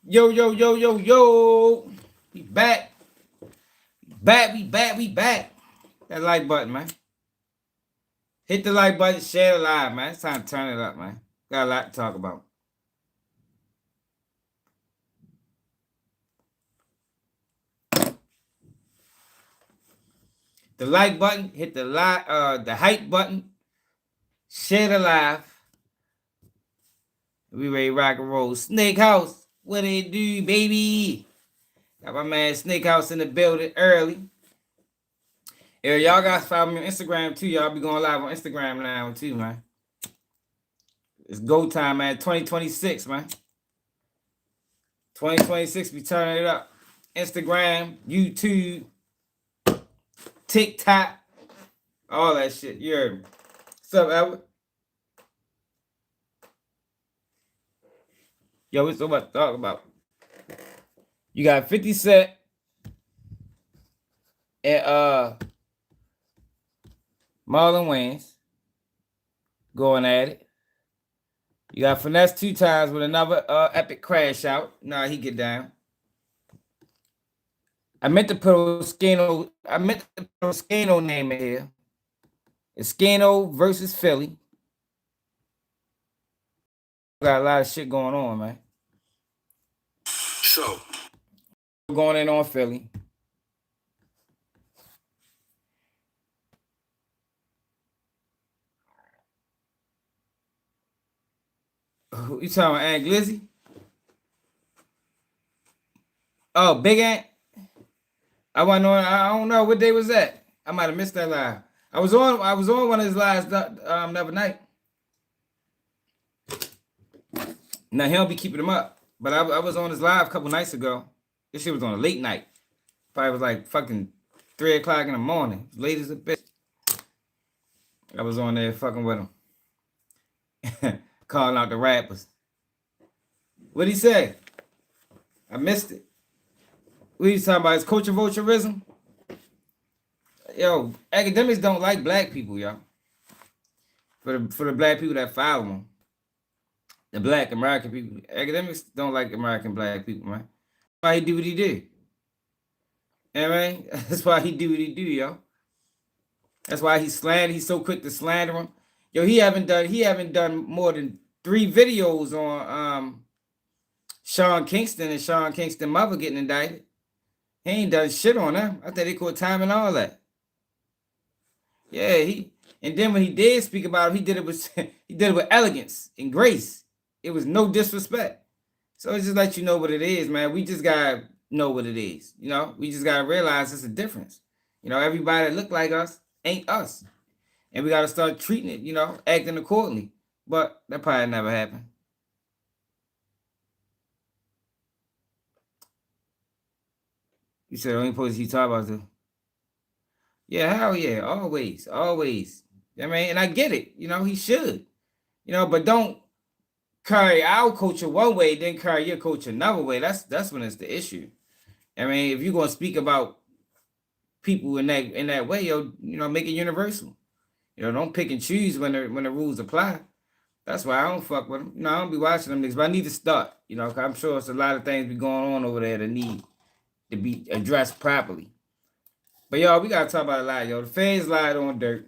Yo, yo, yo, yo, yo. We back. We back. That like button, man. Hit the like button, share the live, man. It's time to turn it up, man. Got a lot to talk about. The like button, hit the hype button, share the live. We ready to rock and roll. Snake House, what it do, baby? Got my man Snake House in the building early. Y'all guys follow me on Instagram too. Y'all be going live on Instagram now too, man. It's go time, man. 2026, man. 2026, we turning it up. Instagram, YouTube, TikTok, all that shit. You heard me. What's up, Edward? Yo, what's so much to talk about? You got 50 Cent and Marlon Wayans going at it. You got FINESSE2TYMES with another epic crash out. Nah, he get down. I meant to put Skano name in here. It's Skano versus Philly. Got a lot of shit going on, man. So going in on Philly. You talking about Aunt Glizzy? Oh, Big Aunt. I don't know what day was that. I might have missed that live. I was on one of his lives the other night. Now he don't be keeping them up, but I was on his live a couple nights ago. This shit was on a late night. Probably was like fucking 3 o'clock in the morning. Late as a bitch. I was on there fucking with him. Calling out the rappers. What'd he say? I missed it. What you talking about? Is culture vulturism? Yo, academics don't like black people, y'all. For the black people that follow them. The black American people. Academics don't like American black people, man. That's why he do what he do. You know what I mean? That's why he do what he do, yo. That's why he's so quick to slander him. Yo, he haven't done more than 3 videos on Sean Kingston and Sean Kingston's mother getting indicted. He ain't done shit on them. I think they caught time and all that. Yeah, and then when he did speak about him, he did it with elegance and grace. It was no disrespect. So it's just let you know what it is, man. We just gotta know what it is. You know, we just gotta realize it's a difference. You know, everybody that look like us ain't us. And we gotta start treating it, you know, acting accordingly. But that probably never happened. You said the only person he talk about the. Yeah, hell yeah, always. I mean, and I get it. You know, he should. You know, but don't carry our culture one way, then carry your culture another way. That's when it's the issue. I mean, if you're gonna speak about people in that way, you know, make it universal. You know, don't pick and choose when the rules apply. That's why I don't fuck with them. You know, I don't be watching them niggas, but I need to start. You know, cause I'm sure it's a lot of things be going on over there that need to be addressed properly. But y'all, we gotta talk about a lot, yo. The feds lied on Durk.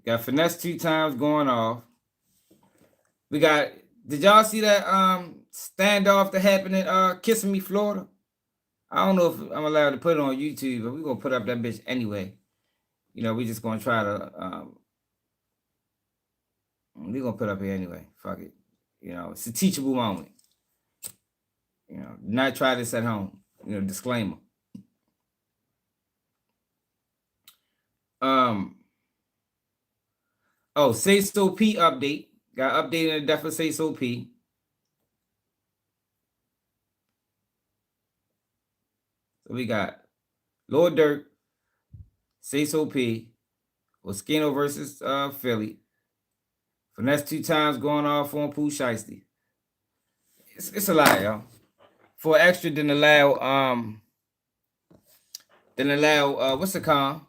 Got FINESSE2TYMES going off. We got. Did y'all see that standoff that happened in Kissing Me, Florida? I don't know if I'm allowed to put it on YouTube, but we're gonna put up that bitch anyway. You know, we just gonna try to we're gonna put up here anyway. Fuck it. You know, it's a teachable moment. You know, not try this at home. You know, disclaimer. Sayso P update. Got updated the death of Sayso P. So we got Lil Durk, Sayso P, Skano versus Philly. FINESSE2TYMES going off on Pooh Shiesty. It's a lot, y'all. For extra than allow what's the call?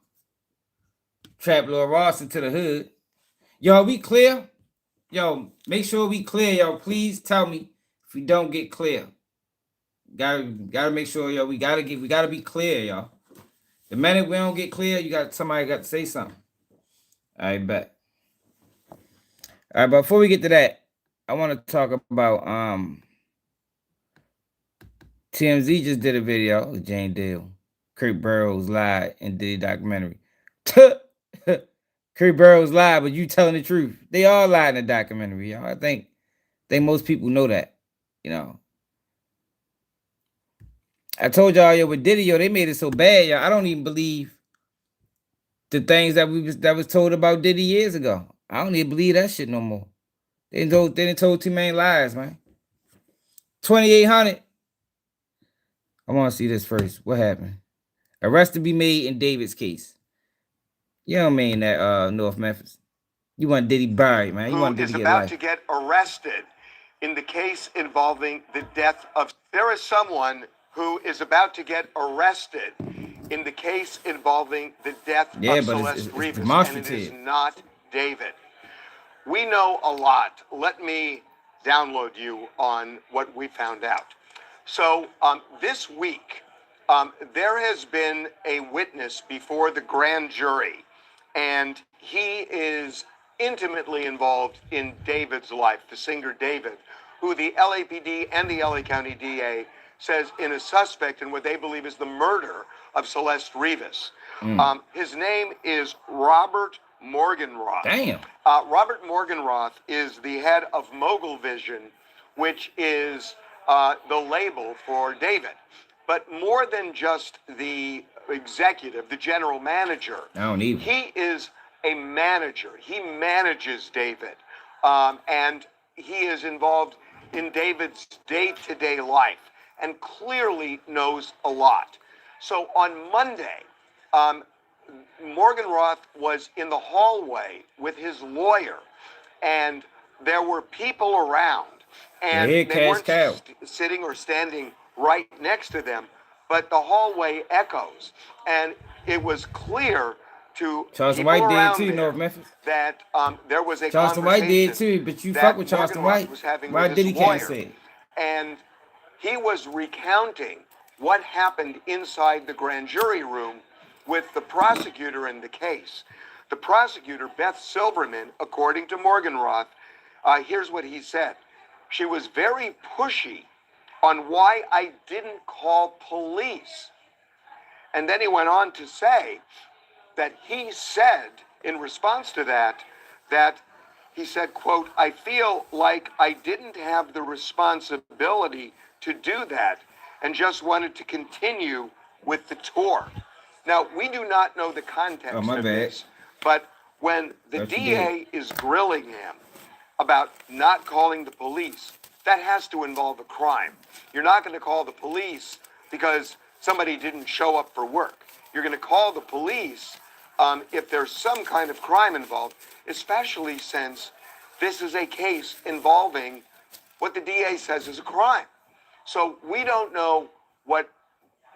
Trap Lil Ross into the hood. Y'all, we clear? yo, make sure we clear, yo. Please tell me if we don't get clear. Gotta make sure, yo. We gotta be clear, y'all. The minute we don't get clear, somebody got to say something. I bet. All right, but before we get to that, I want to talk about TMZ just did a video with Jane Dale. Kurt Burrows lied and did a documentary. Kurt Burrows lied, but you telling the truth. They all lied in the documentary, y'all. I think most people know that. You know. I told y'all, yo, with Diddy, yo, they made it so bad, y'all. I don't even believe the things that was told about Diddy years ago. I don't even believe that shit no more. They didn't told too many lies, man. 2,800. I want to see this first. What happened? Arrest to be made in David's case. You don't mean that North Memphis. You want Diddy buried, man. You want Diddy to get life. Who is about to get arrested in the case involving the death of... There is someone who is about to get arrested in the case involving the death of Celeste Rivas, and it is not David. We know a lot. Let me download you on what we found out. So this week, there has been a witness before the grand jury, and he is intimately involved in David's life, the singer David, who the LAPD and the LA County DA says is a suspect in what they believe is the murder of Celeste Rivas. His name is Robert Morgenroth. Damn. Robert Morgenroth is the head of Mogul Vision, which is the label for David. But more than just the executive, the general manager, he is a manager. He manages David. And he is involved in David's day-to-day life and clearly knows a lot. So on Monday, Morgenroth was in the hallway with his lawyer, and there were people around, and they weren't sitting or standing right next to them, but the hallway echoes, and it was clear to Charleston people White around did too, there North Memphis. that there was a Charleston White did too, but you fuck with Charleston White. Why did he can't say it? And he was recounting what happened inside the grand jury room with the prosecutor in the case. The prosecutor, Beth Silverman, according to Morgenroth, here's what he said. She was very pushy on why I didn't call police. And then he went on to say that he said, in response to that, he said, quote, I feel like I didn't have the responsibility to do that and just wanted to continue with the tour. Now, we do not know the context of this, but when the DA is grilling him about not calling the police, that has to involve a crime. You're not going to call the police because somebody didn't show up for work. You're going to call the police if there's some kind of crime involved, especially since this is a case involving what the DA says is a crime. So we don't know what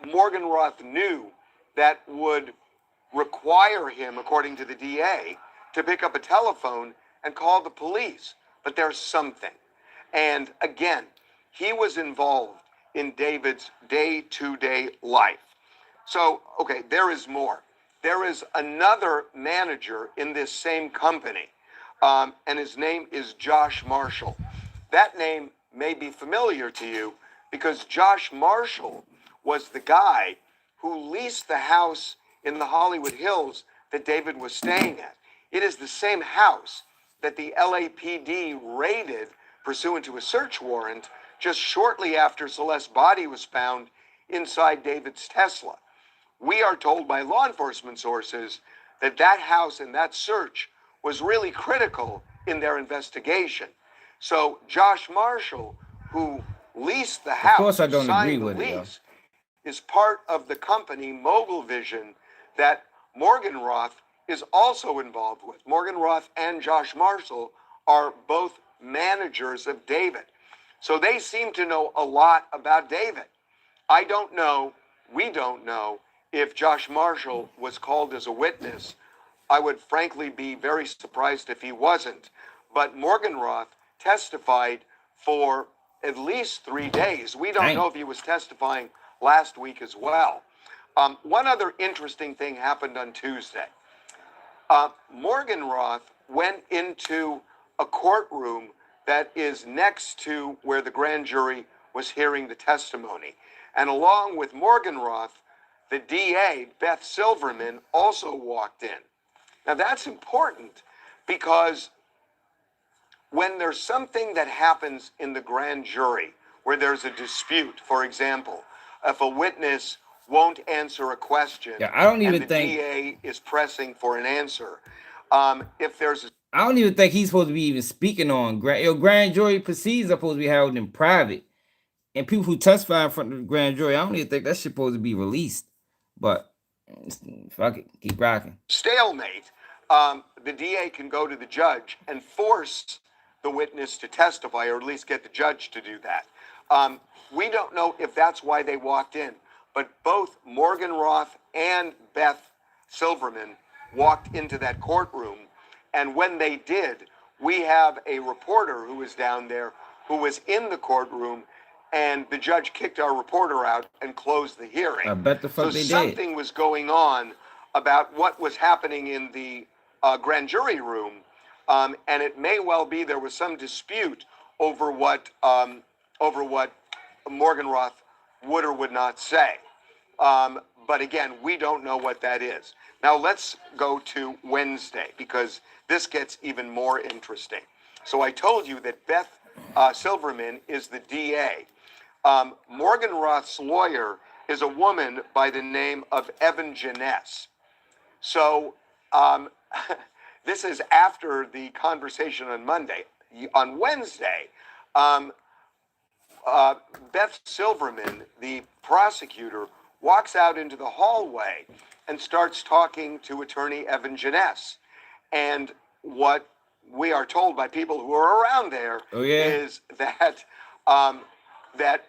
Morgenroth knew that would require him, according to the DA, to pick up a telephone and call the police. But there's something. And again, he was involved in David's day-to-day life. So, okay, there is more. There is another manager in this same company, and his name is Josh Marshall. That name may be familiar to you because Josh Marshall was the guy who leased the house in the Hollywood Hills that David was staying at. It is the same house that the LAPD raided pursuant to a search warrant just shortly after Celeste's body was found inside David's Tesla. We are told by law enforcement sources that that house and that search was really critical in their investigation. So Josh Marshall, who leased the house, of course I don't agree with it, is part of the company Mogul Vision that Morgenroth is also involved with. Morgenroth and Josh Marshall are both managers of David. So they seem to know a lot about David. I don't know, we don't know, if Josh Marshall was called as a witness. I would frankly be very surprised if he wasn't. but Morgenroth testified for at least 3 days. We don't know if he was testifying last week as well. One other interesting thing happened on Tuesday. Morgenroth went into a courtroom that is next to where the grand jury was hearing the testimony. And along with Morgenroth, the DA, Beth Silverman, also walked in. Now that's important because when there's something that happens in the grand jury where there's a dispute, for example, if a witness won't answer a question, I don't even and the think DA is pressing for an answer, if there's I don't even think he's supposed to be even speaking on grand jury proceedings are supposed to be held in private, and people who testify in front of the grand jury, I don't even think that's supposed to be released. But fuck it, keep rocking. Stalemate, the DA can go to the judge and force the witness to testify, or at least get the judge to do that. We don't know if that's why they walked in, but both Morgenroth and Beth Silverman walked into that courtroom, and when they did, we have a reporter who was down there who was in the courtroom, and the judge kicked our reporter out and closed the hearing. I bet the fuck they did. Something was going on about what was happening in the grand jury room, and it may well be there was some dispute over what Morgenroth would or would not say. But again, we don't know what that is. Now let's go to Wednesday, because this gets even more interesting. So I told you that Beth Silverman is the DA. Morgenroth's lawyer is a woman by the name of Evan Janess. So this is after the conversation on Monday. On Wednesday, Beth Silverman, the prosecutor, walks out into the hallway and starts talking to attorney Evan Janess. And what we are told by people who are around there is that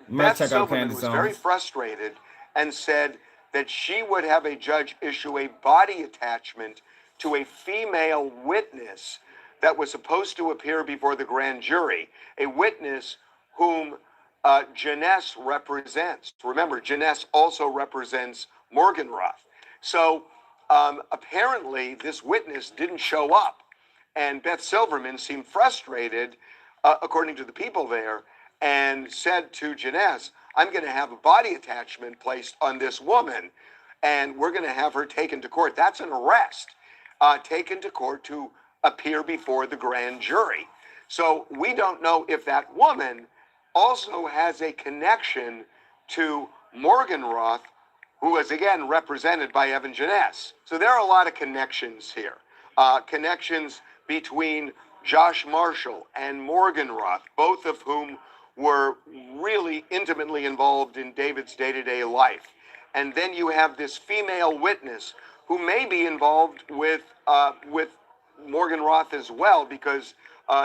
Beth Silverman was very frustrated and said that she would have a judge issue a body attachment to a female witness that was supposed to appear before the grand jury, a witness whom Janess represents. Remember, Janess also represents Morgenroth. So apparently this witness didn't show up, and Beth Silverman seemed frustrated, according to the people there, and said to Janess, I'm going to have a body attachment placed on this woman, and we're going to have her taken to court. That's an arrest, taken to court to appear before the grand jury. So we don't know if that woman also has a connection to Morgenroth, who is again represented by Evan Janess. So there are a lot of connections here. Connections between Josh Marshall and Morgenroth, both of whom were really intimately involved in David's day-to-day life. And then you have this female witness who may be involved with Morgenroth as well, because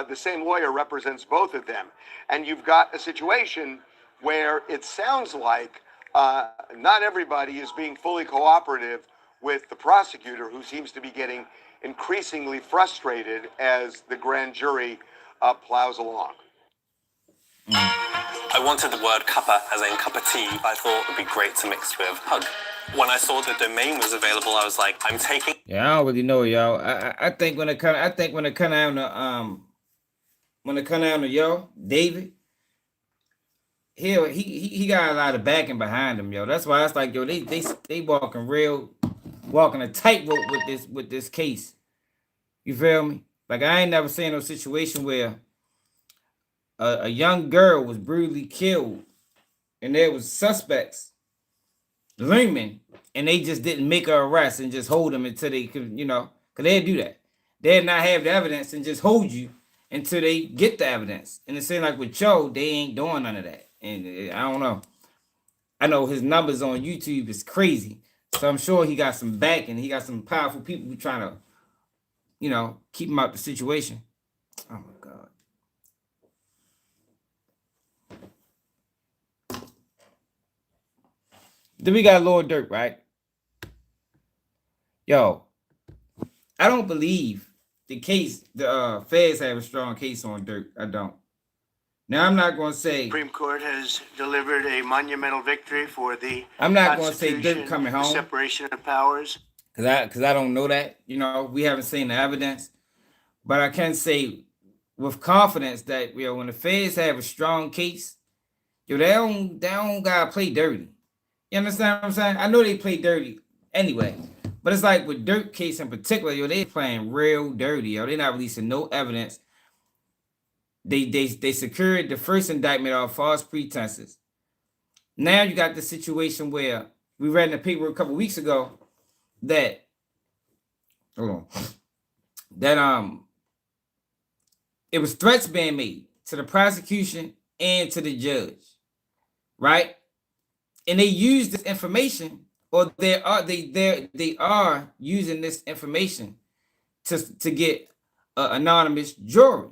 the same lawyer represents both of them. And you've got a situation where it sounds like not everybody is being fully cooperative with the prosecutor, who seems to be getting increasingly frustrated as the grand jury plows along. I wanted the word cuppa, as in cup of tea, I thought it would be great to mix with hug. When I saw the domain was available, I was like, I'm taking. Yeah, I don't really know, y'all. I think when it come down to yo, David, he got a lot of backing behind him, yo. That's why it's like, yo, they walking a tightrope with this case. You feel me? Like, I ain't never seen no situation where a young girl was brutally killed and there was suspects, linemen, and they just didn't make her arrest and just hold them until they could, because they'd do that. They'd not have the evidence and just hold you until they get the evidence. And it seems like with Joe, they ain't doing none of that. And I don't know. I know his numbers on YouTube is crazy. So I'm sure he got some backing. He got some powerful people who trying to, keep him out the situation. Oh my God. Then we got Lil Durk, right? Yo, I don't believe the case, the feds have a strong case on Durk. I don't. Now I'm not going to say Supreme Court has delivered a monumental victory for the I'm not going to say Constitution, Durk coming the home separation of powers. because I don't know that. You know, we haven't seen the evidence, but I can say with confidence that when the feds have a strong case, they don't gotta play dirty. You understand what I'm saying? I know they play dirty anyway, but it's like with Durk case in particular, they playing real dirty. They not releasing no evidence. They secured the first indictment on false pretenses. Now you got the situation where we read in the paper a couple weeks ago that it was threats being made to the prosecution and to the judge, right? And they use this information, or they are using this information to get an anonymous jury,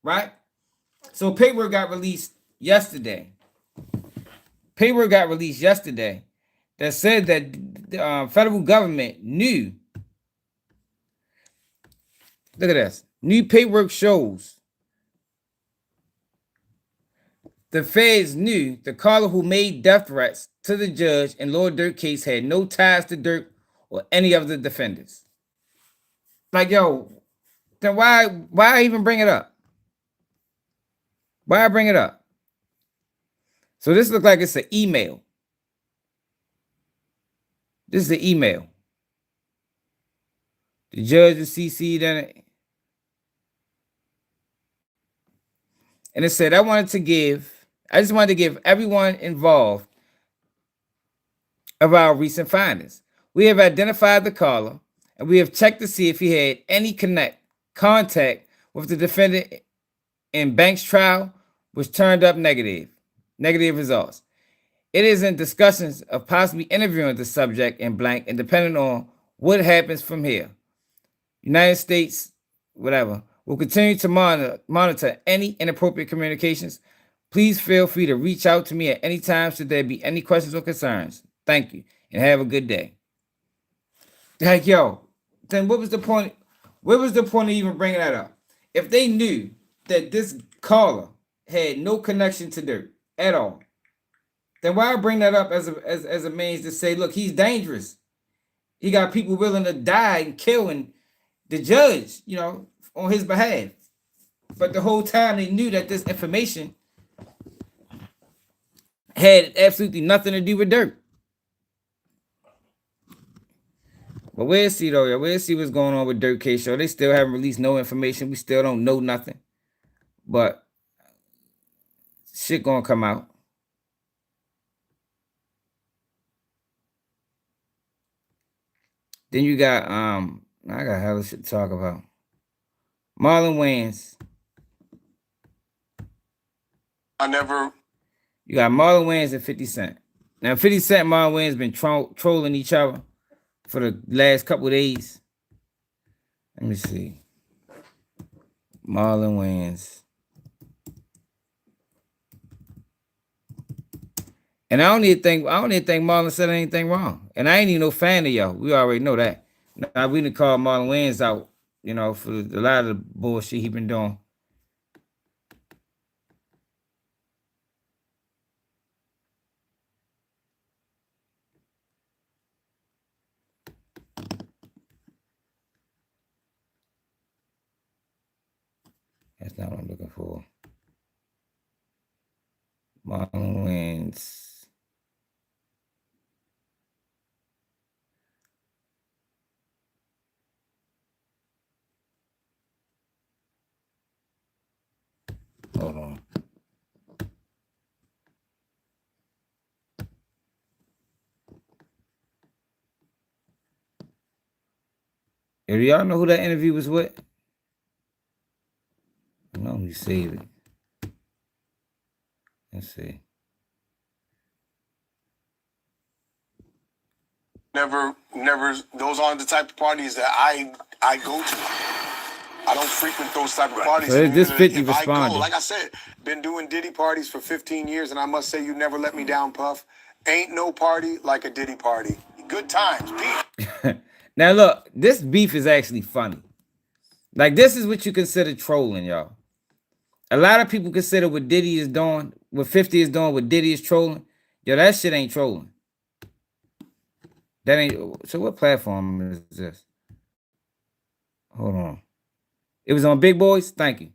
right? So paper got released yesterday. That said that the federal government knew. Look at this. New paperwork shows the feds knew the caller who made death threats to the judge in Lil Durk case had no ties to Durk or any of the defendants. Like, yo, then why even bring it up? Why bring it up? So this looks like it's an email. This is an email. The judge is CC'd in it. And it said, I just wanted to give everyone involved of our recent findings. We have identified the caller, and we have checked to see if he had any contact with the defendant in Banks' trial, which turned up negative results. It is in discussions of possibly interviewing the subject in blank, and depending on what happens from here, United States, whatever, will continue to monitor any inappropriate communications. Please feel free to reach out to me at any time should there be any questions or concerns. Thank you, and have a good day. Like, yo, then what was the point? What was the point of even bringing that up? If they knew that this caller had no connection to Durk at all, then why bring that up as a means to say, look, he's dangerous. He got people willing to die and killing the judge, on his behalf. But the whole time they knew that this information had absolutely nothing to do with Durk. But we'll see though, we'll see what's going on with Durk case show. They still haven't released no information. We still don't know nothing. But shit gonna come out. Then you got I got hella shit to talk about. Marlon Wayans. You got Marlon Wayans and 50 Cent. Now 50 Cent and Marlon Wayans been trolling each other for the last couple of days. Let me see. Marlon Wayans. And I don't even think Marlon said anything wrong. And I ain't even no fan of y'all. We already know that. Now we done call Marlon Wayans out, for a lot of the bullshit he been doing. That's not what I'm looking for. Marlon Wayans. Hold on. Do y'all know who that interview was with? No, you saved it. Let's see. Never. Those aren't the type of parties that I go to. I don't frequent those type of parties. So this 50 if I responded. go, like I said, been doing Diddy parties for 15 years, and I must say, you never let me down, Puff. Ain't no party like a Diddy party. Good times, Pete. Now look, this beef is actually funny. Like, this is what you consider trolling, y'all. A lot of people consider what Diddy is doing, what 50 is doing, what Diddy is trolling. Yo, that shit ain't trolling. That ain't. So what platform is this? Hold on. It was on Big Boys? Thank you.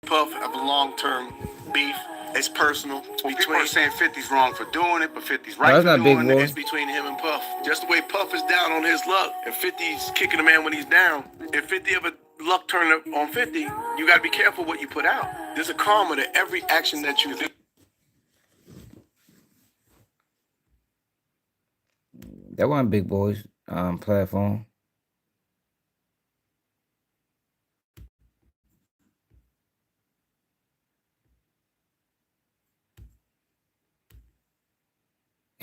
Puff have a long-term beef. It's personal. Well, people are saying 50's wrong for doing it, but 50's right No, it's for not Big doing Boy. it. It's between him and Puff. Just the way Puff is down on his luck, and 50's kicking a man when he's down. If 50 ever luck turn up on 50, you got to be careful what you put out. There's a karma to every action that you do. That wasn't Big Boys platform.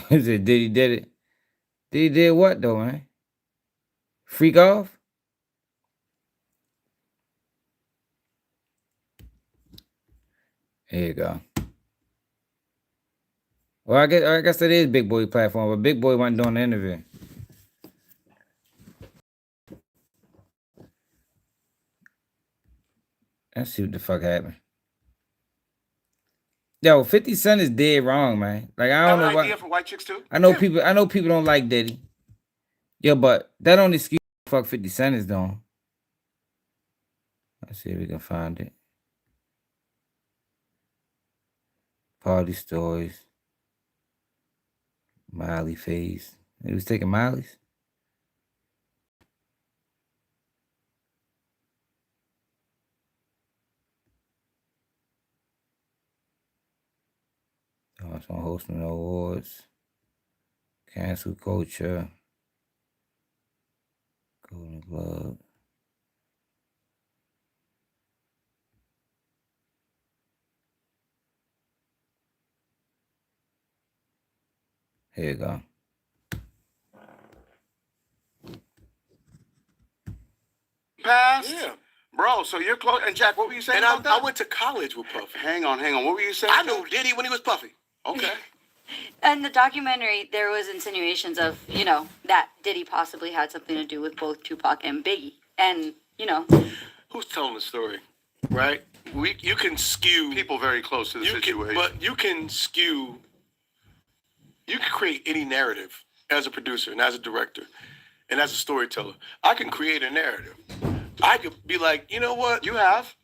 Diddy did it. Diddy did what though, man? Freak off? Here you go. Well, I guess that is Big Boy platform, but Big Boy wasn't doing the interview. Let's see what the fuck happened. Yo, 50 Cent is dead wrong, man. Like, I don't know Have an idea what. for white chicks too? I know people don't like Diddy. Yo, but that don't excuse what the fuck 50 Cent is doing. Let's see if we can find it. Party stories. Miley face. He was taking Miley's. Also hosting awards. Cancel culture. Golden Globe. Here you go. Past? Yeah. Bro, so you're close. And Jack, what were you saying And about that? I went to college with Puff. Hang on. What were you saying? I knew Diddy when he was Puffy. Okay. In the documentary, there was insinuations of, that Diddy possibly had something to do with both Tupac and Biggie. And, Who's telling the story, right? You can skew People very close to the situation. but you can skew. You can create any narrative as a producer and as a director and as a storyteller. I can create a narrative. I could be like, you know what? You have.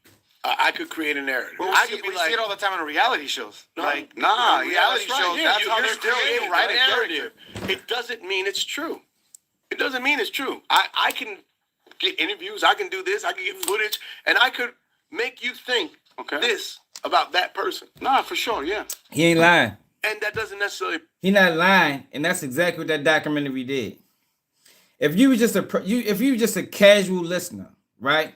I could create a narrative. Well, I we could be see it all the time in reality shows. No. Like, Yeah, reality that's right. shows, Yeah, that's how you're they're still creating write a a narrative. It doesn't mean it's true. It doesn't mean it's true. I can get interviews. I can do this. I can get footage, and I could make you think this about that person. Nah, for sure, yeah. He ain't lying. And that doesn't necessarily. He not lying, and that's exactly what that documentary did. If you were just a casual listener, right,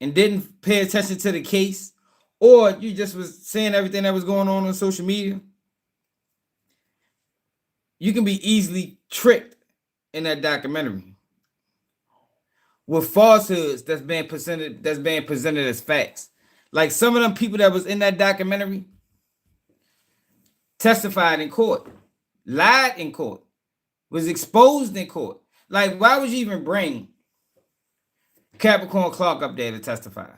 and didn't pay attention to the case, or you just was seeing everything that was going on social media, you can be easily tricked in that documentary with falsehoods that's being presented as facts. Like some of them people that was in that documentary testified in court, lied in court, was exposed in court. Like, why would you even bring Capricorn Clark up there to testify?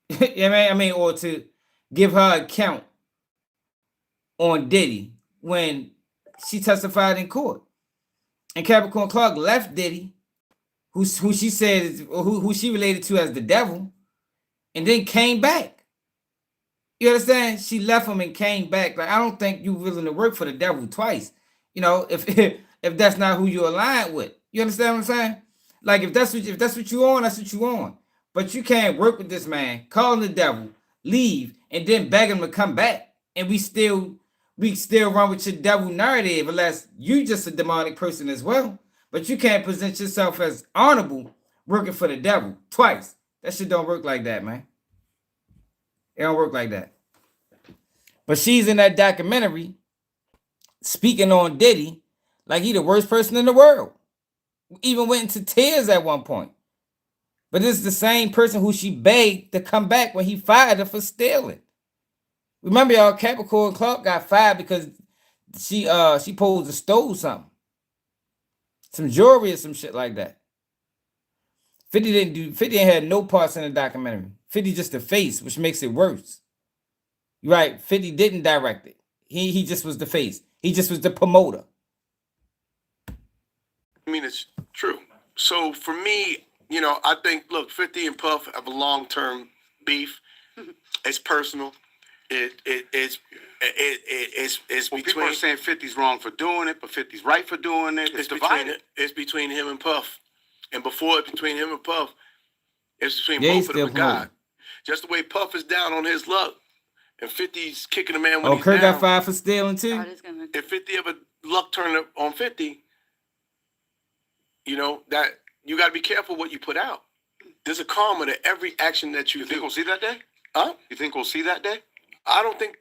Or to give her account on Diddy when she testified in court. And Capricorn Clark left Diddy, who she said is, who she related to as the devil, and then came back. You understand? She left him and came back. Like, I don't think you're willing to work for the devil twice. If that's not who you align with. You understand what I'm saying? Like, if that's what you on, that's what you on. But you can't work with this man, call him the devil, leave, and then beg him to come back. And we still run with your devil narrative, unless you just a demonic person as well. But you can't present yourself as honorable working for the devil twice. That shit don't work like that, man. It don't work like that. But she's in that documentary speaking on Diddy like he the worst person in the world. Even went into tears at one point. But this is the same person who she begged to come back when he fired her for stealing. Remember, y'all, Capricorn Clark got fired because she supposed to stole something. Some jewelry or some shit like that. 50 didn't have no parts in the documentary. 50 just the face, which makes it worse. Right? 50 didn't direct it. He just was the face. He just was the promoter. I mean, it's true. So for me, you know, I think, look, 50 and Puff have a long-term beef. It's personal. It's Well, between. people are saying 50's wrong for doing it, but 50's right for doing it. It's divided. It's between him and Puff, and before it's between him and Puff, it's between Yeah, both he's of them and still God. promoting. Just the way Puff is down on his luck, and 50's kicking a man when Oh, he's Kurt down. got fired for stealing too? God is gonna. If 50 ever luck turned up on 50, you know that you got to be careful what you put out. There's a karma to every action that you You think do. we'll see that day? Huh? You think we'll see that day? I don't think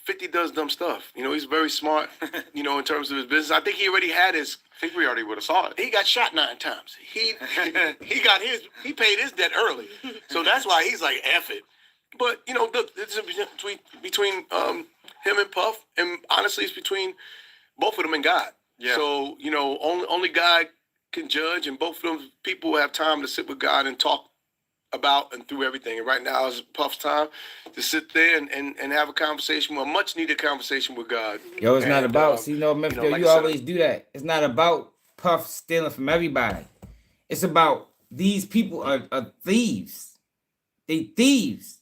50 does dumb stuff. You know, he's very smart, you know, in terms of his business. I think he already had his. I think we already would have saw it. He got shot 9 times. He paid his debt early. So that's why he's like, F it. But, you know, look, it's between him and Puff, and honestly, it's between both of them and God. Yeah. So, you know, only God can judge, and both of them people have time to sit with God and talk about and through everything. And right now is Puff's time to sit there and have a conversation, a much needed conversation with God. Yo, it's not And, about, see, Memphis, like you I said, always do that. It's not about Puff stealing from everybody. It's about these people are thieves. They thieves.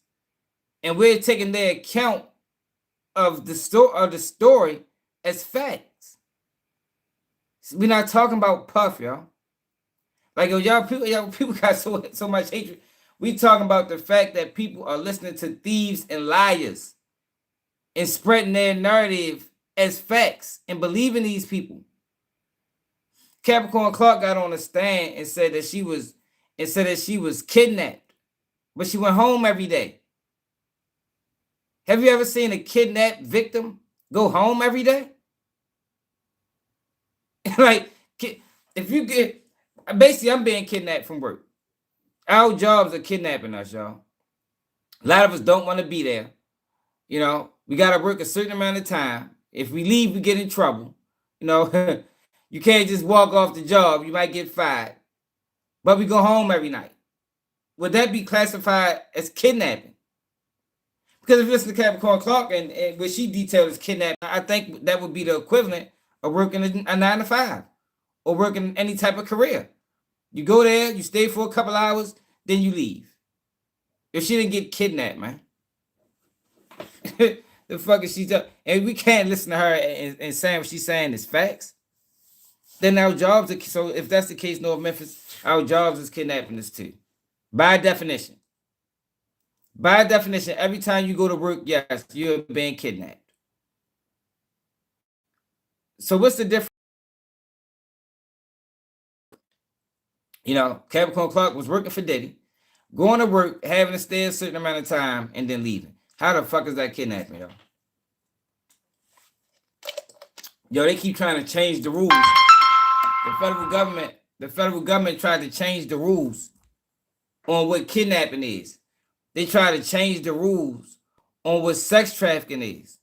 And we're taking their account of the story as facts. We're not talking about Puff, y'all. Like, yo, y'all people got so much hatred. We talking about the fact that people are listening to thieves and liars and spreading their narrative as facts and believing these people. Capricorn Clark got on the stand and said that she was kidnapped, but she went home every day. Have you ever seen a kidnapped victim go home every day? Like, if you get, basically, I'm being kidnapped from work. Our jobs are kidnapping us, y'all. A lot of us don't want to be there. You know, we got to work a certain amount of time. If we leave, we get in trouble. You know, you can't just walk off the job. You might get fired. But we go home every night. Would that be classified as kidnapping? Because if you listen to Capricorn Clark and what she detailed as kidnapping, I think that would be the equivalent of working a 9 to 5 or working any type of career. You go there, you stay for a couple hours, then you leave. If she didn't get kidnapped, man. The fuck is she talking? And we can't listen to her and saying what she's saying is facts. Then our jobs are, so if that's the case, North Memphis, our jobs is kidnapping us too. By definition. By definition, every time you go to work, yes, you're being kidnapped. So what's the difference? You know, Capricorn Clark was working for Diddy, going to work, having to stay a certain amount of time, and then leaving. How the fuck is that kidnapping, yo? Yo, they keep trying to change the rules. The federal government tried to change the rules on what kidnapping is. They try to change the rules on what sex trafficking is.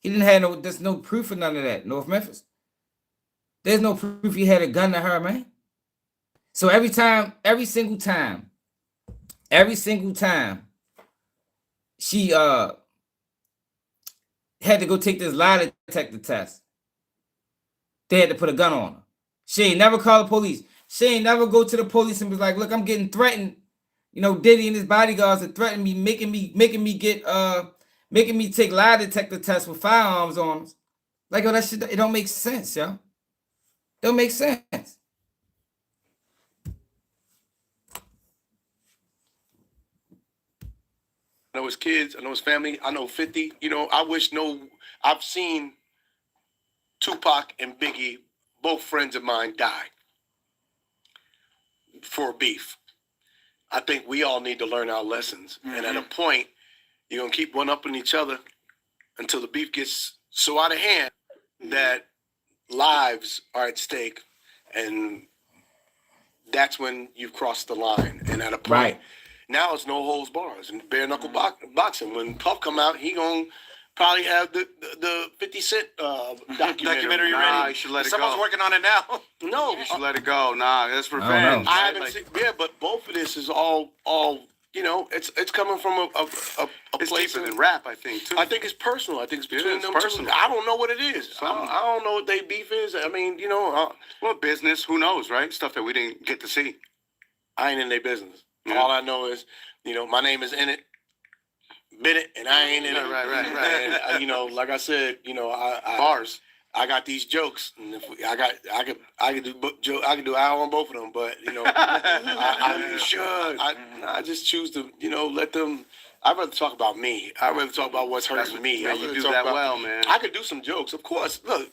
He didn't have there's no proof of none of that, North Memphis. There's no proof he had a gun to her, man. So every single time, she had to go take this lie detector test. They had to put a gun on her. She ain't never call the police. She ain't never go to the police and was like, look, I'm getting threatened. You know, Diddy and his bodyguards are threatening me, making me take lie detector tests with firearms on them. Like, yo, that shit, it don't make sense, yo. Don't make sense. I know his kids, I know his family, I know 50. You know, I've seen Tupac and Biggie, both friends of mine, die for beef. I think we all need to learn our lessons. Mm-hmm. And at a point, you're going to keep one-upping each other until the beef gets so out of hand that lives are at stake. And that's when you've crossed the line. And at a point, now it's no holds bars and bare knuckle boxing. When Puff come out, he going to probably have the 50 Cent documentary Nah, ready. you should let it Someone's go. working on it now. No, You should let it go. Nah, that's don't revenge. know. I right? haven't Like, seen. Yeah, but both of this is all you know. It's coming from a it's place deeper in- than rap, I think, too. I think it's personal. I think it's between it's them personal. two. I don't know what it is. Something. I don't know what they beef is. I mean, you know, Well, business, who knows, right? Stuff that we didn't get to see. I ain't in their business. Yeah. All I know is, you know, my name is in it, Bennett, and I ain't in it. Right. And, you know, like I said, you know, Bars. I got these jokes, and if I could do I could do hour on both of them, but you know, I just choose to, you know, let them. I'd rather talk about me. I'd rather talk about what's hurting me. Man, I'd you rather do talk that about- well, man. I could do some jokes, of course. Look,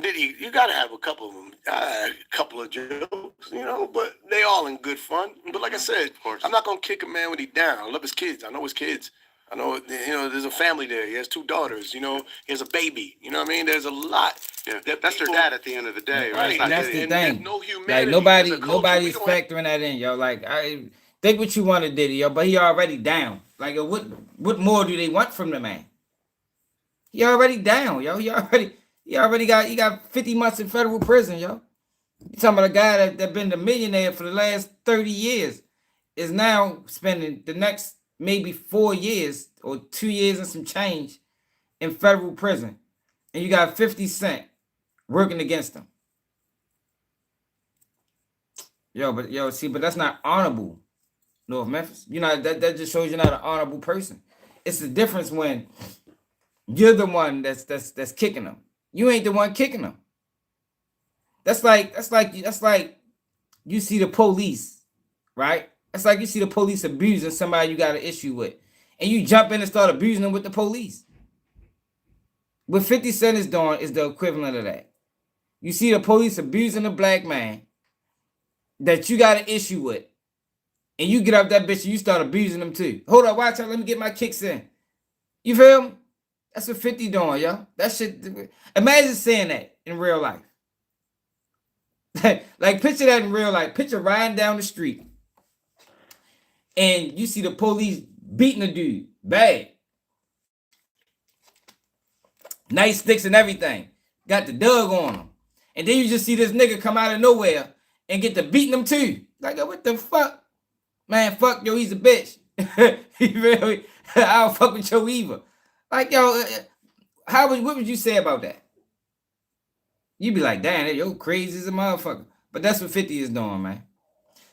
Diddy, you got to have a couple of them, a couple of jokes, you know, but they all in good fun. But like I said, I'm not gonna kick a man when he down. I love his kids. I know his kids. I know, you know, there's a family there. He has 2 daughters. You know, he has a baby. You know what I mean? There's a lot. Yeah, that that's people- their dad at the end of the day, right? Right, It's not That's Diddy. the and there's thing. no Like humanity. nobody, As a culture, nobody's we don't have- factoring that in, yo. Like I think what you want to Diddy, yo, but he already down. Like what more do they want from the man? He already down, yo. He already got 50 months in federal prison, yo. You talking about a guy that been the millionaire for the last 30 years is now spending the next maybe 4 years or 2 years and some change in federal prison. And you got 50 Cent working against him. But that's not honorable, North Memphis. You know, that just shows you're not an honorable person. It's the difference when you're the one that's kicking them. You ain't the one kicking them. That's like you see the police, right? That's like you see the police abusing somebody you got an issue with, and you jump in and start abusing them with the police. What 50 Cent is doing is the equivalent of that. You see the police abusing a black man that you got an issue with, and you get up that bitch and you start abusing them too. Hold up, watch out, let me get my kicks in. You feel me? That's what 50 doing, yo. That shit. Imagine saying that in real life. Like, picture that in real life. Picture riding down the street and you see the police beating a dude. Bad. Nice sticks and everything. Got the dug on him. And then you just see this nigga come out of nowhere and get to beating him too. Like, what the fuck? Man, fuck, yo, he's a bitch. You feel me? I don't fuck with your either. Like, yo, what would you say about that? You'd be like, damn, yo, crazy as a motherfucker. But that's what 50 is doing, man.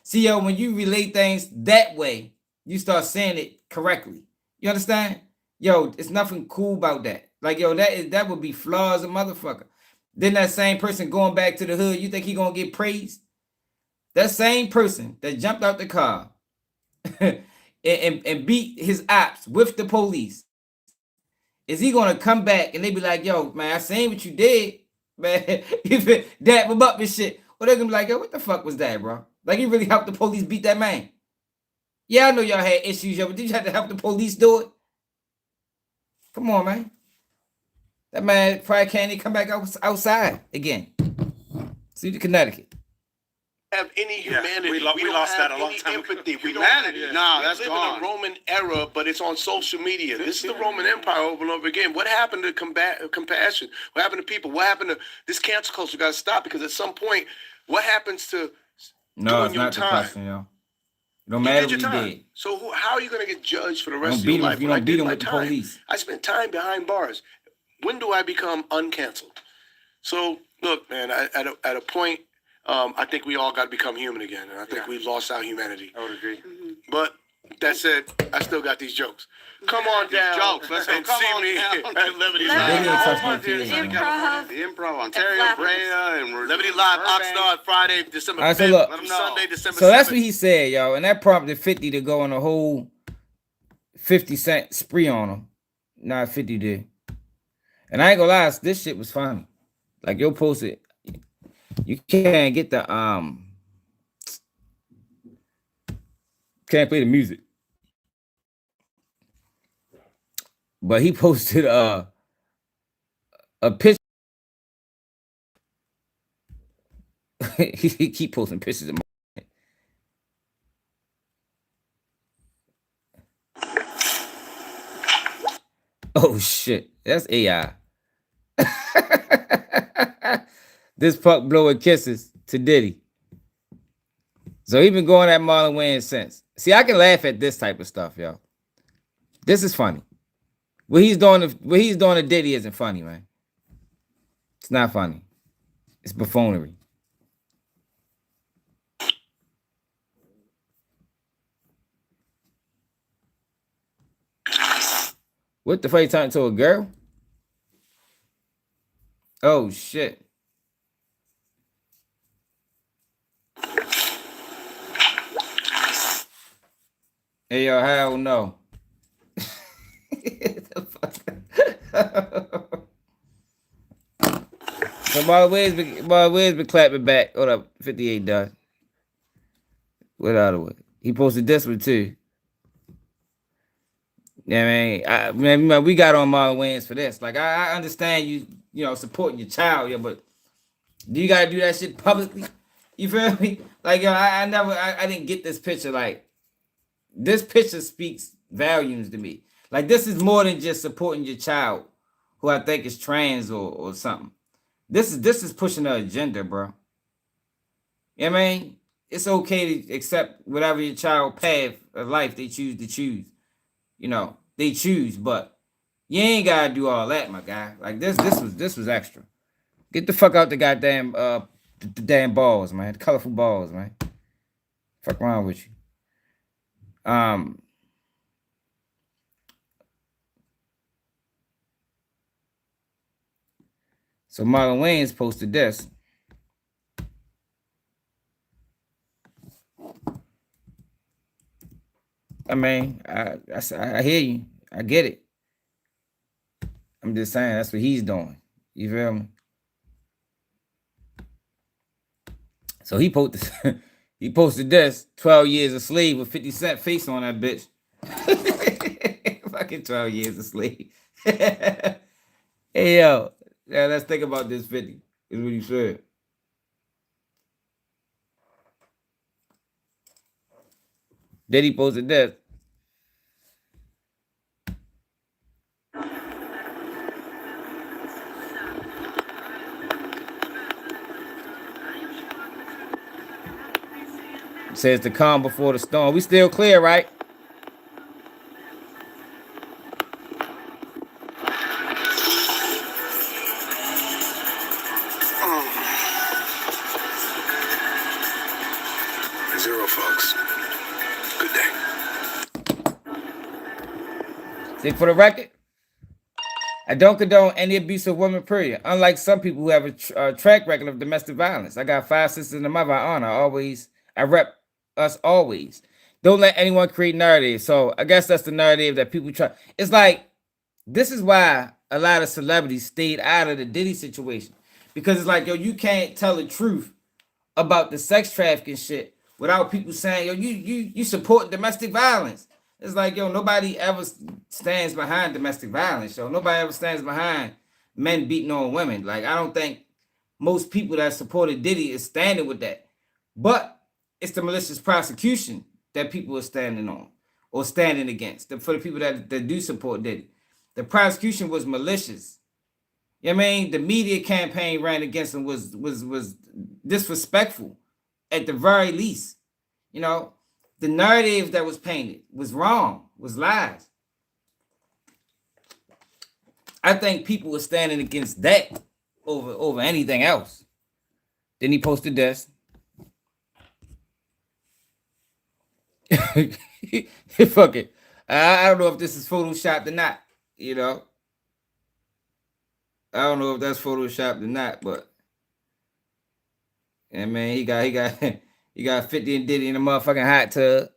See, yo, when you relate things that way, you start saying it correctly. You understand? Yo, it's nothing cool about that. Like, yo, that would be flaws a motherfucker. Then that same person going back to the hood, you think he gonna get praised? That same person that jumped out the car and beat his ops with the police, is he gonna come back and they be like, yo, man, I seen what you did, man. You dap him up and shit. Or they're gonna be like, yo, what the fuck was that, bro? Like, you really helped the police beat that man. Yeah, I know y'all had issues, yo, but did you have to help the police do it? Come on, man. That man probably can't even come back outside again. See the Connecticut. Have any humanity. we don't lost have that a long any time ago. empathy. We don't Humanity? have, Nah, we that's live gone. in a Roman era, but it's on social media. This is the Roman Empire over and over again. What happened to compassion? What happened to people? What happened to this cancel culture? Got to stop, because at some point, what happens to No, doing it's your not the time? question, yo. It don't You matter did what your you time. did. So how are you going to get judged for the You rest don't of beat your him life? if you When I don't beat did him my with the time, police. I spent time behind bars. When do I become uncanceled? So look, man, at a point, I think we all got to become human again, and I think we've lost our humanity. I would agree. But that said, I still got these jokes. Come on down. Jokes. Let's go. And Come see on me down. at Levity Let They me didn't Live. touch know. my kids. Improv. The Improv, Ontario, Flappers. Brea, and Levity Live, Burbank. Oxnard, Friday, December All right, so 5th. look. Let 'em know. Sunday, December So that's 7th. what he said, yo. And that prompted 50 to go on a whole 50 Cent spree on him. Nah, 50 did. And I ain't gonna lie, this shit was funny. Like, yo posted, you can't get the can't play the music. But he posted a picture. He keep posting pictures of oh shit. shit. That's AI. This fuck blowing kisses to Diddy. So he been going at Marlon Wayans since. See, I can laugh at this type of stuff, yo. This is funny. What he's doing to Diddy isn't funny, man. It's not funny. It's buffoonery. What the fuck you talking to a girl? Oh shit. Hey yo, hell no. So Marlon Wayans been clapping back. Hold up, 58 done. What other one? He posted this one too. Yeah, man, we got on Marlon Wayans for this. Like, I understand you know, supporting your child, yeah, but do you gotta do that shit publicly? You feel me? Like, yo, I didn't get this picture. Like, this picture speaks volumes to me. Like, this is more than just supporting your child, who I think is trans or something. This is pushing the agenda, bro. You know what I mean? It's okay to accept whatever your child path of life they choose to choose. You know, they choose, but you ain't gotta do all that, my guy. Like this was extra. Get the fuck out the goddamn the damn balls, man. The colorful balls, man. Fuck wrong with you. So Marlon Wayans posted this. I mean, I hear you. I get it. I'm just saying that's what he's doing. You feel me? So he posted this 12 years a slave with 50 Cent face on that bitch. Fucking 12 years a slave. Hey yo, yeah, let's think about this 50. Is what he said. Then he posted this. It says the calm before the storm. We still clear, right? Zero, folks. Good day. See, for the record, I don't condone any abuse of women, period. Unlike some people who have a track record of domestic violence. I got 5 sisters and a mother I honor. I rep us always. Don't let anyone create narrative. So I guess that's the narrative that people try. It's like, this is why a lot of celebrities stayed out of the Diddy situation. Because it's like, yo, you can't tell the truth about the sex trafficking shit without people saying, yo, you support domestic violence. It's like, yo, nobody ever stands behind domestic violence, yo. Nobody ever stands behind men beating on women. Like, I don't think most people that supported Diddy is standing with that. But it's the malicious prosecution that people are standing on or standing against. For the people that do support Diddy. The prosecution was malicious. You know what I mean? The media campaign ran against him was disrespectful at the very least. You know, the narrative that was painted was wrong, was lies. I think people were standing against that over anything else. Then he posted this. Fuck it. I don't know if this is photoshopped or not, you know. I don't know if that's photoshopped or not, but yeah, man, he got 50 and Diddy in a motherfucking hot tub.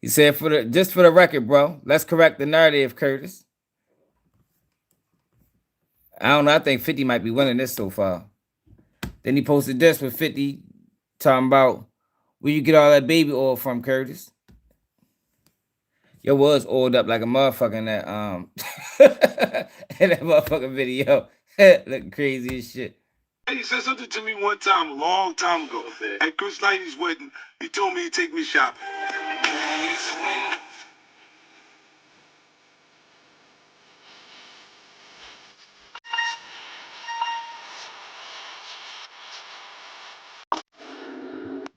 He said, just for the record, bro, let's correct the narrative, Curtis. I don't know. I think 50 might be winning this so far. Then he posted this with 50 talking about where you get all that baby oil from, Curtis. Yo was oiled up like a motherfucker in that in that motherfucking video. Looking crazy as shit. He said something to me one time, a long time ago. At Chris Knighty's wedding, he told me to take me shopping.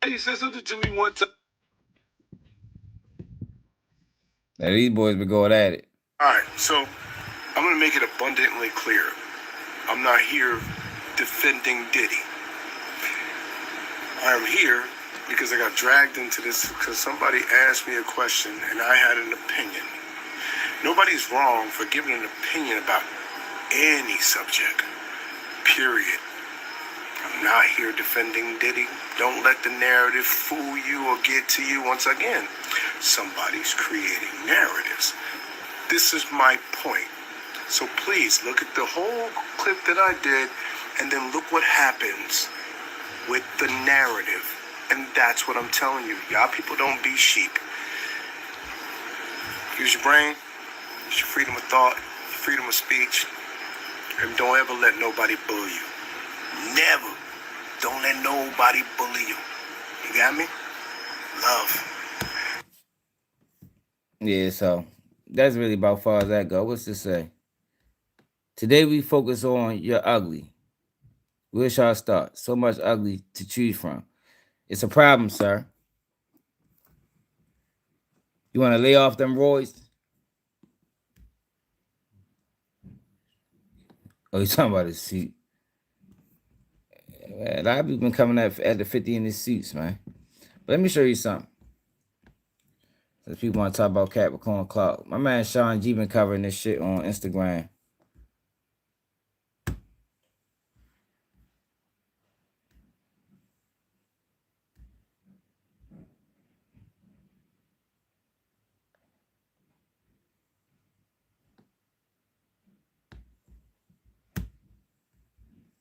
He said something to me one time. Now these boys been going at it. All right, so I'm gonna make it abundantly clear. I'm not here defending Diddy. I am here because I got dragged into this because somebody asked me a question and I had an opinion. Nobody's wrong for giving an opinion about any subject, period. I'm not here defending Diddy. Don't let the narrative fool you or get to you. Once again, somebody's creating narratives. This is my point. So please look at the whole clip that I did and then look what happens with the narrative. And that's what I'm telling you. Y'all people don't be sheep. Use your brain, use your freedom of thought, your freedom of speech, and don't ever let nobody bully you. Never. Don't let nobody bully you. You got me? Love. Yeah, so that's really about far as that go. What's to say? Today we focus on You're Ugly. Where shall I start? So much ugly to choose from. It's a problem, sir. You want to lay off them roids? Oh, you talking about his suit? Man, a lot of people been coming at the 50 in his suits, man. But let me show you something. Since people want to talk about Capricorn Clock. My man Sean G been covering this shit on Instagram.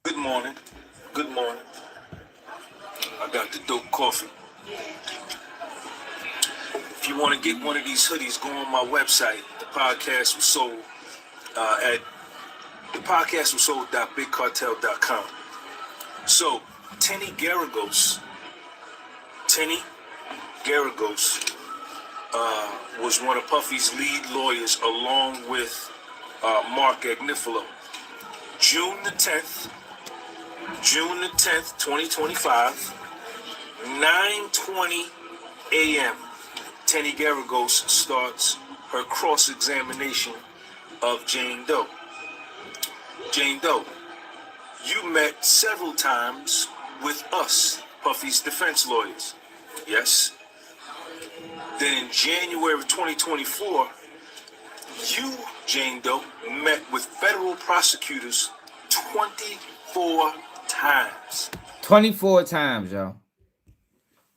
Good morning. Good morning. I got the dope coffee. If you want to get one of these hoodies, go on my website. The podcast was sold at thepodcastwassold.bigcartel.com. So, Tenny Garagos was one of Puffy's lead lawyers along with Mark Agnifilo. June the 10th, 2025, 9:20 a.m. Tenny Garagos starts her cross-examination of Jane Doe. Jane Doe, you met several times with us, Puffy's defense lawyers. Yes? Then in January of 2024, you, Jane Doe, met with federal prosecutors 24 times. 24 times, y'all.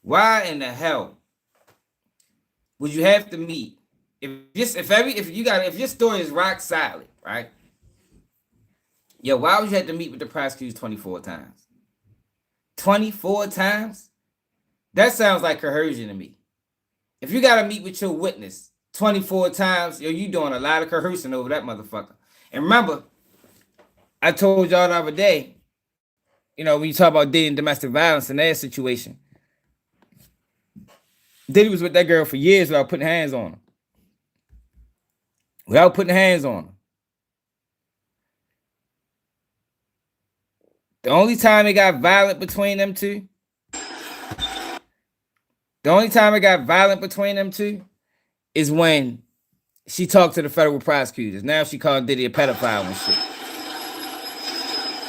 Why in the hell would you have to meet? If your story is rock solid, right? Yo, why would you have to meet with the prosecutors 24 times? 24 times? That sounds like coercion to me. If you gotta meet with your witness 24 times, yo, you doing a lot of coercion over that motherfucker. And remember, I told y'all the other day, you know, when you talk about dating domestic violence in their situation, Diddy was with that girl for years without putting hands on her. Without putting hands on her. The only time it got violent between them two, is when she talked to the federal prosecutors. Now she called Diddy a pedophile and shit.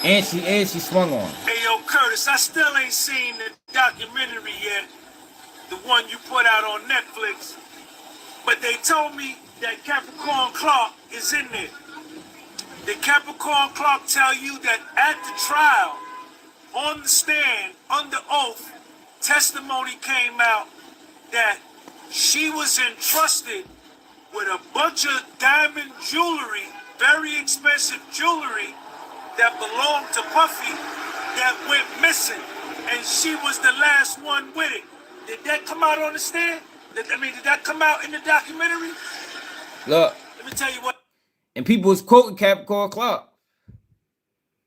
And she swung on him. Hey, yo, Curtis, I still ain't seen the documentary yet, the one you put out on Netflix. But they told me that Capricorn Clark is in there. Did Capricorn Clark tell you that at the trial, on the stand, under oath, testimony came out that she was entrusted with a bunch of diamond jewelry, very expensive jewelry, that belonged to Puffy that went missing, and she was the last one with it? Did that come out on the stand? Did that come out in the documentary? Look. Let me tell you what. And people was quoting Capricorn Clark.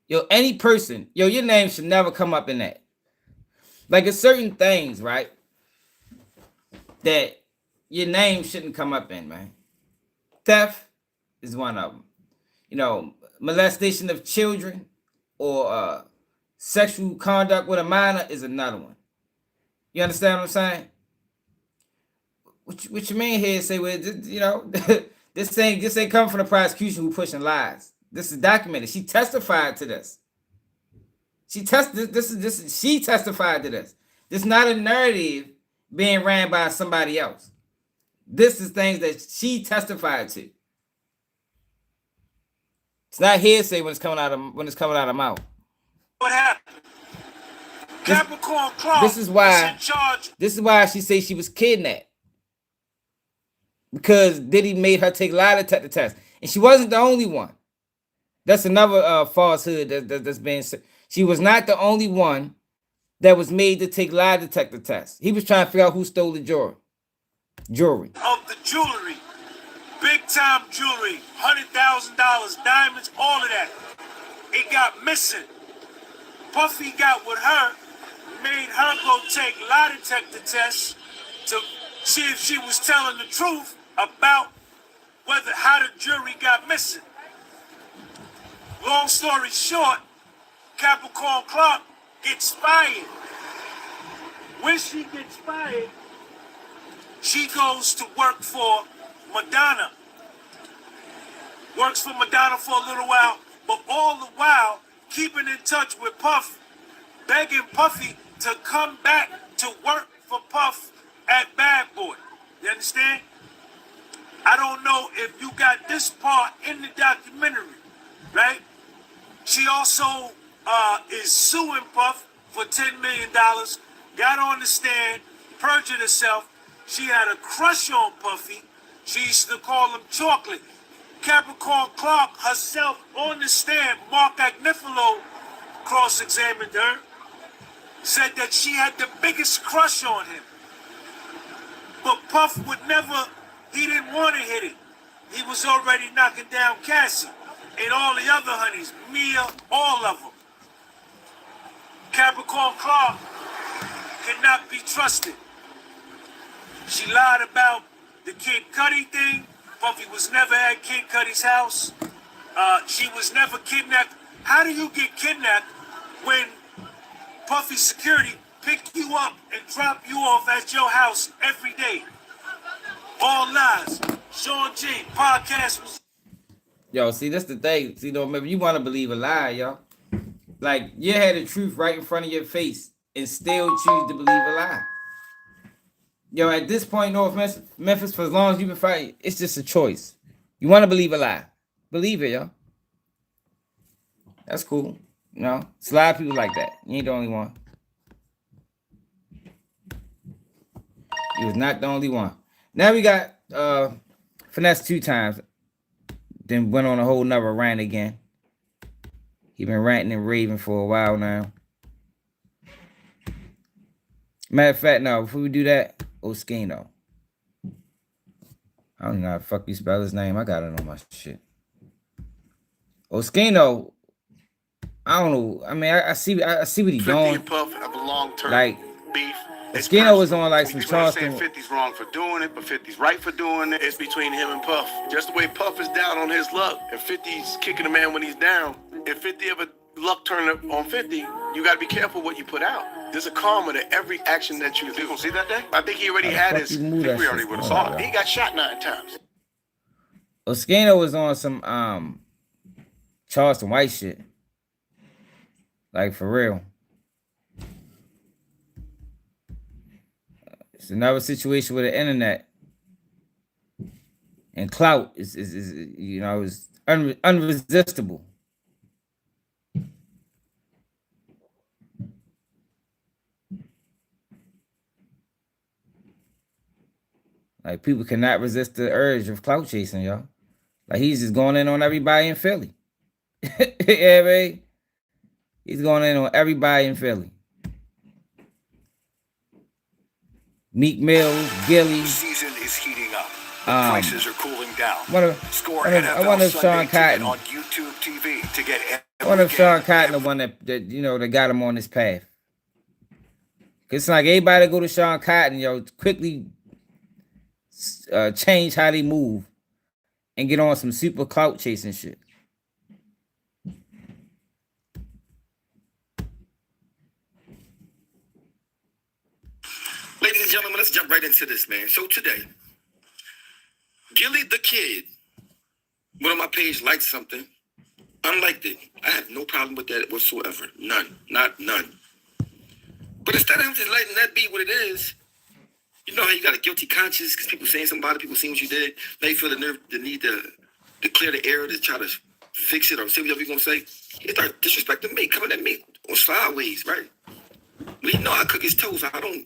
Yo, any person, yo, your name should never come up in that. Like, it's certain things, right, that your name shouldn't come up in, man. Theft is one of them. You know, molestation of children or sexual conduct with a minor is another one. You understand what I'm saying? What you mean here? Say, well, you know, this ain't coming from the prosecution who pushing lies. This is documented. She testified to this. She testified to this. This is not a narrative being ran by somebody else. This is things that she testified to. It's not hearsay when it's coming out of mouth. What happened? Capricorn Clark This is why. in charge. This is why she says she was kidnapped. Because Diddy made her take lie detector tests. And she wasn't the only one. That's another falsehood that's been said. She was not the only one that was made to take lie detector tests. He was trying to figure out who stole the jewelry. Of the jewelry. Big time jewelry. $100,000, diamonds, all of that. It got missing. Puffy got with her, made her go take lie detector tests to see if she was telling the truth about how the jewelry got missing. Long story short, Capricorn Clark gets fired. When she gets fired, she goes to work for Madonna. Works for Madonna for a little while, but all the while keeping in touch with Puff, begging Puffy to come back to work for Puff at Bad Boy. You understand? I don't know if you got this part in the documentary, right? She also is suing Puff for $10 million, got on the stand, perjured herself. She had a crush on Puffy. She used to call him Chocolate. Capricorn Clark herself on the stand, Mark Agnifilo cross-examined her, said that she had the biggest crush on him. But Puff would never, he didn't want to hit it. He was already knocking down Cassie and all the other honeys, Mia, all of them. Capricorn Clark cannot be trusted. She lied about the Kid Cudi thing. Puffy was never at Kid Cudi's house. She was never kidnapped. How do you get kidnapped when Puffy security pick you up and drop you off at your house every day? All lies. Sean G, podcast was... Yo, see, that's the thing. See, don't remember, you want to believe a lie, y'all. Like, you had the truth right in front of your face and still choose to believe a lie. Yo, at this point, North Memphis, for as long as you've been fighting, it's just a choice. You want to believe a lie. Believe it, yo. That's cool. You know, it's a lot of people like that. You ain't the only one. You was not the only one. Now we got FINESSE2TYMES. Then went on a whole nother rant again. He been ranting and raving for a while now. Matter of fact, no, before we do that, Oskino. I don't know how the fuck you spell his name. I got it on my shit. Oskino, I don't know. I mean, I see what he's 50 doing. and Puff have a long-term Like, beef. Oskino was on like some People are saying Charleston. 50's wrong for doing it, but 50's right for doing it. It's between him and Puff. Just the way Puff is down on his luck, and 50's kicking a man when he's down. If 50 ever luck turn up on 50, you got to be careful what you put out. There's a karma to every action that you do. You gonna see that day? I think he already had his. I think we already would have saw it. He got shot 9 times. Oskino was on some Charleston White shit. Like, for real. It's another situation with the internet. And clout is you know, is unresistible. Like, people cannot resist the urge of clout chasing, y'all. Like, he's just going in on everybody in Philly. Yeah, man. He's going in on everybody in Philly. Meek Mills, Gilly. The season is heating up. The prices are cooling down. Score I NFL wonder if Sunday Sean Cotton on YouTube TV to get every I wonder if game, Sean Cotton the one that you know that got him on this path. Cause it's like everybody go to Sean Cotton, yo, quickly change how they move and get on some super clout chasing shit. gentlemen, let's jump right into this, man. So today, Gilly the Kid, went on my page, liked something, unliked it. I have no problem with that whatsoever. None. Not none. But instead of him just letting that be what it is, you know how you got a guilty conscience because people saying something about it, people seeing what you did. Now you feel the need to clear the air to try to fix it or say whatever you're going to say. You start disrespecting me, coming at me on sideways, right? We know I cook his toes. I don't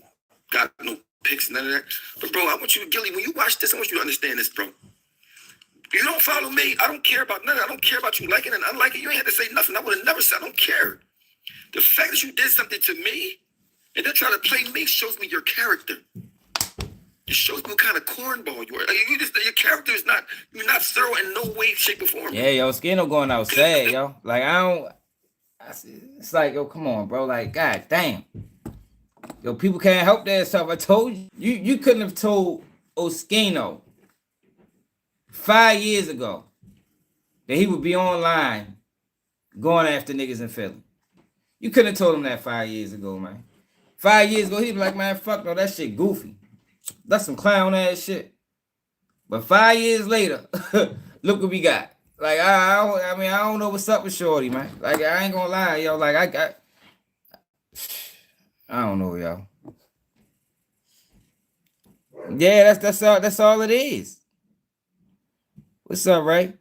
got no pics, none of that. But, bro, I want you, Gilly, when you watch this, I want you to understand this, bro. If you don't follow me, I don't care about none of it. I don't care about you liking it and unliking it. You ain't had to say nothing. I would have never said, I don't care. The fact that you did something to me and then try to play me shows me your character. It shows me what kind of cornball you are. Like, your character is not, you're not thorough in no way, shape, or form. Yeah, yo, Skino going outside, yo. Like, it's like, yo, come on, bro. Like, god damn. Yo, people can't help themselves. I told you. You couldn't have told Oskino 5 years ago that he would be online going after niggas in Philly. You couldn't have told him that 5 years ago, man. 5 years ago, he'd be like, man, fuck no, that shit goofy. That's some clown ass shit. But 5 years later, look what we got. Like, I mean, I don't know what's up with Shorty, man. Like, I ain't gonna lie, yo. Like, I don't know, yo. Yeah, that's all it is. What's up, Ray?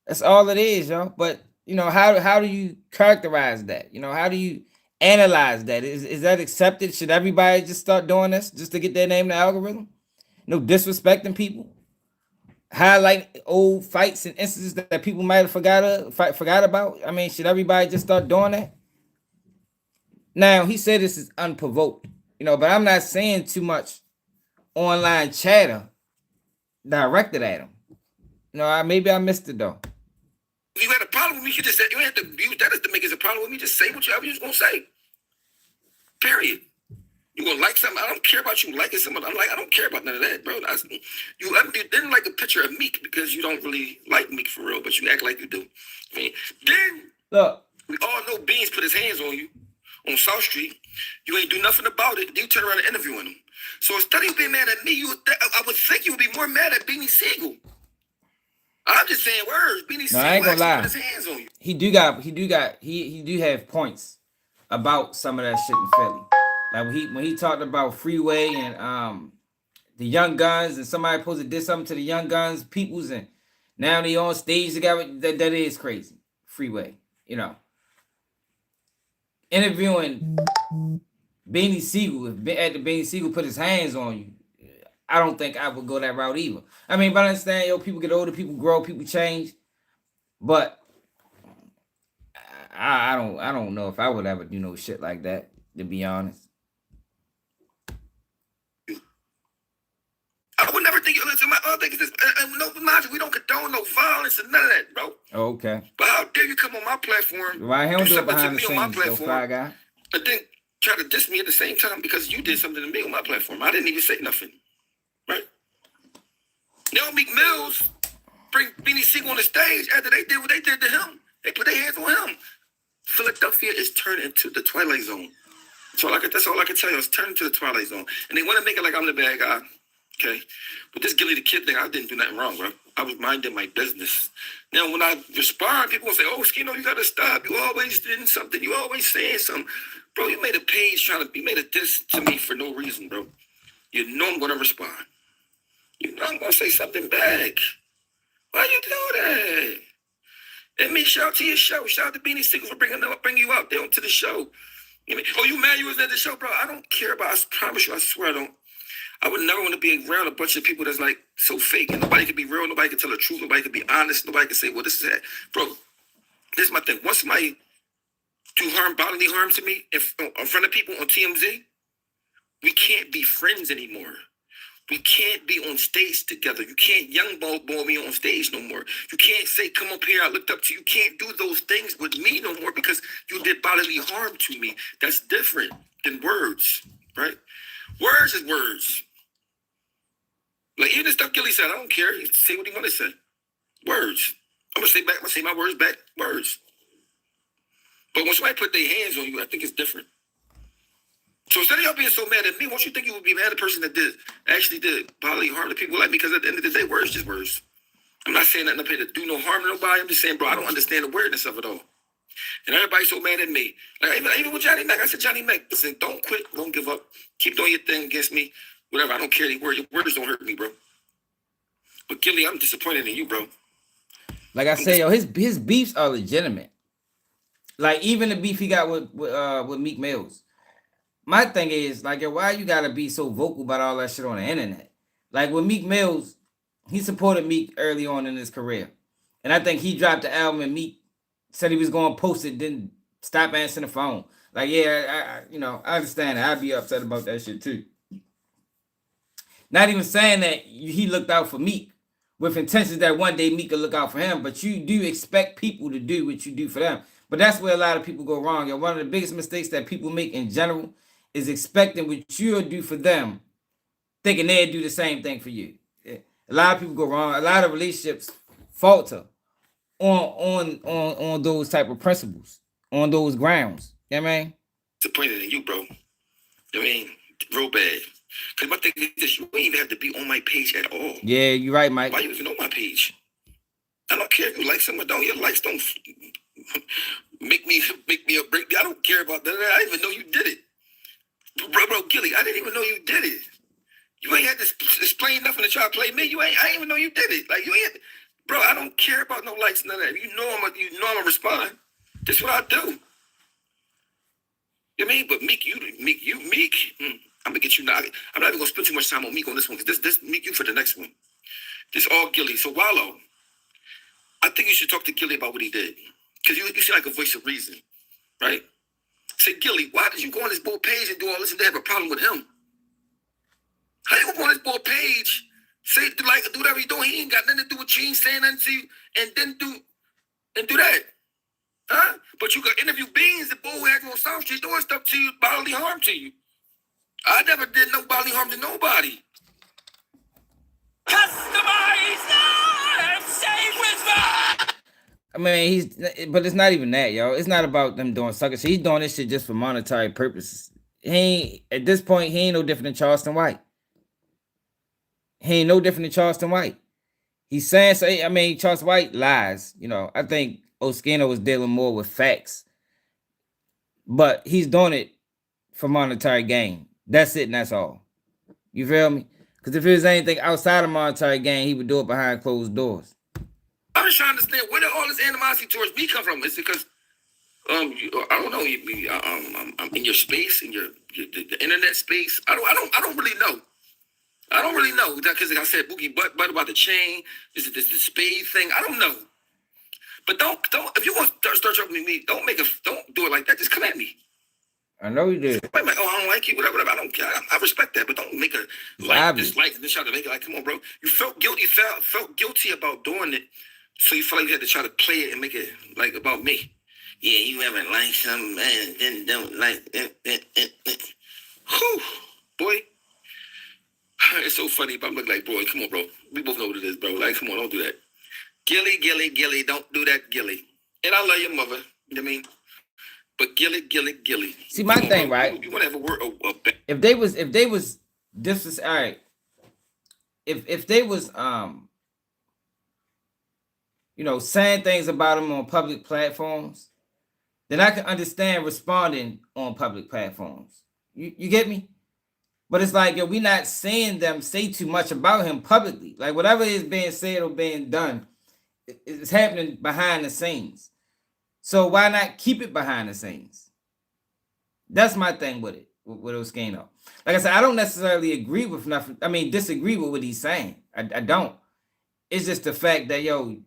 That's all it is, yo. But you know, how do you characterize that? You know, how do you analyze that? Is that accepted? Should everybody just start doing this just to get their name in the algorithm? No disrespecting people, highlight old fights and instances that people might have forgot about. I mean, should everybody just start doing that? Now, he said this is unprovoked, you know, but I'm not saying too much online chatter directed at him. You know, maybe I missed it though. If you had a problem with me, you just said, you don't have to use that as to make it a problem with me. Just say whatever you're going to say. Period. You going to like something? I don't care about you liking something. I don't care about none of that, bro. You didn't like a picture of Meek because you don't really like Meek for real, but you act like you do. I mean, then look, we all know Beans put his hands on you on South Street. You ain't do nothing about it. Then you turn around and interviewing him. So instead of being mad at me, I would think you would be more mad at Beanie Siegel. I'm just saying words. Beanie Siegel I ain't gonna lie. put his hands on you. He do have points about some of that shit in Philly. Like when he talked about Freeway and the Young Guns, and somebody supposed to did something to the Young Guns peoples, and now they on stage together. That is crazy. Freeway, you know. Interviewing Beanie Siegel, if after Beanie Siegel put his hands on you, I don't think I would go that route either. I mean, but I understand, yo, people get older, people grow, people change, but I don't know if I would ever do no shit like that, to be honest. I would never think. Listen, my other thing is this. We don't condone no violence and none of that, bro. Okay. But how dare you come on my platform? Why he don't do it something behind to the me on my scenes, though, platform, Fire Guy? and then try to diss me at the same time because you did something to me on my platform. I didn't even say nothing, right? Now Meek Mills bring Beanie Siegel on the stage after they did what they did to him. They put their hands on him. Philadelphia is turned into the Twilight Zone. That's all I can tell you. It's turned into the Twilight Zone, and they want to make it like I'm the bad guy. Okay, but this Gilly the Kid thing, I didn't do nothing wrong, bro. I was minding my business. Now, when I respond, people will say, "Oh, Skino, you gotta stop. You always doing something. You always saying something, bro. You made a page you made a diss to me for no reason, bro. You know I'm gonna respond. You know I'm gonna say something back. Why you do that? Let me shout to your show. Shout out to Beanie Siegel for bringing you out there onto the show. Oh, you mad you was at the show, bro? I don't care about. I promise you, I swear I don't. I would never want to be around a bunch of people that's like so fake, and nobody can be real, nobody can tell the truth, nobody can be honest, nobody can say, well, this is that. Bro, this is my thing. Once somebody do bodily harm to me in front of people on TMZ, we can't be friends anymore. We can't be on stage together. You can't young ball me on stage no more. You can't say, come up here, I looked up to you. You can't do those things with me no more because you did bodily harm to me. That's different than words, right? Words is words. Like even the stuff Gilly said, I don't care. Say what he want to say. Words. I'm gonna say my words back. Words. But when somebody put their hands on you, I think it's different. So instead of y'all being so mad at me, won't you think you would be mad at the person that actually did bodily harm to people like me? Because at the end of the day, words just words. I'm not saying nothing up here to do no harm to nobody. I'm just saying, bro, I don't understand the weirdness of it all. And everybody's so mad at me. Like even with Johnny Mac, I said, Johnny Mac, listen, don't quit, don't give up. Keep doing your thing against me. Whatever, I don't care. Your words don't hurt me, bro. But Gilly, I'm disappointed in you, bro. Like I say, yo, his beefs are legitimate. Like even the beef he got with Meek Mills. My thing is, like, yo, why you gotta be so vocal about all that shit on the internet? Like with Meek Mills, he supported Meek early on in his career. And I think he dropped the album and Meek said he was going to post it, didn't stop answering the phone. Like, yeah, I understand it. I'd be upset about that shit too. Not even saying that he looked out for Meek with intentions that one day Meek will look out for him, but you do expect people to do what you do for them. But that's where a lot of people go wrong. Yo, one of the biggest mistakes that people make in general is expecting what you'll do for them, thinking they'll do the same thing for you. A lot of people go wrong. A lot of relationships falter on those type of principles, on those grounds. You know what I mean? Disappointed in you, bro. I mean, real bad. Because my thing is this, you ain't even have to be on my page at all. Yeah, you're right, Mike. Why you even on my page? I don't care if you like someone, don't. Your likes don't make me or break me. I don't care about that. I didn't even know you did it. Bro, Gilly, I didn't even know you did it. You ain't had to explain nothing to try to play me. I didn't even know you did it. Like, you ain't, bro, I don't care about no likes, none of that. You know I'm gonna respond. This is what I do. You know what I mean? But Meek, I'm gonna get you now. I'm not even gonna spend too much time on Meek on this one, because this Meek you for the next one. This all Gilly. So Wallow, I think you should talk to Gilly about what he did. Because you seem like a voice of reason, right? Say, Gilly, why did you go on this bull page and do all this and they have a problem with him? How you gonna go on this bull page, say do whatever he's doing, he ain't got nothing to do with you, ain't saying nothing to you, and then do that? Huh? But you got interview Beans, the bull who had you on South Street doing stuff to you, bodily harm to you. I never did no bodily harm to nobody. Customize life, save with me. I mean, but it's not even that, yo. It's not about them doing sucker shit. He's doing this shit just for monetary purposes. At this point, he ain't no different than Charleston White. He ain't no different than Charleston White. He's saying, so, I mean, Charleston White lies. You know, I think Oskino was dealing more with facts. But he's doing it for monetary gain. That's it and that's all. You feel me? Because if it was anything outside of monetary gain, he would do it behind closed doors. I'm just trying to understand where did all this animosity towards me come from? Is it because I don't know, I'm in your space, in the internet space? I don't really know. I don't really know because like I said, Boogie, but about the chain, is it this the spade thing? I don't know. But don't if you want to start talking to me, don't do it like that. Just come at me. I know you did. Like, oh, I don't like you, whatever. I don't care. I respect that, but don't make a dislike and then try to make it like, come on, bro. You felt guilty about doing it, so you felt like you had to try to play it and make it like about me. Yeah, you haven't liked something and then don't like it. Whew, boy. It's so funny, but I'm like, bro, come on, bro. We both know what it is, bro. Like, come on, don't do that. Gilly, don't do that, Gilly. And I love your mother, you know what I mean? But Gilly. See, my thing, bro, right? You want to have a word? If they was this is all right. If they was saying things about him on public platforms, then I can understand responding on public platforms. You get me? But it's like, yo, we not seeing them say too much about him publicly. Like whatever is being said or being done, it's happening behind the scenes. So why not keep it behind the scenes? That's my thing with it, with Oskino. Like I said, I don't necessarily agree with nothing. I mean, disagree with what he's saying. I don't. It's just the fact that, yo,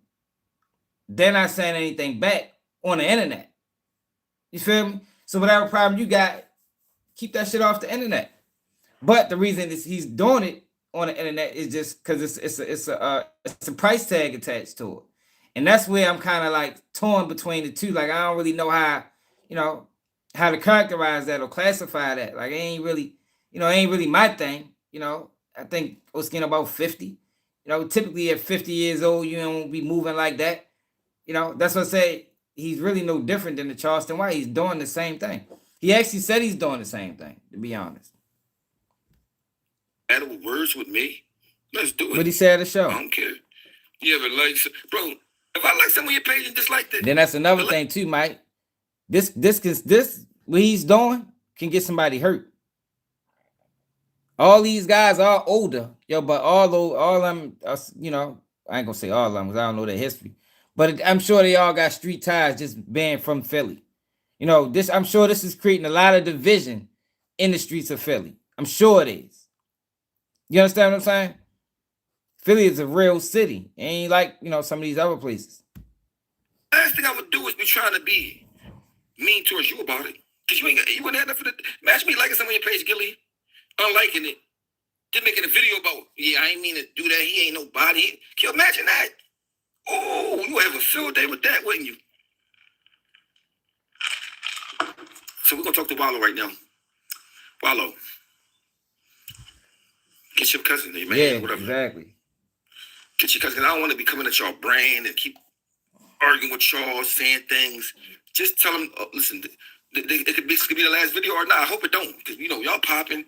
they're not saying anything back on the internet. You feel me? So whatever problem you got, keep that shit off the internet. But the reason is he's doing it on the internet is just because it's a price tag attached to it. And that's where I'm kind of like torn between the two. Like, I don't really know how to characterize that or classify that. Like, it ain't really my thing. I think Oskino about 50. Typically at 50 years old, you don't be moving like that. That's what I say. He's really no different than the Charleston White. He's doing the same thing. He actually said he's doing the same thing, to be honest. Edible words with me? Let's do it. What he said at the show. I don't care. You ever like, bro? If I like some of your page and dislike it, Then that's another thing too, Mike. This what he's doing can get somebody hurt. All these guys are older, yo, but all them, you know, I ain't gonna say all of them because I don't know their history, but I'm sure they all got street ties just being from Philly. You know, I'm sure this is creating a lot of division in the streets of Philly. I'm sure it is. You understand what I'm saying? Philly is a real city. It ain't like, you know, some of these other places. Last thing I would do is be trying to be mean towards you about it. Because you wouldn't have nothing to match me liking some of your page, Gilly. Unliking it. Just making a video about, yeah, I ain't mean to do that. He ain't nobody. Can you imagine that? Oh, you would have a field day with that, wouldn't you? So we're going to talk to Wallow right now. Wallow. Get your cousin there, man. Yeah, whatever. Exactly. Get your cousin. I don't want to be coming at y'all brain and keep arguing with y'all, saying things. Just tell them, listen, it could be the last video or not. I hope it don't, because, you know, y'all popping.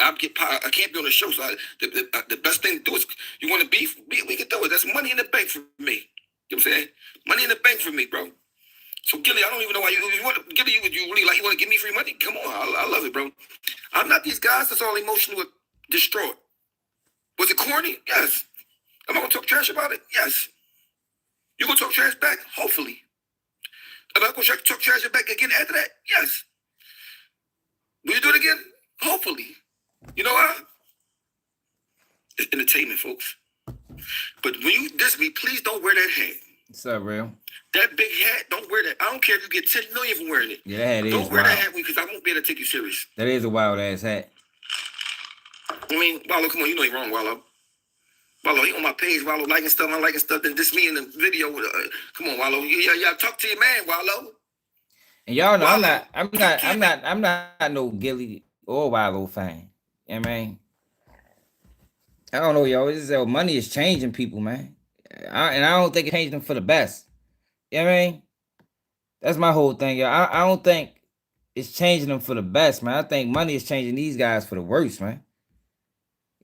I can't be on the show, so the best thing to do is, you want to beef, we can do it. That's money in the bank for me. You know what I'm saying? Money in the bank for me, bro. So, Gilly, I don't even know why Gilly, you really like, you want to give me free money? Come on, I love it, bro. I'm not these guys that's all emotionally distraught. Was it corny? Yes. Am I going to talk trash about it? Yes. You going to talk trash back? Hopefully. Am I going to talk trash back again after that? Yes. Will you do it again? Hopefully. You know what? It's entertainment, folks. But when you diss me, please don't wear that hat. What's up, real? That big hat, don't wear that. I don't care if you get 10 million for wearing it. Yeah, that hat is Don't wear wild. that hat because I won't be able to take you serious. That is a wild ass hat. I mean, Wallow, come on, you know you're wrong, Wallow. Wallow, he on my page, Wallow, liking stuff, I'm liking stuff, then diss me in the video. Come on, Wallow. Yeah, talk to your man, Wallow. And y'all know Wallow. I'm not no Gilly or Wallow fan. You know what I mean? I don't know, y'all. This is money is changing people, man. And I don't think it changed them for the best. You know what I mean? That's my whole thing, y'all. I don't think it's changing them for the best, man. I think money is changing these guys for the worst, man.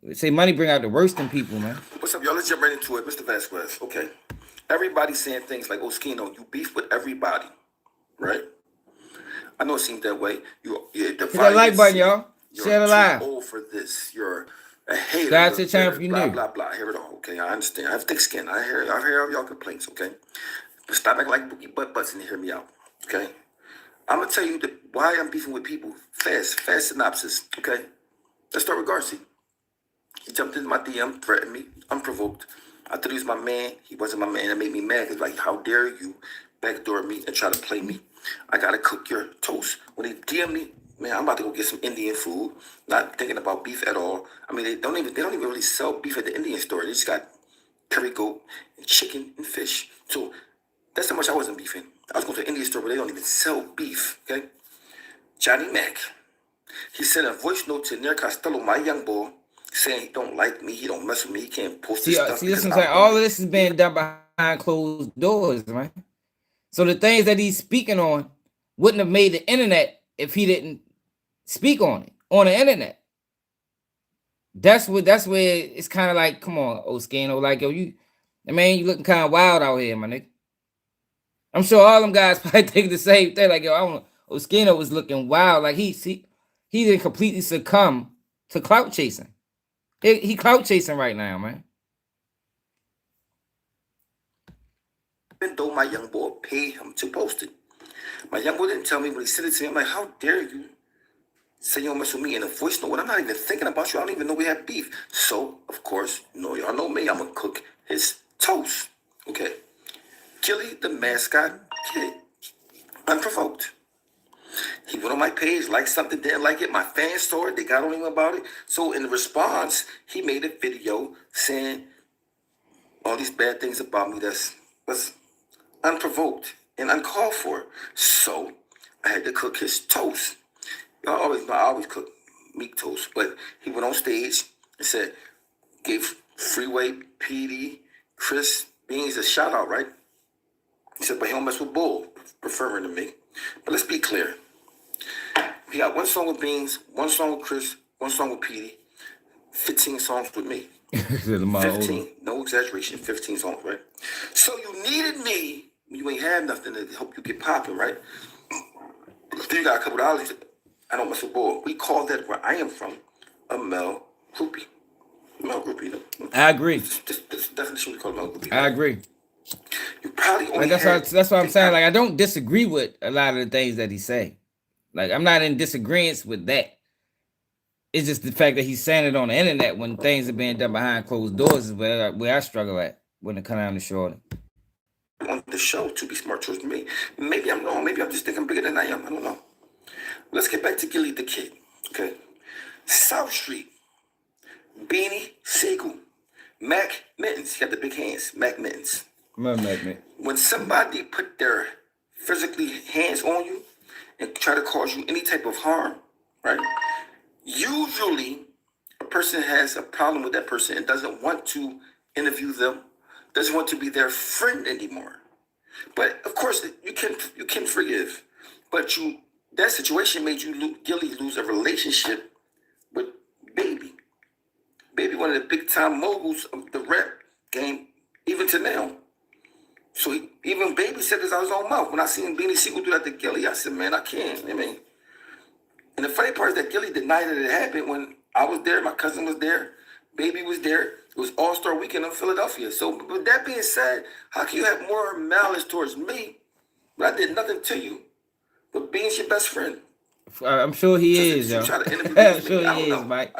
They say money bring out the worst in people, man. What's up, y'all? Let's jump right into it. Mr. Vasquez, okay. Everybody's saying things like, Skino, you beef with everybody, right? I know it seems that way. You're Hit that like button, y'all. Share the live. You're too old for this. You're a hater. Subscribe to the channel if you blah, new. blah, blah. I hear it all, okay? I understand. I have thick skin. I hear all y'all complaints, okay? But stop acting like bookie butt butts and hear me out, okay? I'm going to tell you why I'm beefing with people. Fast synopsis, okay? Let's start with Garcia. He jumped into my DM, threatened me, unprovoked. I thought he was my man. He wasn't my man. It made me mad. It's like, how dare you backdoor me and try to play me? I got to cook your toast. When he DM me, man, I'm about to go get some Indian food. Not thinking about beef at all. I mean, they don't even really sell beef at the Indian store. They just got curry goat and chicken and fish. So that's how much I wasn't beefing. I was going to the Indian store where they don't even sell beef, okay? Johnny Mac. He sent a voice note to Nair Costello, my young boy, saying he don't like me, he don't mess with me, he can't post this stuff. See, this is like all of this is being done behind closed doors, man. So the things that he's speaking on wouldn't have made the internet if he didn't speak on it on the internet. That's where it's kind of like, come on, Skino, like, yo, you looking kind of wild out here, my nigga. I'm sure all them guys probably think the same thing, like, yo, Skino was looking wild, like he didn't completely succumb to clout chasing. He clout chasing right now, man. Even though my young boy paid him to post it. My young boy didn't tell me when he sent it to me. I'm like, how dare you say you don't mess with me in a voice note when I'm not even thinking about you. I don't even know we have beef. So, of course, y'all know me. I'm going to cook his toast. Okay. Gilly, the mascot kid. Unprovoked. He went on my page, liked something, didn't like it. My fans saw it. They got on him about it. So in response, he made a video saying all these bad things about me that's unprovoked and uncalled for. So I had to cook his toast. I always cook meat toast. But he went on stage and said, gave Freeway, PD, Chris Beans a shout out, right? He said, but he don't mess with Bull, preferring to me. But let's be clear. He got one song with Beans, one song with Chris, one song with Petey, 15 songs with me. 15, no exaggeration, 15 songs, right? So you needed me when you ain't had nothing to help you get popping, right? Then you got a couple dollars. I don't mess with ball. We call that where I am from a male groupie. Male groupie. I agree. This definition we call male groupie. I agree. You probably only Like that's what I'm saying. Like I don't disagree with a lot of the things that he say. Like I'm not in disagreement with that. It's just the fact that he's saying it on the internet when things are being done behind closed doors is where I struggle at when it comes down to shorty. On the show to be smart towards me. Maybe I'm wrong. Maybe I'm just thinking bigger than I am. I don't know. Let's get back to Gilly the Kid. Okay. South Street. Beanie Siegel. Mac Mittens. He got the big hands. Mac Mittens. When somebody put their physically hands on you and try to cause you any type of harm, right? Usually a person has a problem with that person and doesn't want to interview them, doesn't want to be their friend anymore. But of course you can forgive. But that situation made you Gilly lose a relationship with Baby. Baby, one of the big time moguls of the rap game, even to now. So even Baby said this out of his own mouth. When I seen Beanie Siegel do that to Gilly, I said, man, I can't. I mean, and the funny part is that Gilly denied that it happened when I was there, my cousin was there, Baby was there. It was All-Star Weekend in Philadelphia. So with that being said, how can you have more malice towards me when I did nothing to you but being your best friend? I'm sure he is, yo. I'm sure he is, Mike.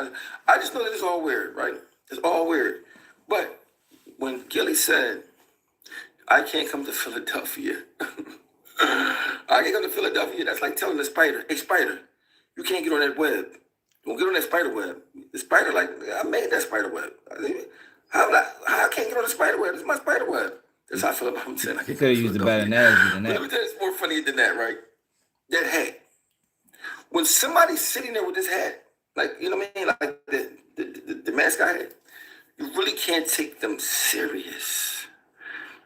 I just know that it's all weird, right? It's all weird. But when Gilly said, I can't come to Philadelphia. I can't come to Philadelphia. That's like telling the spider, hey, spider, you can't get on that web. Don't get on that spider web. The spider, like, I made that spider web. How I can't get on the spider web? It's my spider web. That's how I feel about him saying. You could have used a better analogy than that. Let me tell you, it's more funny than that, right? That hat. When somebody's sitting there with this hat, like, you know what I mean? Like the mascot hat, you really can't take them serious.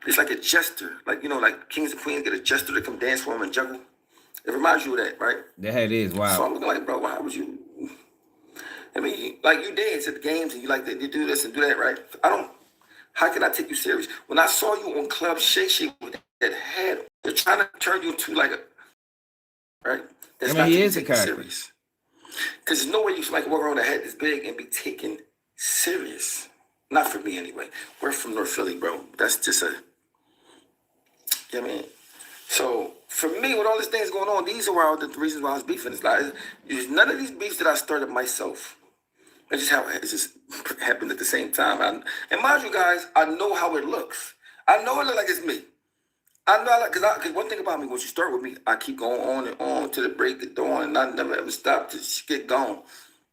It's like a jester. Like, you know, like kings and queens get a jester to come dance for them and juggle. It reminds you of that, right? That hat is wild. So I'm looking like, bro, why would you? I mean, like you dance at the games and you like to do this and do that, right? How can I take you serious? When I saw you on Club Shay Shay with that hat, they're trying to turn you into like a, right? That's not he is taken serious. Because there's no way you can like walk around with a hat this big and be taken serious. Not for me anyway. We're from North Philly, bro. That's just a, you know what I mean? So for me, with all these things going on, these are all the reasons why I was beefing. It's like, none of these beefs that I started myself. It's just how it just happened at the same time. And mind you guys, I know how it looks. I know it looks like it's me. I know, because one thing about me, once you start with me, I keep going on and on till the break of dawn, and I never ever stop to get gone. You know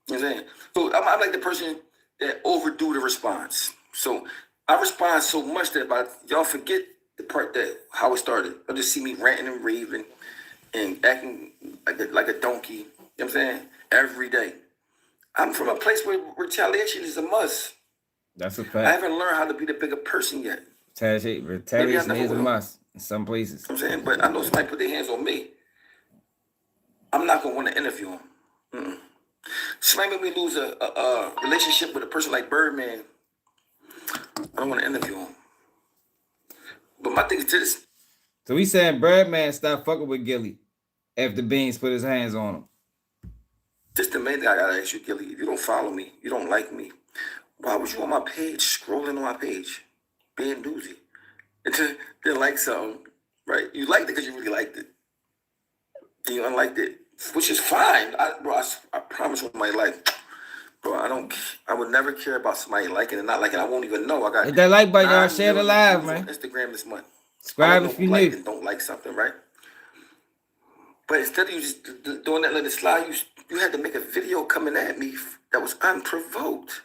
what I'm saying? So I'm like the person that overdo the response. So I respond so much that y'all forget the part that how it started. Y'all just see me ranting and raving and acting like a donkey. You know what I'm saying? Every day. I'm from a place where retaliation is a must. That's a fact. I haven't learned how to be the bigger person yet. Retaliation is a must in some places. You know what I'm saying? But I know somebody put their hands on me. I'm not going to want to interview him. Somebody made me lose a relationship with a person like Birdman. I don't want to interview him. But my thing is this. So we saying Birdman stopped fucking with Gilly after Beans put his hands on him. This the main thing I gotta ask you, Gilly. If you don't follow me, you don't like me, why was you on my page, scrolling on my page, being doozy? And to like something, right? You liked it because you really liked it. And you unliked it, which is fine. I promise you my life. Bro, I would never care about somebody liking and not liking. I won't even know. I got hit that like button, y'all. Share the live, man. On Instagram this month. Subscribe if you like new. And don't like something, right? But instead of you just doing that, let it slide, you had to make a video coming at me that was unprovoked.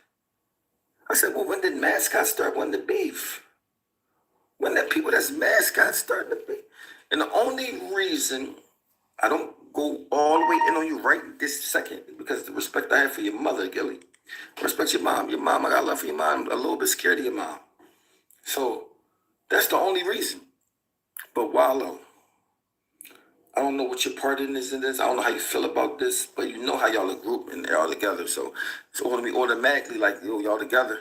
I said, well, when did mascots start wanting to beef? When that people that's mascots starting to beef? And the only reason I don't go all the way in on you right this second is because of the respect I have for your mother, Gilly. Respect your mom. Your mom, I got love for your mom. I'm a little bit scared of your mom. So that's the only reason. But Wallow, I don't know what your part in this. I don't know how you feel about this, but you know how y'all are group and they're all together. So it's going to be automatically like, yo, y'all together.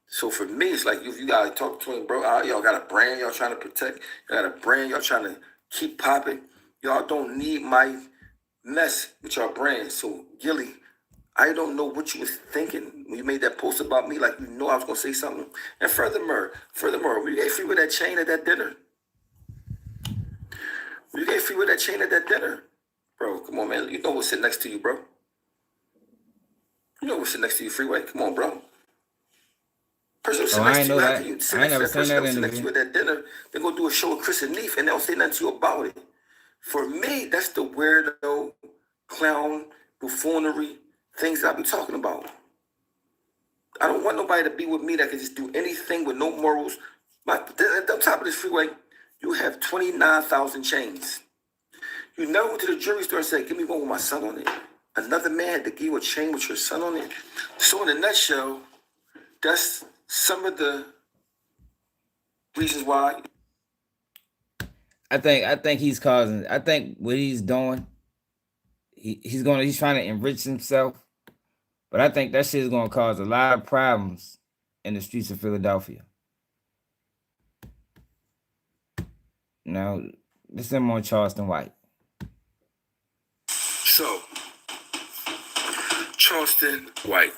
So for me, it's like if you got to talk between, bro, y'all got a brand y'all trying to protect. Y'all got a brand y'all trying to keep popping. Y'all don't need my mess with your brand. So, Gilly, I don't know what you was thinking when you made that post about me. Like, you know I was going to say something. And furthermore, you gave free with that chain at that dinner. You gave free with that chain at that dinner. Bro, come on, man. You know what's sitting next to you, bro. You know what's sitting next to you, Freeway. Come on, bro. Person sitting next to you, how can you sit next to that person that was sitting next to you at that dinner, then go do a show with Chris and Neef and they don't say nothing to you about it? For me, that's the weirdo, clown, buffoonery things I be talking about. I don't want nobody to be with me that can just do anything with no morals. At the top of this Freeway, you have 29,000 chains. You never went to the jewelry store and said, give me one with my son on it. Another man had to give you a chain with your son on it. So in a nutshell, that's some of the reasons why. I think he's causing. I think what he's doing, he's trying to enrich himself, but I think that shit is gonna cause a lot of problems in the streets of Philadelphia. Now, this is him on Charleston White. So, Charleston White,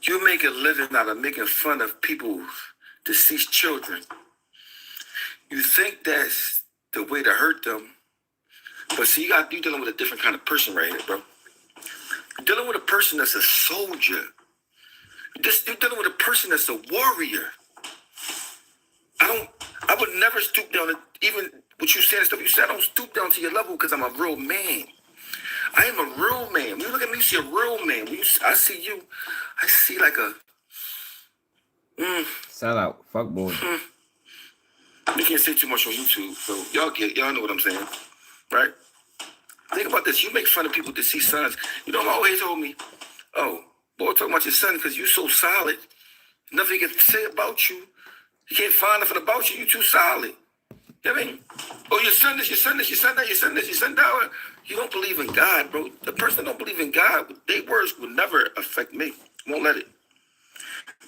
you make a living out of making fun of people's deceased children. You think that's the way to hurt them, but see, you're dealing with a different kind of person right here, bro. You're dealing with a person that's a soldier. You're dealing with a person that's a warrior. I would never stoop down to, even what you said and stuff you said, I don't stoop down to your level because I'm a real man. I am a real man. When you look at me, you see a real man. I see you, I see like a... Sell out. Fuck boy. You can't say too much on YouTube, so y'all know what I'm saying, right? Think about this. You make fun of people to see sons. You know, always told me, oh, boy, talking about your son because you so solid. Nothing he can say about you. You can't find nothing about you. You too solid. You know what I mean? Oh, your son this, your son this, your son that, your son this, your son that. You don't believe in God, bro. The person that don't believe in God, their words will never affect me. Won't let it.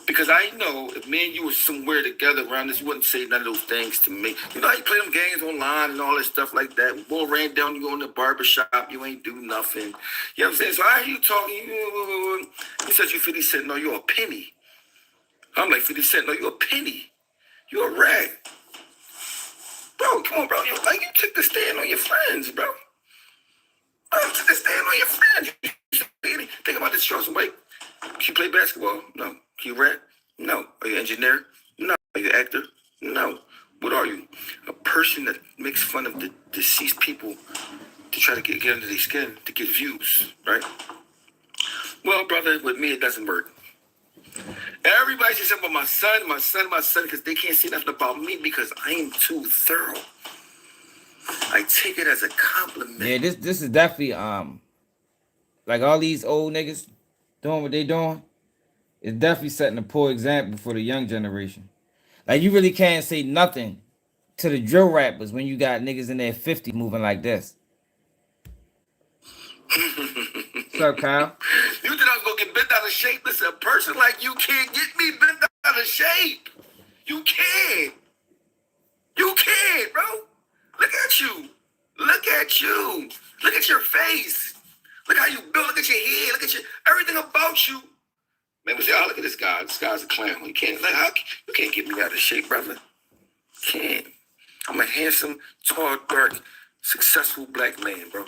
Because I know if me and you were somewhere together around this, you wouldn't say none of those things to me. You know how you play them games online and all that stuff like that. Boy ran down you on the barbershop, you ain't do nothing. You know what I'm saying? So I hear you talking. He said you 50 Cent. No, you're a penny. I'm like 50 Cent. No, you're a penny. You're a rag. Bro, come on, bro. You took the stand on your friends, bro. You took the stand on your friends. Think about this, Charleston White. Can you play basketball? No. Can you rap? No. Are you an engineer? No. Are you an actor? No. What are you? A person that makes fun of the deceased people to try to get under their skin to get views, right? Well, brother, with me, it doesn't work. Everybody says something about my son, because they can't say nothing about me because I am too thorough. I take it as a compliment. Yeah, this is definitely like all these old niggas doing what they doing. It's definitely setting a poor example for the young generation. Like you really can't say nothing to the drill rappers when you got niggas in their 50s moving like this. What's up, Kyle? You thought I was gonna get bent out of shape? Listen, a person like you can't get me bent out of shape. You can't. You can't, bro. Look at you. Look at you. Look at your face. Look how you build. Look at your head. Look at everything about you. Man, we say, oh, look at this guy. This guy's a clown. You can't get me out of shape, brother. Can't. I'm a handsome, tall, dark, successful black man, bro.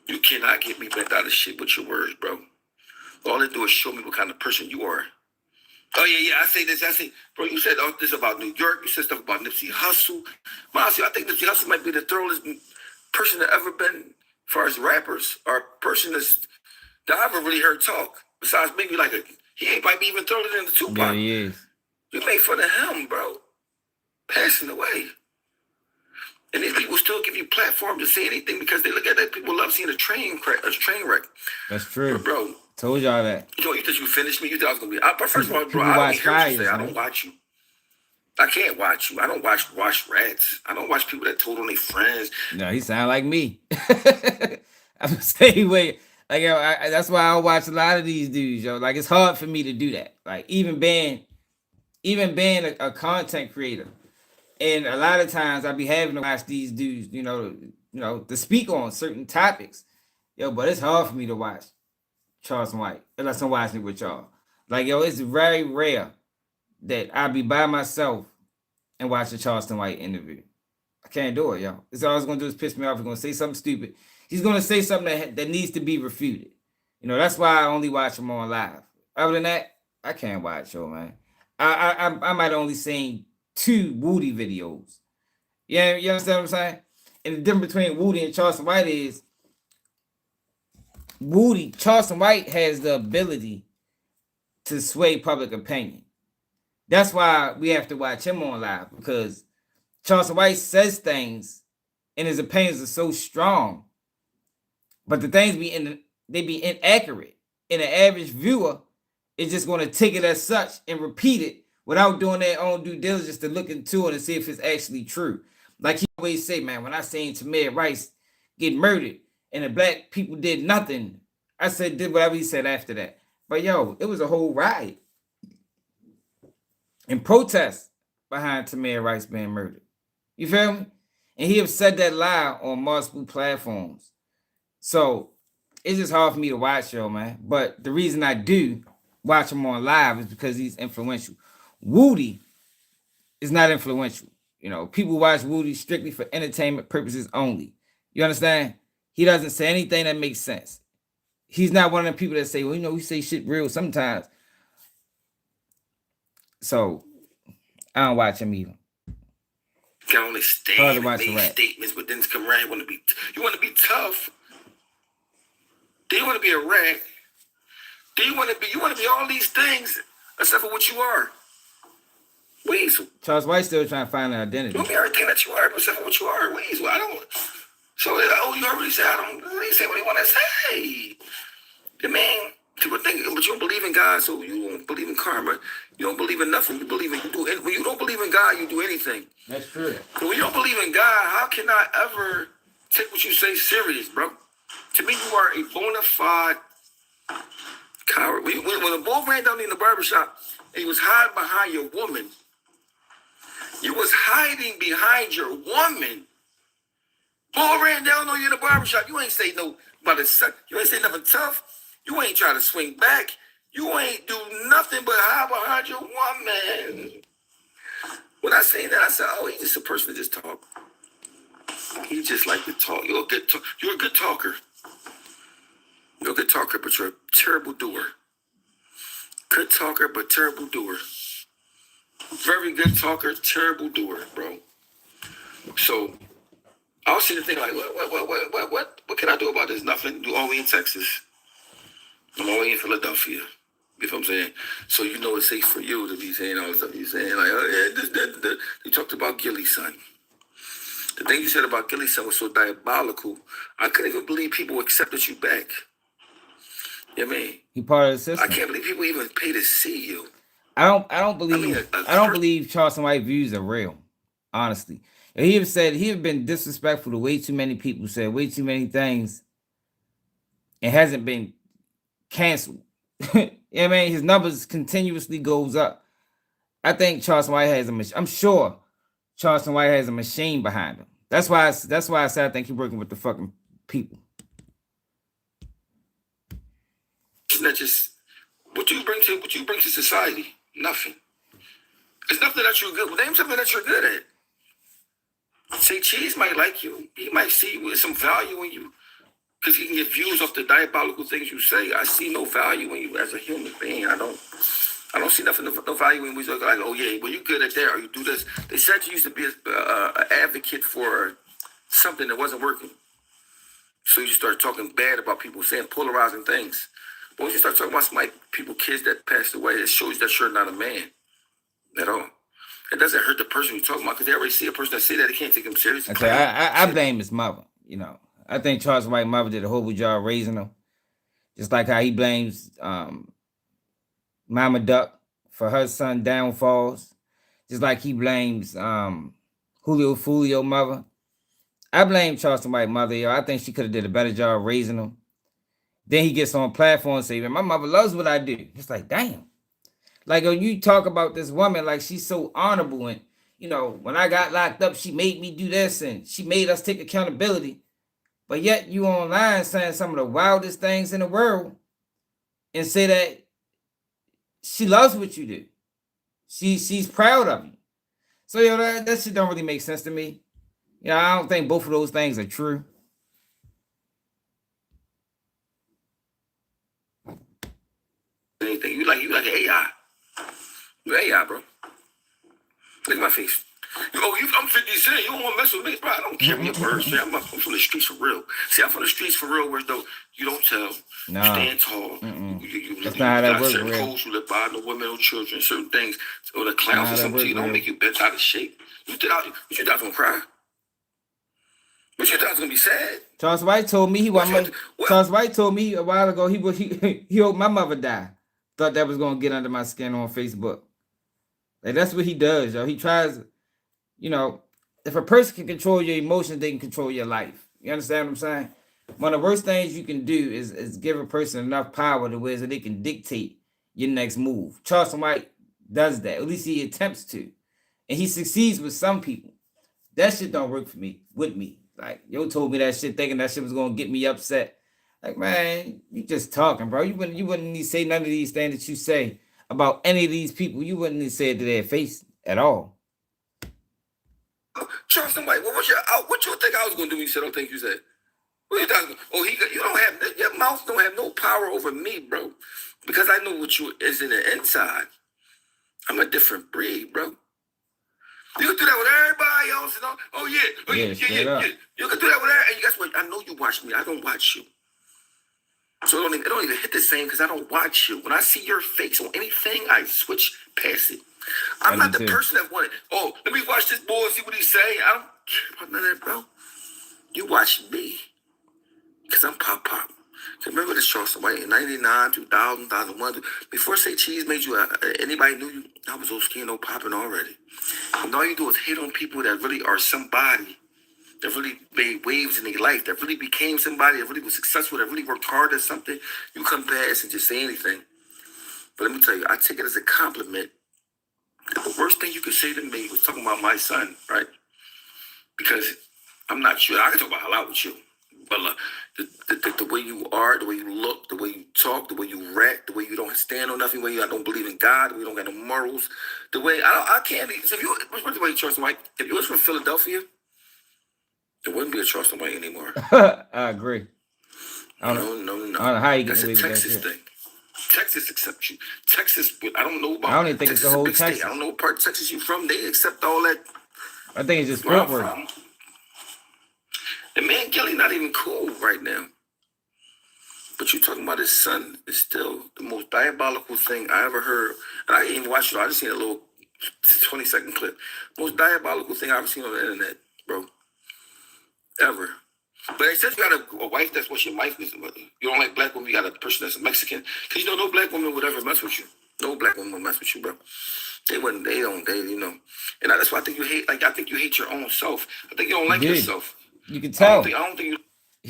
You cannot get me bent out of shape with your words, bro. All they do is show me what kind of person you are. Oh, yeah, I say this. Bro, you said all this about New York. You said stuff about Nipsey Hussle. Honestly, I think Nipsey Hussle might be the thoroughest person that ever been, as far as rappers, or person that I ever really heard talk. Besides maybe he ain't might be even thrower than the Tupac. Yeah, he is. You make fun of him, bro. Passing away. And these people still give you platform to say anything because they look at that. People love seeing a train wreck. That's true. But bro. Told y'all that. You thought you finished me? You thought I was going to be... First of all, bro, I don't watch you. I can't watch you. I don't watch rats. I don't watch people that told on their friends. No, he sound like me. I'm the same way. Like, yo, that's why I watch a lot of these dudes, yo. Like, it's hard for me to do that. Like, even being a content creator, and a lot of times I be having to watch these dudes, to speak on certain topics, yo. But it's hard for me to watch Charleston White unless I'm watching it with y'all. Like, yo, it's very rare that I be by myself and watch a Charleston White interview. I can't do it, yo. It's all it's gonna do is piss me off. He's gonna say something stupid. He's gonna say something that needs to be refuted. That's why I only watch him on live. Other than that, I can't watch, yo, man. I might only seen 2 Woody videos. Yeah, you understand what I'm saying? And the difference between Woody and Charleston White is Charleston White has the ability to sway public opinion. That's why we have to watch him on live, because Charleston White says things and his opinions are so strong, but the things they be inaccurate. And the average viewer is just going to take it as such and repeat it without doing their own due diligence to look into it and see if it's actually true. Like he always say, man, when I seen Tamir Rice get murdered and the black people did nothing, I said, did whatever he said after that. But yo, it was a whole riot and protest behind Tamir Rice being murdered. You feel me? And he have said that lie on multiple platforms. So it's just hard for me to watch, yo, man. But the reason I do watch him on live is because he's influential. Woody is not influential. People watch Woody strictly for entertainment purposes only. You understand? He doesn't say anything that makes sense. He's not one of them people that say, well, we say shit real sometimes. So I don't watch him either. Can only stand and make statements, but then come around. You want to be tough. Do you want to be a rat? Do you want to be all these things except for what you are? Weasel. Charles White still trying to find an identity. You want to be everything that you are except for what you are. Weasel. I don't. So you already said I don't really say what you want to say. The man. People think, but you don't believe in God, so you don't believe in karma. You don't believe in nothing. You believe in when you don't believe in God, you do anything. That's true. So when you don't believe in God, how can I ever take what you say serious, bro? To me, you are a bona fide coward. When a bull ran down in the barbershop and he was hiding behind your woman, you was hiding behind your woman. Bull ran down on you in the barbershop. You ain't say no about it. You ain't say nothing tough. You ain't try to swing back. You ain't do nothing but hide behind your woman. When I say that, I said, oh, he's just a person that just talk. He just like to talk. You're a good talker. You're a good talker, but you're a terrible doer. Good talker, but terrible doer. Very good talker, terrible doer, bro. So I was sitting there thinking like, what can I do about this? Nothing. You all the way in Texas. I'm all the way in Philadelphia. You know what I'm saying? So it's safe for you to be saying all the stuff you're saying. Like, oh yeah, you talked about Gilly's son. The thing you said about Gilly's son was so diabolical. I couldn't even believe people accepted you back. You know what I mean? He part of the system. I can't believe people even pay to see you. I don't believe Charleston White views are real. Honestly, he have been disrespectful to way too many people, said way too many things, and hasn't been canceled. You know what I mean? His numbers continuously goes up. I think Charleston White has I'm sure Charleston White has a machine behind him. That's why I said I think he's working with the fucking people. It's not just what you bring to society. Nothing. It's nothing that you're good with. Name something that you're good at. Say Cheese might like you. He might see some value in you. Because he can get views off the diabolical things you say. I see no value in you as a human being. I don't see nothing, no value in you. Like, oh yeah, well you good at that or you do this. They said you used to be an advocate for something that wasn't working. So you just start talking bad about people, saying polarizing things. But when you start talking about some kids that passed away, it shows that you're not a man at all. It doesn't hurt the person you're talking about because they already see a person that say that they can't take them seriously. Okay, I blame his mother, I think Charles White's mother did a horrible job raising him. Just like how he blames Mama Duck for her son downfalls. Just like he blames Julio Fulio mother. I blame Charleston White mother, yo. I think she could have did a better job raising him. Then he gets on platform and say, man, my mother loves what I do. It's like, damn. Like, when you talk about this woman, like, she's so honorable. And, you know, when I got locked up, she made me do this and she made us take accountability. But yet you online saying some of the wildest things in the world and say that she loves what you do. She's proud of you. So, yo, that shit don't really make sense to me. You know, I don't think both of those things are true. Anything. You like an AI. You AI, bro. Look at my face. I'm 50 Cent. You don't want to mess with me, bro. I don't care what your words say. I'm from the streets for real. See, I'm from the streets for real, where though you don't tell. You stand tall. That's not how that works, certain real. codes you live by, no women, no children, certain things. Or the clowns or something, you don't make you bent out of shape. You thought I was gonna cry? But you thought I was gonna be sad? Charles White told me Charles White told me a while ago he hoped my mother died. Thought that was gonna get under my skin on Facebook. Like, that's what he does, yo. He tries, you know, if a person can control your emotions, they can control your life. You understand what I'm saying? One of the worst things you can do is give a person enough power to where they can dictate your next move. Charleston White does that. At least he attempts to. And he succeeds with some people. That shit don't work for me, with me. Like, yo told me that shit thinking that shit was gonna get me upset. Like, man, you just talking, bro. You wouldn't need to say none of these things that you say about any of these people. You wouldn't need to say it to their face at all. Charleston White, what you think I was gonna do? You said, don't think you said. What you talking? You don't have, your mouth don't have no power over me, bro. Because I know what you is in the inside. I'm a different breed, bro. You can do that with everybody else. Yeah. You can do that with everybody. And guess what? I know you watch me. I don't watch you. So it don't even hit the same because I don't watch you. When I see your face on anything, I switch past it. I'm not the person that wanted, let me watch this boy and see what he say. I don't care about none of that, bro. You watch me because I'm Pop. Remember this Charleston White in 99, 2000, 2001. Before Say Cheese made you, anybody knew you, I was old skin, no popping already. And all you do is hate on people that really are somebody, that really made waves in their life, that really became somebody, that really was successful, that really worked hard at something. You come past and just say anything. But let me tell you, I take it as a compliment. The worst thing you could say to me was talking about my son, right? Because I'm not sure. I can talk about a lot with you. But the way you are, the way you look, the way you talk, the way you react, the way you don't stand on nothing, the way you don't believe in God, the way you don't got no morals, the way I can't be. So if you, what's the way Charleston White? If you was from Philadelphia, there wouldn't be a Charleston White anymore. I agree. No. I don't know how you get That's a Texas thing. Texas accepts you. Texas, I don't know about. I don't even think Texas it's the whole is a big Texas. state. I don't know what part of Texas you from. They accept all that. I think it's just where I'm footwork. from. And man, Kelly not even cool right now. But you talking about his son is still the most diabolical thing I ever heard. And I didn't even watch it. I just seen a little 20-second clip. Most diabolical thing I've ever seen on the internet, bro. Ever. But they said you got a wife that's what your wife is. You don't like black women, you got a person that's a Mexican. Because no black woman would ever mess with you. No black woman would mess with you, bro. They you know. And that's why I think you hate, I think you hate your own self. I think you don't like yourself. You can tell. I don't think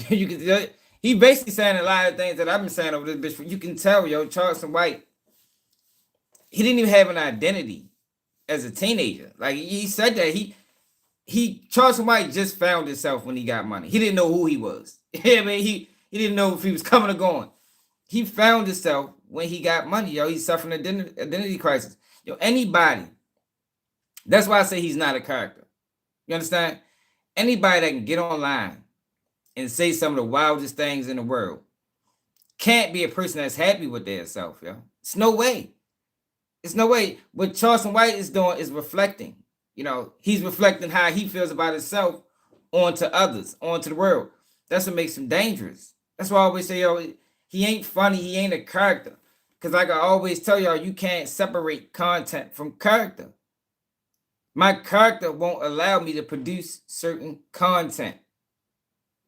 you. You can. He basically saying a lot of things that I've been saying over this bitch. You can tell, yo, Charleston White. He didn't even have an identity as a teenager. Like, he said that Charleston White just found himself when he got money. He didn't know who he was. I mean, he didn't know if he was coming or going. He found himself when he got money, yo. He's suffering identity crisis. Yo, anybody. That's why I say he's not a character. You understand? Anybody that can get online and say some of the wildest things in the world can't be a person that's happy with their self, yo. It's no way. It's no way. What Charleston White is doing is reflecting. You know, he's reflecting how he feels about himself onto others, onto the world. That's what makes him dangerous. That's why I always say, yo, he ain't funny. He ain't a character. Because like I always tell y'all, you can't separate content from character. My character won't allow me to produce certain content.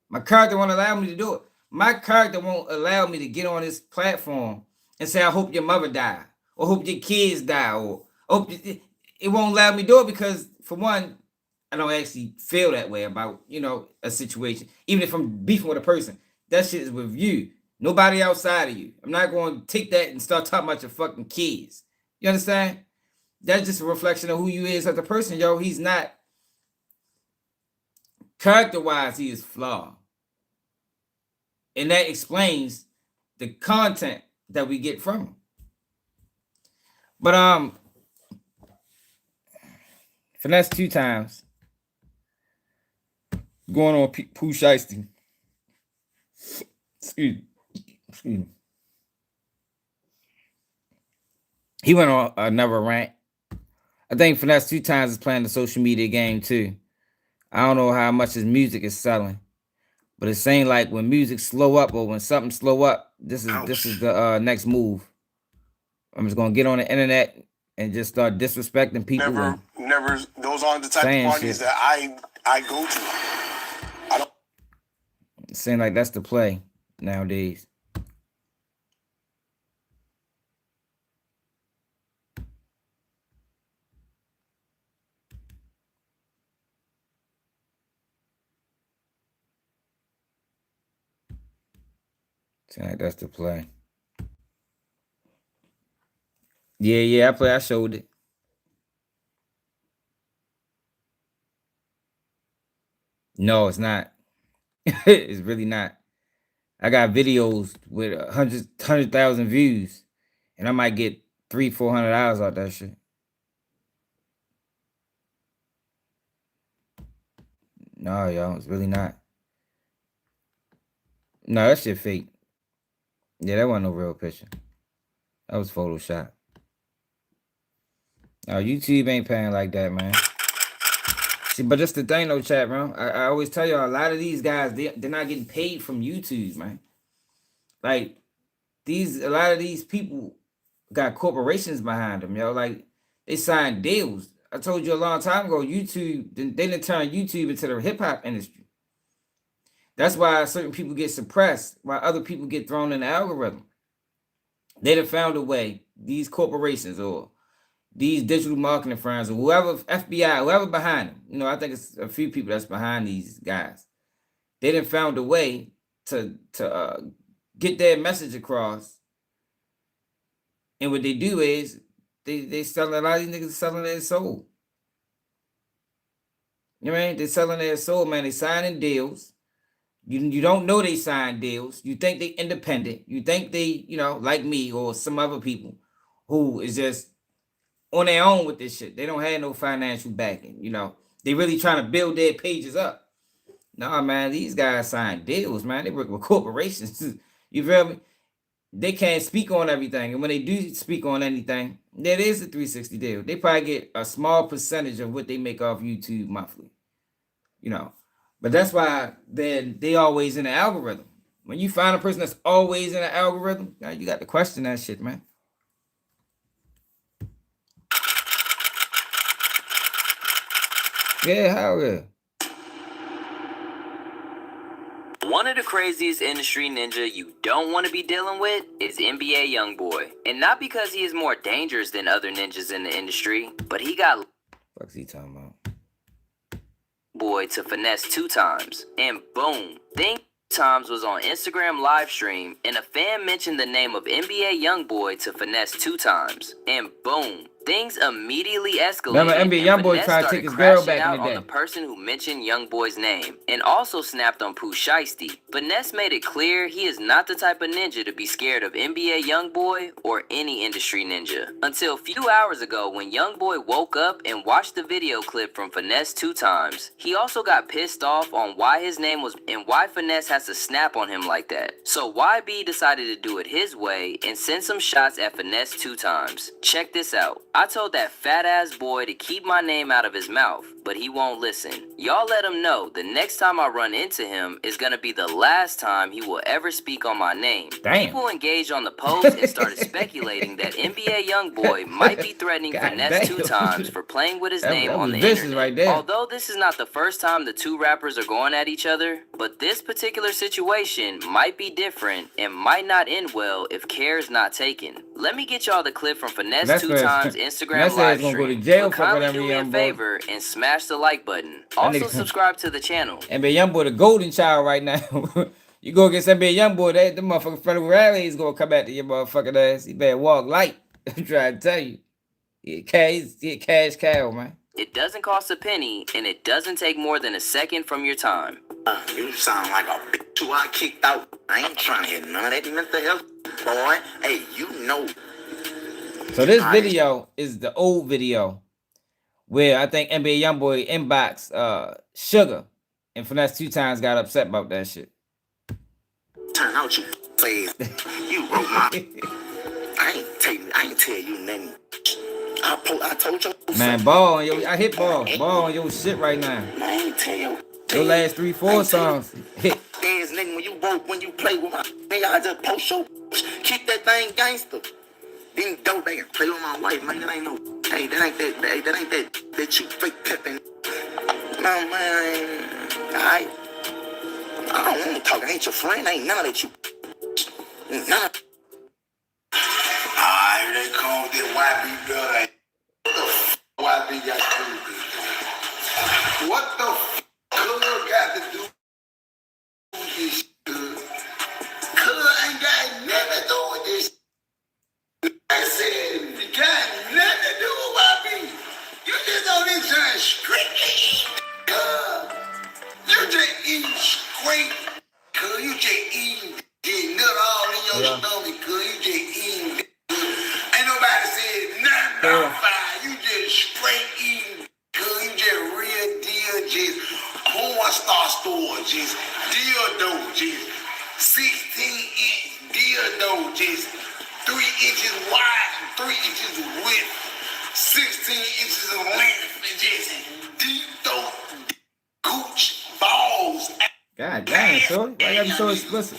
My character won't allow me to do it. My character won't allow me to get on this platform and say, I hope your mother die, or hope your kids die, or hope it won't allow me to do it because, for one, I don't actually feel that way about, you know, a situation. Even if I'm beefing with a person, that shit is with you. Nobody outside of you. I'm not going to take that and start talking about your fucking kids. You understand? That's just a reflection of who you is as a person, yo. He's not, character-wise, he is flawed. And that explains the content that we get from him. But FINESSE2TYMES going on Pooh Shiesty. Excuse me. He went on another rant. I think FINESSE2TYMES is playing the social media game too. I don't know how much his music is selling, but it's saying like when music slow up or when something slow up, this is the next move. I'm just gonna get on the internet and just start disrespecting people. Never. Those aren't the type of parties that I go to. I don't. It seems like that's the play nowadays. Seems like that's the play. Yeah, I showed it. No, it's not. It's really not. I got videos with 100,000 views, and I might get $300-400 out that shit. No, y'all, it's really not. No, that shit fake. Yeah, that wasn't no real picture. That was Photoshop. No, YouTube ain't paying like that, man. See, but that's the thing, though, chat, bro. I always tell y'all, a lot of these guys, they're not getting paid from YouTube, man. Like, a lot of these people got corporations behind them, yo. Like, they signed deals. I told you a long time ago, YouTube, they didn't turn YouTube into the hip-hop industry. That's why certain people get suppressed, while other people get thrown in the algorithm. They'd have found a way, these corporations or these digital marketing firms or whoever, FBI, whoever behind them. You know, I think it's a few people that's behind these guys. They done found a way to get their message across. And what they do is they selling, a lot of these niggas selling their soul. You know what I mean? They're selling their soul, man. They signing deals. You don't know they signed deals. You think they independent. You think they, you know, like me or some other people who is just on their own with this shit. They don't have no financial backing, you know. They really trying to build their pages up. Nah, man, these guys sign deals, man. They work with corporations. You feel me? They can't speak on everything. And when they do speak on anything, that is a 360 deal. They probably get a small percentage of what they make off YouTube monthly. You know. But that's why they always in the algorithm. When you find a person that's always in the algorithm, now you got to question that shit, man. Yeah, how yeah. One of the craziest industry ninja you don't want to be dealing with is NBA Youngboy. And not because he is more dangerous than other ninjas in the industry, but he got What's he talking about? Boy to FINESSE2TYMES. And boom, Times was on Instagram live stream and a fan mentioned the name of NBA Youngboy to FINESSE2TYMES. And boom, things immediately escalated. Remember, NBA Youngboy tried to take his girl back in the day. On the person who mentioned Youngboy's name and also snapped on Pooh Shiesty. Finesse made it clear he is not the type of ninja to be scared of NBA Youngboy or any industry ninja. Until a few hours ago when Youngboy woke up and watched the video clip from FINESSE2TYMES. He also got pissed off on why his name was and why Finesse has to snap on him like that. So YB decided to do it his way and send some shots at FINESSE2TYMES. Check this out. I told that fat ass boy to keep my name out of his mouth, but he won't listen. Y'all let him know the next time I run into him is gonna be the last time he will ever speak on my name. Damn. People engaged on the post and started speculating that NBA Youngboy might be threatening FINESSE2TYMES for playing with his name on the internet. Right there. Although this is not the first time the two rappers are going at each other, but this particular situation might be different and might not end well if care is not taken. Let me get y'all the clip from FINESSE2TYMES Instagram That says live gonna go to stream. jail So for kindly whatever do me a young boy. favor and smash the like button. Also nigga- subscribe to the channel. NBA young boy, the golden child right now. You go against NBA young boy, that the motherfucking federal rally is gonna come back to your motherfucking ass. You better walk light. I'm trying to tell you. He cash cow, man. It doesn't cost a penny, and it doesn't take more than a second from your time. You sound like a bitch who I kicked out. I ain't trying to hear none of that mental health, boy. Hey, you know. So this video is the old video where I think NBA YoungBoy inboxed Sugar and Finesse 2 Times got upset about that shit. Turn out you plays. You wrote my. I ain't tell you nothing. I told you. Man, ball on your, I hit ball on your shit right now. I ain't tell you. Your last 3-4 songs hit. Ass nigga, when you work, when you play with my nigga, I just post your keep that thing gangster. Then go there, play with my wife, man. That ain't no. Hey, that ain't that you fake pepping. No man, I don't want to talk. I ain't your friend. I ain't none of that you. None. Alright, they called it YB brother. What the YB got to do with this? What the Cuz got to do with this shit? Cuz ain't got nothing to do with this. I said, you got nothing to do with YB. You just on this trying strictly eat, Cuz. You just eating straight, Cuz. You just eating this nut all in your stomach, Cuz. You just eating. Ain't nobody said nothing about fire. You just straight eating, Cuz. You just real deal, just porn star store, just dildo, just 16-inch dildo, just 3 inches wide and 3 inches width, 16 inches of length, and just deep throat, gooch, balls. God damn, so why you gotta be so explicit?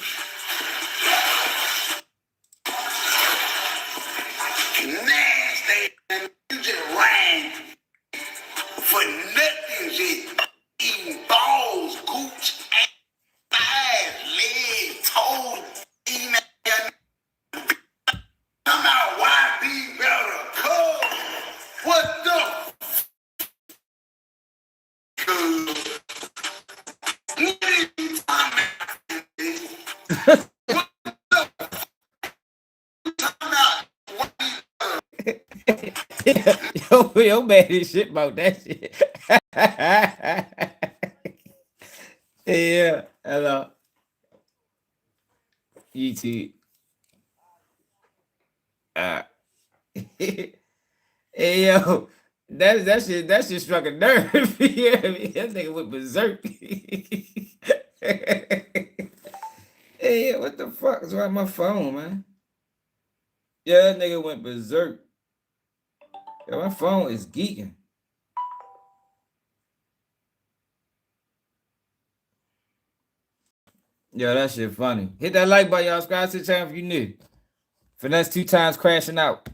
Nasty, and you just ran for nothing, just eating balls, gooch, thighs, legs, toes, eating that. I'm out YB better, Cuz. What the Cuz? What you talking about? What the talking about? Yo mad as shit about that shit. Yeah, hello. YouTube. Hey yo, that shit struck a nerve. Yeah, that nigga went berserk. Hey, what the fuck is wrong with my phone, man? Yeah, that nigga went berserk. Yeah, my phone is geeking. Yo, that shit funny. Hit that like button, y'all. Subscribe to the channel if you new. Finesse 2 Times crashing out.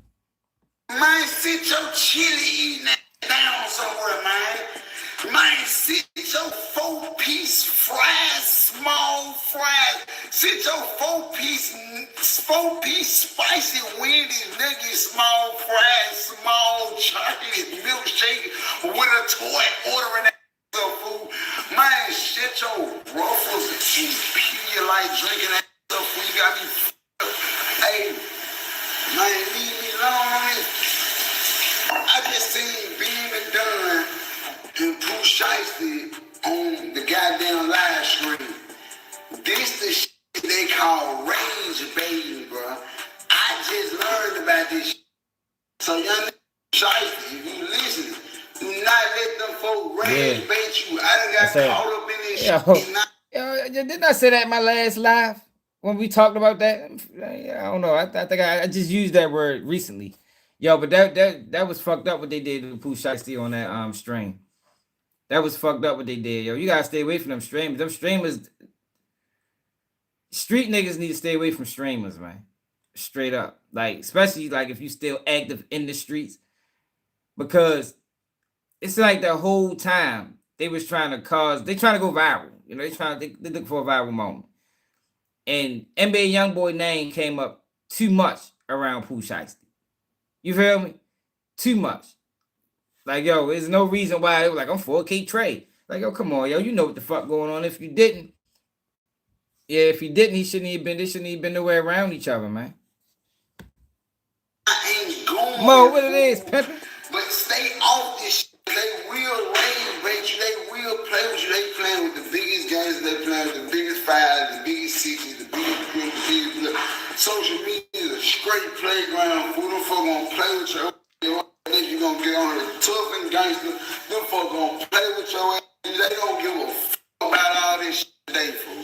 Man, sit your chili eating that down somewhere, man. Man, sit your 4-piece fries, small fries. Sit your 4-piece spicy Wendy's nuggets, small fries, small chocolate milkshake with a toy ordering that food. Man, shit your ruffles and Pedialyte drinking that stuff when you got me. Hey, man, leave me alone on this. I just seen Beam and Dunn and Pooh Shiesty on the goddamn live stream. This the shit they call rage baiting, bro. I just learned about this shit. So young Shiesty, if you listen, do not let them folk rage bait you. I done got caught up in this shit. Yo, didn't I say that in my last live when we talked about that? I don't know. I think I just used that word recently. Yo, but that was fucked up what they did to Pooh Shiesty on that stream. That was fucked up what they did, yo. You gotta stay away from them streamers. Them streamers, street niggas need to stay away from streamers, man. Straight up. Like, especially like if you still active in the streets. Because it's like the whole time they was trying to go viral. You know, they look for a viral moment. And NBA YoungBoy name came up too much around Pooh Shiesty. You feel me? too much. Like, yo, there's no reason why they were like, I'm 4K Trey. Like, yo, come on, yo, you know what the fuck going on. If you didn't, he shouldn't even been, they shouldn't even been nowhere around each other, man. I ain't going. Mo, what it is, pimpin'? But stay off this shit. They will rage you. They will play with you. They playing with the biggest games. They playing with the biggest fives, the biggest sixes, the biggest groups, the biggest. Social media is a straight playground. Who the fuck gonna play with your ass? You gonna get on the tough and gangster. Them fuck gonna play with your ass. They don't give a fuck about all this shit today, fool.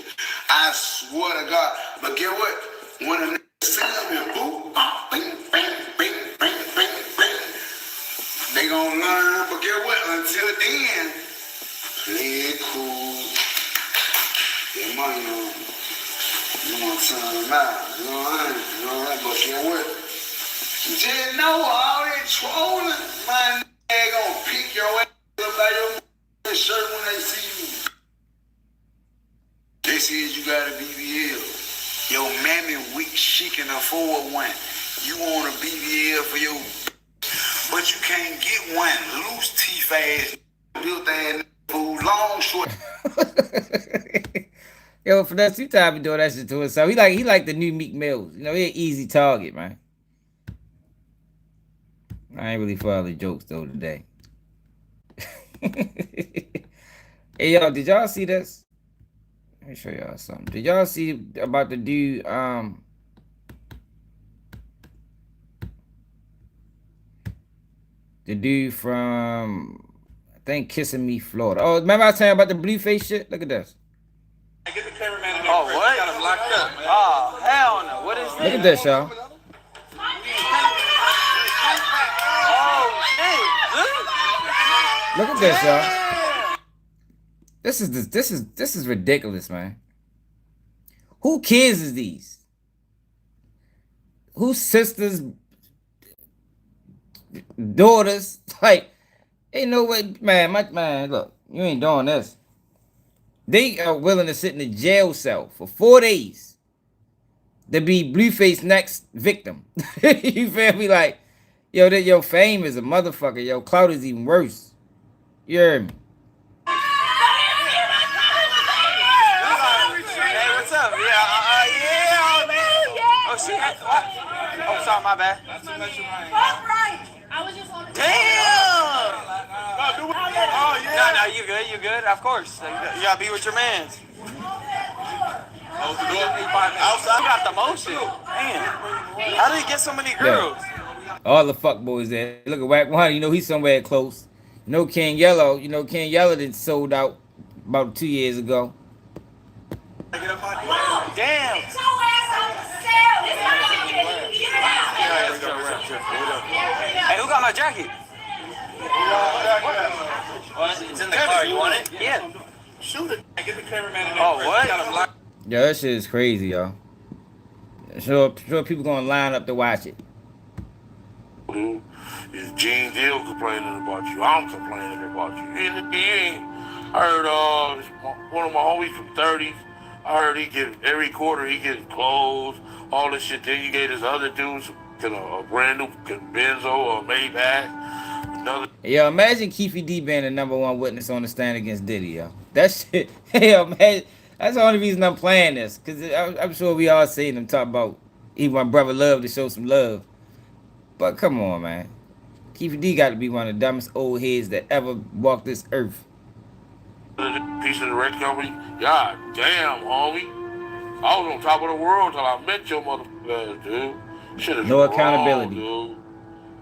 I swear to God. But get what? When a nigga see them and boom, bing, bang, bing, bang, bang, bang. They gonna learn, but get what? Until then, play it cool. Get money on. You want to turn them out. You know what I mean? You know what I mean? But get what? Just know all that trolling, my nigga gonna pick your ass up by your shirt when they see you. They said you got a BBL. Your mammy weak, she can afford one. You want a BBL for your, but you can't get one. Loose teeth ass, built ass, fool, long short. Yo, FINESSE2TYMES be doing that shit to himself. He like the new Meek Mills. You know, he an easy target, man. I ain't really for the jokes though today. Hey yo, did y'all see this? Let me show y'all something. Did y'all see about the dude from I think Kissing Me, Florida. Oh, remember I was telling you about the Blueface shit? Look at this. Get the cameraman in there. Oh, what? Got him locked up. Oh, hell no. What is this? Look at this, y'all. Look at this, y'all. This is ridiculous, man. Who kids is these? Whose sisters, daughters? Like, ain't no way, man. Man, look, you ain't doing this. They are willing to sit in a jail cell for 4 days to be Blueface next victim. You feel me? Like, yo, your fame is a motherfucker. Yo, clout is even worse. You heard me? Hey, what's up? Yeah, man. Oh, shit. Oh, sorry, my bad. Damn! Oh, yeah. No, you good, of course. You gotta be with your mans. Outside, got the motion. Damn. How did he get so many girls? Yeah. All the fuck boys there. Look at Wack 100, you know he's somewhere close. You know King Yellow, King Yellow did sold out about 2 years ago. Damn. Hey, who got my jacket? It's in the car. You want it? Yeah. Shoot it. Get the cameraman in there. Oh, what? Yeah, that shit is crazy, y'all. Sure people gonna line up to watch it. Is Gene Deal complaining about you? I'm complaining about you. I heard one of my homies from 30s. I heard he get every quarter he gets clothes, all this shit. Then you gave this other dudes a brand new Benzo or Maybach. Another. Yo, imagine Keefy D being the #1 witness on the stand against Diddy, yo. That shit. Yo, man, that's the only reason I'm playing this, cause I'm sure we all seen him talk about even my brother love to show some love. But come on, man. Keefy D got to be one of the dumbest old heads that ever walked this earth. Piece of the record company. God damn, homie. I was on top of the world till I met your motherfucker, dude. Shit is no accountability. Wrong, dude.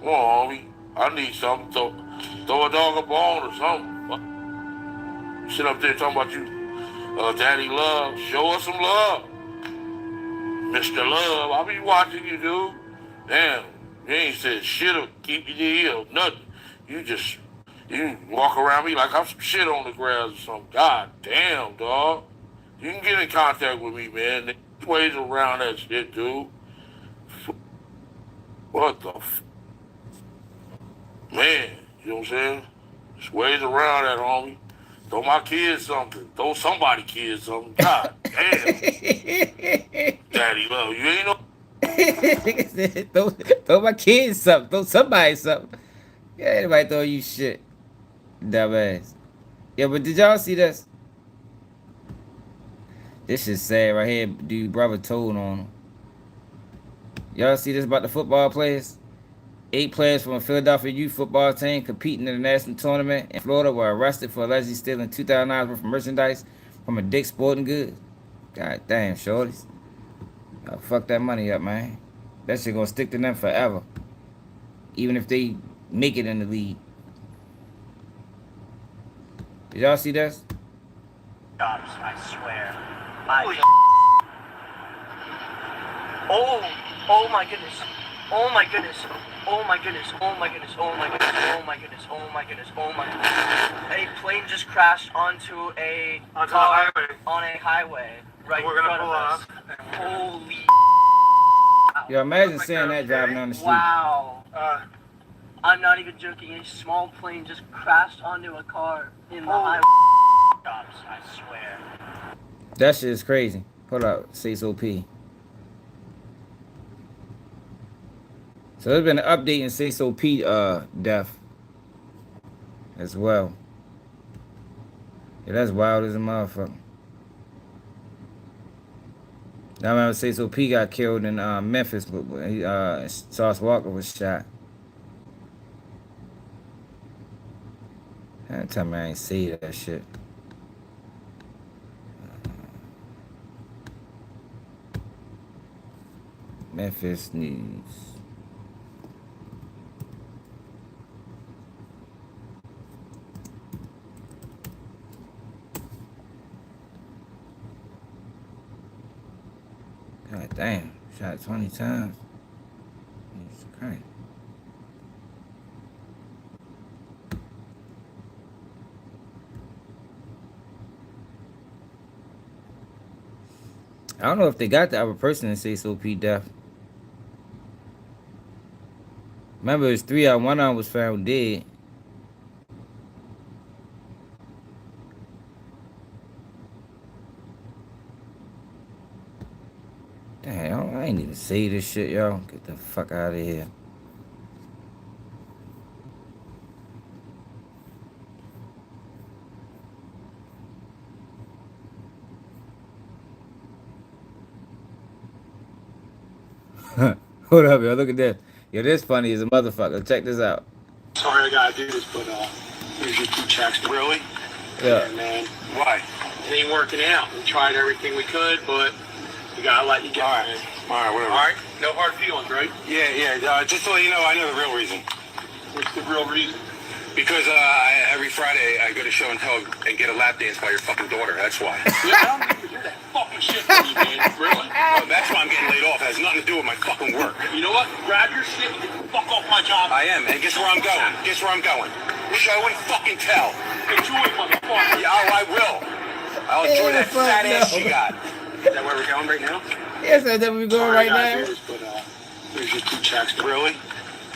Come on, homie. I need something. Throw a dog a bone or something. Sit up there talking about you, Daddy Love. Show us some love. Mr. Love, I'll be watching you, dude. Damn. You ain't said shit or keep your ear or nothing. You walk around me like I'm some shit on the grass or something. God damn, dog. You can get in contact with me, man. There's ways around that shit, dude. What the man, you know what I'm saying? There's ways around that, homie. Throw my kids something. Throw somebody kids something. God damn. Daddy Love, you ain't no... throw my kids something. Throw somebody something. Yeah, anybody throw you shit. Dumbass. Yeah, but did y'all see this? This is sad right here. Dude, brother told on him. Y'all see this about the football players? 8 players from a Philadelphia youth football team competing in the national tournament in Florida were arrested for allegedly stealing $2,000 worth of merchandise from a Dick's Sporting Goods. God damn, shorties. Y'all fuck that money up, man. That shit gonna stick to them forever. Even if they make it in the league. Did y'all see this? I swear. Oh my goodness. Oh my goodness. Oh my goodness. Oh my goodness. Oh my goodness. Oh my goodness. Oh my goodness. Oh my goodness. A plane just crashed onto a highway. On a highway. Right in front of us. Holy. Yo, imagine seeing that driving on the street. Wow. I'm not even joking. A small plane just crashed onto a car in the highway. I swear. That shit is crazy. Hold up, Sayso P. So there's been an update in Sayso P death as well. Yeah, that's wild as a motherfucker. I remember Sayso P got killed in Memphis, but Sauce Walker was shot. Tell me I ain't see that shit. Memphis news. God damn, shot 20 times. It's crazy. I don't know if they got the other person in Sayso P death. Remember, it was 3 out. One of them was found dead. Damn, I ain't even say this shit, y'all. Get the fuck out of here. Hold up, yo. Look at this. Yo, this funny as a motherfucker. Check this out. Sorry I gotta do this, but here's your 2 checks. Really? Yeah. Man. Why? It ain't working out. We tried everything we could, but we gotta let you get it. All right, whatever. All right? No hard feelings, right? Yeah. Just to let you know, I know the real reason. What's the real reason? Because every Friday I go to show and tell and get a lap dance by your fucking daughter. That's why. Yeah, I don't need to hear that fucking shit from you, man. Really? That's why I'm getting laid off. It has nothing to do with my fucking work. You know what? Grab your shit and get the fuck off my job. I am, and guess where I'm going? Guess where I'm going? Show and fucking tell. Enjoy, motherfucker. Yeah, oh, I will. I'll enjoy that fat ass you got. Is that where we're going right now? Yes, that's where we're going right now. Do this, but here's your 2 checks. Really?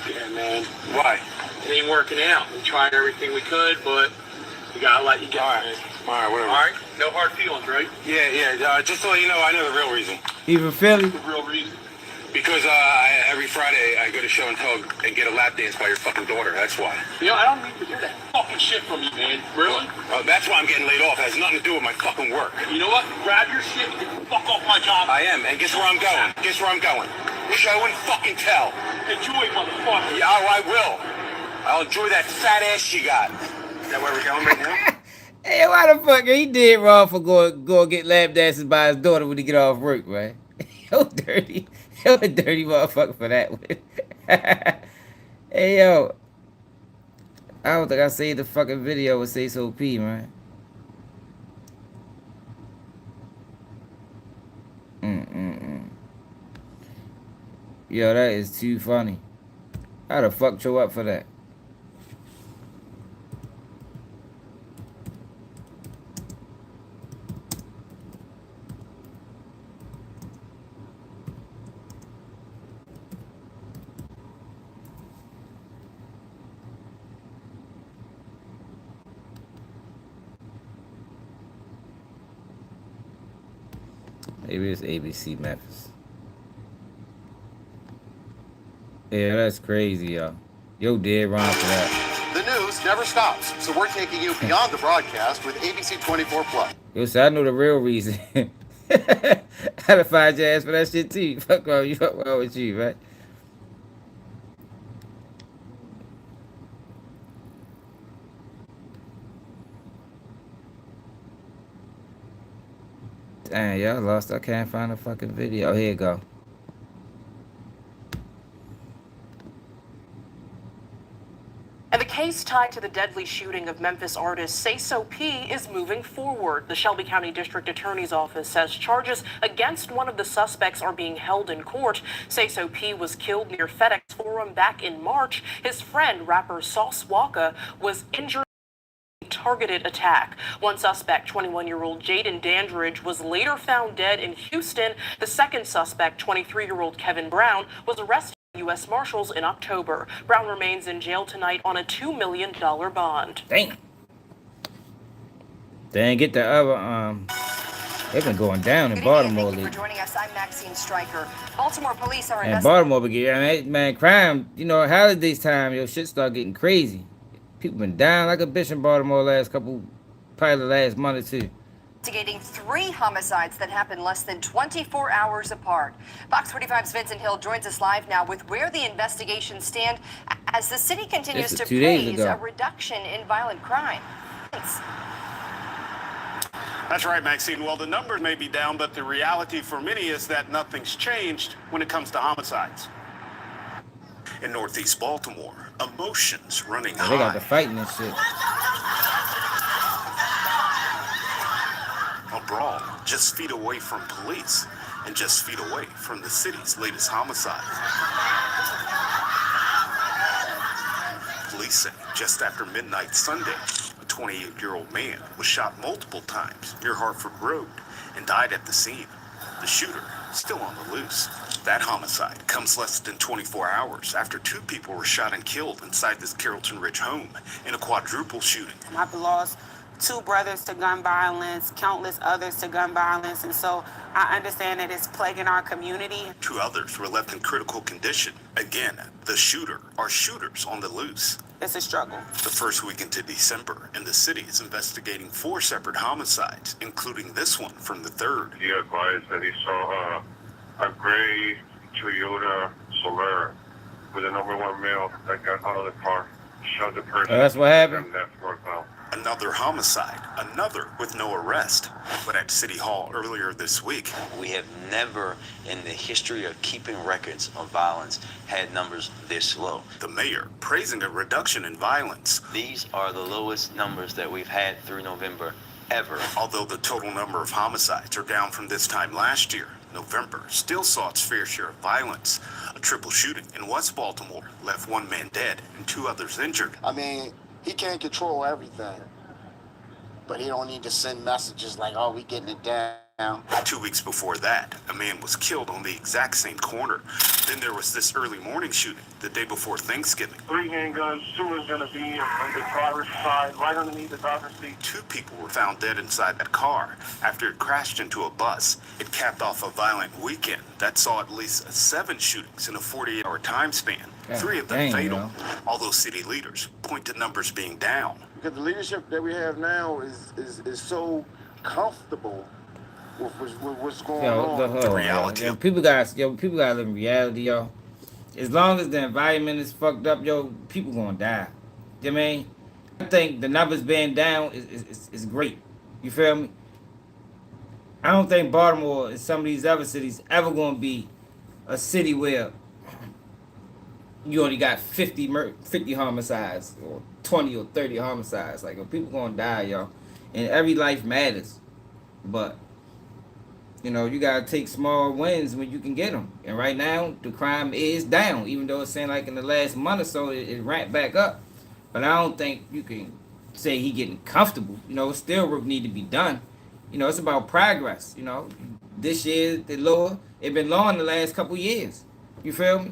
Yeah, man. Why? It ain't working out. We tried everything we could, but we gotta let you get it. All right, whatever. All right? No hard feelings, right? Yeah. Just to let you know, I know the real reason. Even Philly? The real reason. Because every Friday I go to show and tell and get a lap dance by your fucking daughter. That's why. You know, I don't need to hear that fucking shit from you, man. Really? That's why I'm getting laid off. It has nothing to do with my fucking work. You know what? Grab your shit and get the fuck off my job. I am, and guess where I'm going? Guess where I'm going? Show and fucking tell. Enjoy, motherfucker. Yeah, oh, I will. I'll enjoy that fat ass you got. Is that where we're going right now? Hey, why the fuck? He did wrong for go get lap dances by his daughter when he get off work, man. Yo, dirty. Yo, a dirty motherfucker for that one. Hey, yo. I don't think I saved the fucking video with Sayso P, man. Yo, that is too funny. How the fuck show up for that? Maybe it's ABC Memphis. Yeah, that's crazy, y'all. Yo, dead wrong for that. The news never stops, so we're taking you beyond the broadcast with ABC 24+. Yo, so I know the real reason. I had to find your ass for that shit too. Fuck wrong with you, right? Damn, y'all lost. I can't find a fucking video. Here you go. And the case tied to the deadly shooting of Memphis artist Sayso P is moving forward. The Shelby County District Attorney's Office says charges against one of the suspects are being held in court. Sayso P was killed near FedEx Forum back in March. His friend, rapper Sauce Walker, was injured in a targeted attack. One suspect, 21-year-old Jaden Dandridge, was later found dead in Houston. The second suspect, 23-year-old Kevin Brown, was arrested U.S. Marshals in October. Brown remains in jail tonight on a $2 million bond. Damn. They ain't get the other, they've been going down in Baltimore lately. Thank you for joining us. I'm Maxine Stryker. Baltimore police are And Baltimore, man, crime, you know, holidays time, yo, shit start getting crazy. People been dying like a bitch in Baltimore probably the last month or two. Investigating 3 homicides that happened less than 24 hours apart. Fox 45's Vincent Hill joins us live now with where the investigations stand as the city continues to praise a reduction in violent crime. That's right, Maxine. Well, the numbers may be down, but the reality for many is that nothing's changed when it comes to homicides. In Northeast Baltimore, emotions running high. They got the fighting and shit. A brawl just feet away from police and just feet away from the city's latest homicide. Police say just after midnight Sunday, a 28-year-old man was shot multiple times near Hartford Road and died at the scene. The shooter still on the loose. That homicide comes less than 24 hours after 2 people were shot and killed inside this Carrollton Ridge home in a quadruple shooting. I've lost 2 brothers to gun violence, countless others to gun violence, and so I understand that it's plaguing our community. 2 others were left in critical condition. Again, the shooter or shooters on the loose. It's a struggle. The first week into December, and the city is investigating 4 separate homicides, including this one from the 3rd. He advised that he saw a gray Toyota Solara with a number 1 male that got out of the car, shot the person. That's what happened. And left northbound. Another homicide, another with no arrest. But at City Hall earlier this week, we have never in the history of keeping records of violence had numbers this low. The mayor praising a reduction in violence. These are the lowest numbers that we've had through November ever. Although the total number of homicides are down from this time last year, November still saw its fair share of violence. A triple shooting in West Baltimore left 1 man dead and 2 others injured. I mean, he can't control everything, but he don't need to send messages like, oh, we getting it down. 2 weeks before that, a man was killed on the exact same corner. Then there was this early morning shooting the day before Thanksgiving. 3 handguns, 2 is going to be on the driver's side, right underneath the driver's seat. 2 people were found dead inside that car after it crashed into a bus. It capped off a violent weekend that saw at least 7 shootings in a 48-hour time span. 3 of them fatal. Although city leaders point to numbers being down. Because the leadership that we have now is so comfortable with what's going on. The reality. Yo, people gotta live in reality, yo. As long as the environment is fucked up, yo, people gonna die. You know what I mean? I think the numbers being down is great. You feel me? I don't think Baltimore and some of these other cities ever gonna be a city where you only got 50 homicides or 20 or 30 homicides. Like, people gonna die, y'all. And every life matters. But, you know, you gotta take small wins when you can get them. And right now, the crime is down. Even though it's saying like in the last month or so, it ramped back up. But I don't think you can say he getting comfortable. You know, still work need to be done. You know, it's about progress. You know, this year, the lower, it been low in the last couple years. You feel me?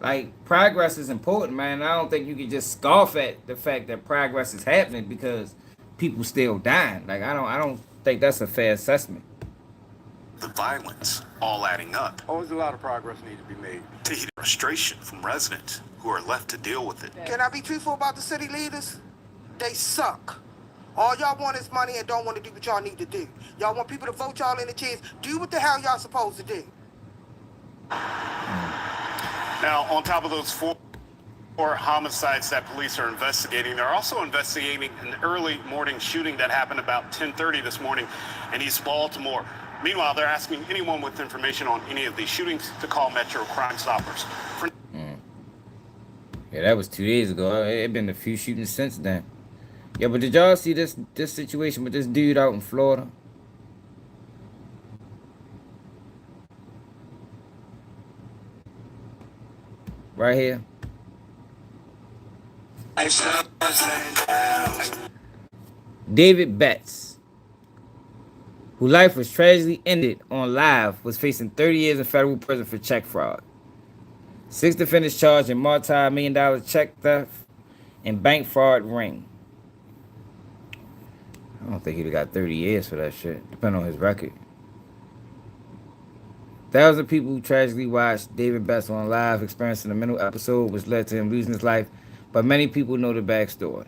Like, progress is important, man. I don't think you can just scoff at the fact that progress is happening because people still dying. Like, I don't think that's a fair assessment. The violence all adding up. Always a lot of progress needs to be made. To heat frustration from residents. who are left to deal with it. Can I be truthful about the city leaders? They suck. All y'all want is money and don't want to do what y'all need to do. Y'all want people to vote y'all in the chairs. Do what the hell y'all supposed to do. Now, on top of those four homicides that police are investigating, they're also investigating an early morning shooting that happened about 10:30 this morning in East Baltimore. Meanwhile, they're asking anyone with information on any of these shootings to call Metro Crime Stoppers. Yeah, that was 2 days ago. It been a few shootings since then. Yeah, but did y'all see this situation with this dude out in Florida? Right here. David Betts, whose life was tragically ended on live, was facing 30 years in federal prison for check fraud. 6 defendants charged in multi-million-dollar check theft and bank fraud ring. I don't think he'd have got 30 years for that shit, depending on his record. Thousands of people who tragically watched David Betts on live experiencing a mental episode which led to him losing his life, but many people know the backstory.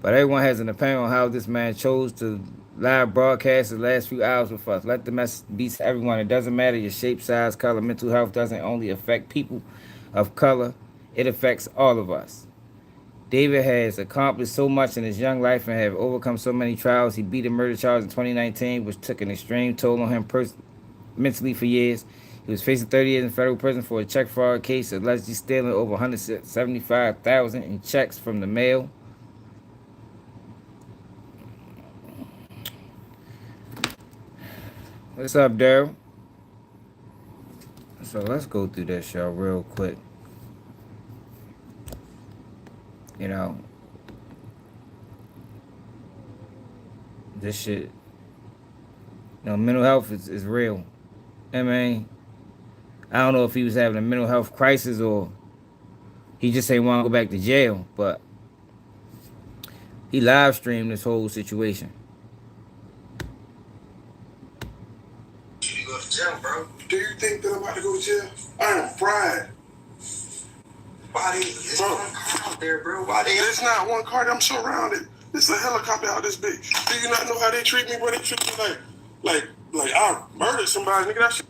But everyone has an opinion on how this man chose to live broadcast the last few hours with us. Let the message be to everyone. It doesn't matter your shape, size, color. Mental health doesn't only affect people of color. It affects all of us. David has accomplished so much in his young life and have overcome so many trials. He beat a murder charge in 2019, which took an extreme toll on him mentally for years. He was facing 30 years in federal prison for a check fraud case, allegedly stealing over $175,000 in checks from the mail. What's up, Daryl? So let's go through this, y'all, real quick. You know, this shit, you know, mental health is real. I mean, I don't know if he was having a mental health crisis or he just ain't want to go back to jail, but he live streamed this whole situation. You go to jail, bro. Do you think that I'm about to go to jail? I am fried. Why there's one car out there, bro? Why there's not one car that I'm surrounded. There's a helicopter out this bitch. Do you not know how they treat me? Bro, they treat me like I murdered somebody, nigga. That shit.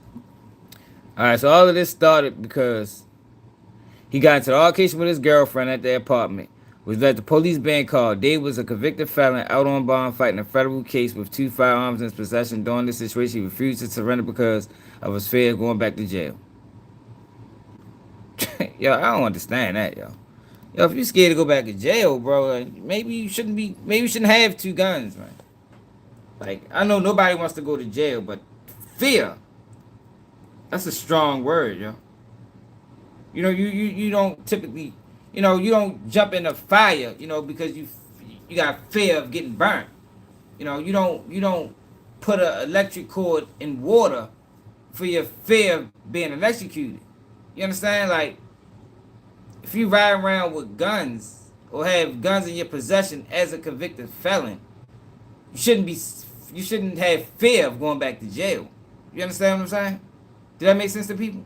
Alright, so all of this started because he got into an altercation with his girlfriend at their apartment, which led to police being called. Dave was a convicted felon out on bond fighting a federal case with 2 firearms in his possession. During this situation, he refused to surrender because of his fear of going back to jail. Yo, I don't understand that, yo. Yo, if you're scared to go back to jail, bro, maybe you shouldn't have 2 guns, man. Like, I know nobody wants to go to jail, but fear, that's a strong word, yo. You know, you don't typically, you know, you don't jump in a fire, you know, because you got fear of getting burnt. You know, you don't put an electric cord in water for your fear of being electrocuted. You understand? Like, if you ride around with guns or have guns in your possession as a convicted felon, you shouldn't have fear of going back to jail. You understand what I'm saying? Did that make sense to people?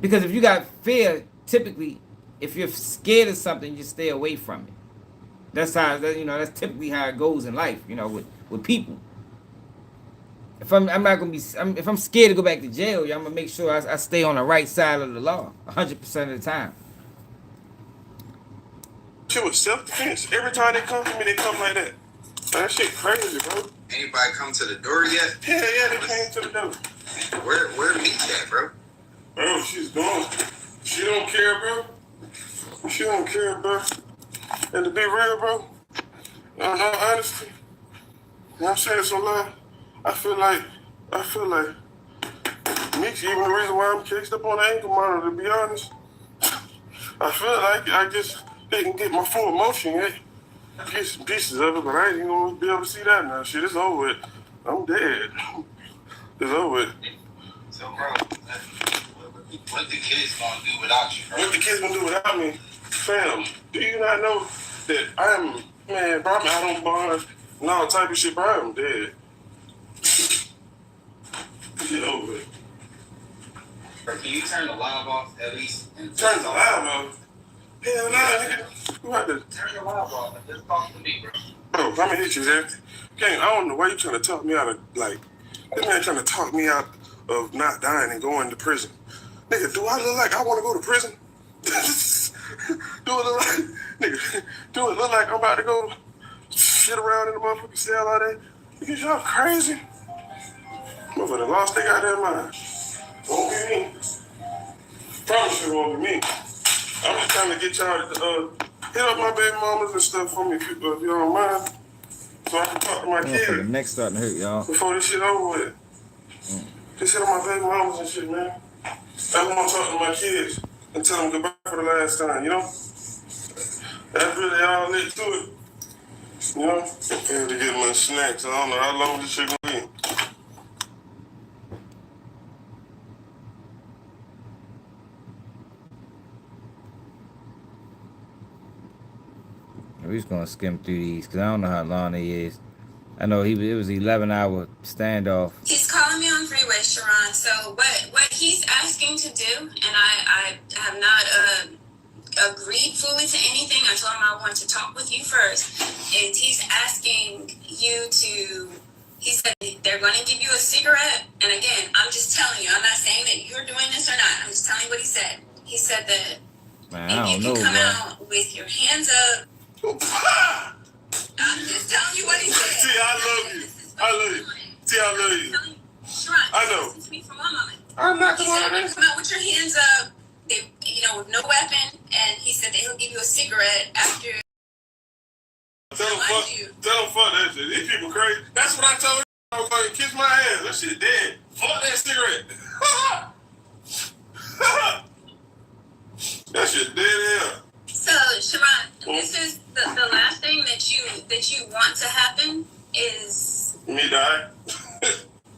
Because if you got fear, typically, if you're scared of something, you stay away from it. That's how, you know, that's typically how it goes in life, you know, with people. If I'm not gonna be, if I'm scared to go back to jail, I'm gonna make sure I stay on the right side of the law 100% of the time. Shit was self-defense. Every time they come to me, they come like that. That shit crazy, bro. Anybody come to the door yet? Yeah, they came to the door. Where Meech at, bro? Bro, she's gone. She don't care, bro. She don't care, bro. And to be real, bro, honestly, I'm saying so loud. I feel like Meech even the reason why I'm cased up on the ankle monitor, to be honest. I feel like I just didn't get my full emotion yet. Get some pieces of it, but I ain't even gonna be able to see that now. Shit, it's over with. I'm dead. It's over with. So, bro, what the kids gonna do without you, bro? What the kids gonna do without me? Fam, do you not know that I'm out on bond and all type of shit, bro? I'm dead. Get over it. Or can you turn the live off at least? And Turn the live off? Hell no, nigga. You have to turn the live off and just talk to me, bro. bro, I'm gonna hit you there. Gang, I don't know why you trying to talk me out of, like, this man trying to talk me out of not dying and going to prison. Nigga, do I look like I want to go to prison? Do it look like, nigga, do it look like I'm about to go shit around in the motherfucking cell all day? Nigga, y'all crazy? Motherfucker lost they goddamn mind. Won't be me. Promise you it won't be me. I'm just trying to get y'all to hit up my baby mamas and stuff for me if you don't mind. So I can talk to my kids. The neck's starting to hurt, y'all. Before this shit over with. Just hit up my baby mamas and shit, man. I want to talk to my kids and tell them goodbye for the last time, you know? That's really all it to it. You know? I had to get my snacks. I don't know how long this shit gonna be. We're just gonna skim through these because I don't know how long it is. I know it was 11-hour standoff. He's calling me on freeway, Sharon. So what he's asking to do, and I have not agreed fully to anything. I told him I wanted to talk with you first. And he's asking you to, he said they're going to give you a cigarette. And again, I'm just telling you, I'm not saying that you're doing this or not. I'm just telling you what he said. He said that if you come out with your hands up, I'm just telling you what he said. T, I love you. I love you. T, I love you. Sharon, I know. listen to me for one moment. I'm not the He said, one. come out with your hands up, they, with no weapon, and he said that he'll give you a cigarette after. Tell them fuck that shit. These people crazy. That's what I told her. I was going to kiss my ass. That shit dead. Fuck that cigarette. That shit dead hell. So, Sharon, this is the last thing that you want to happen is me die.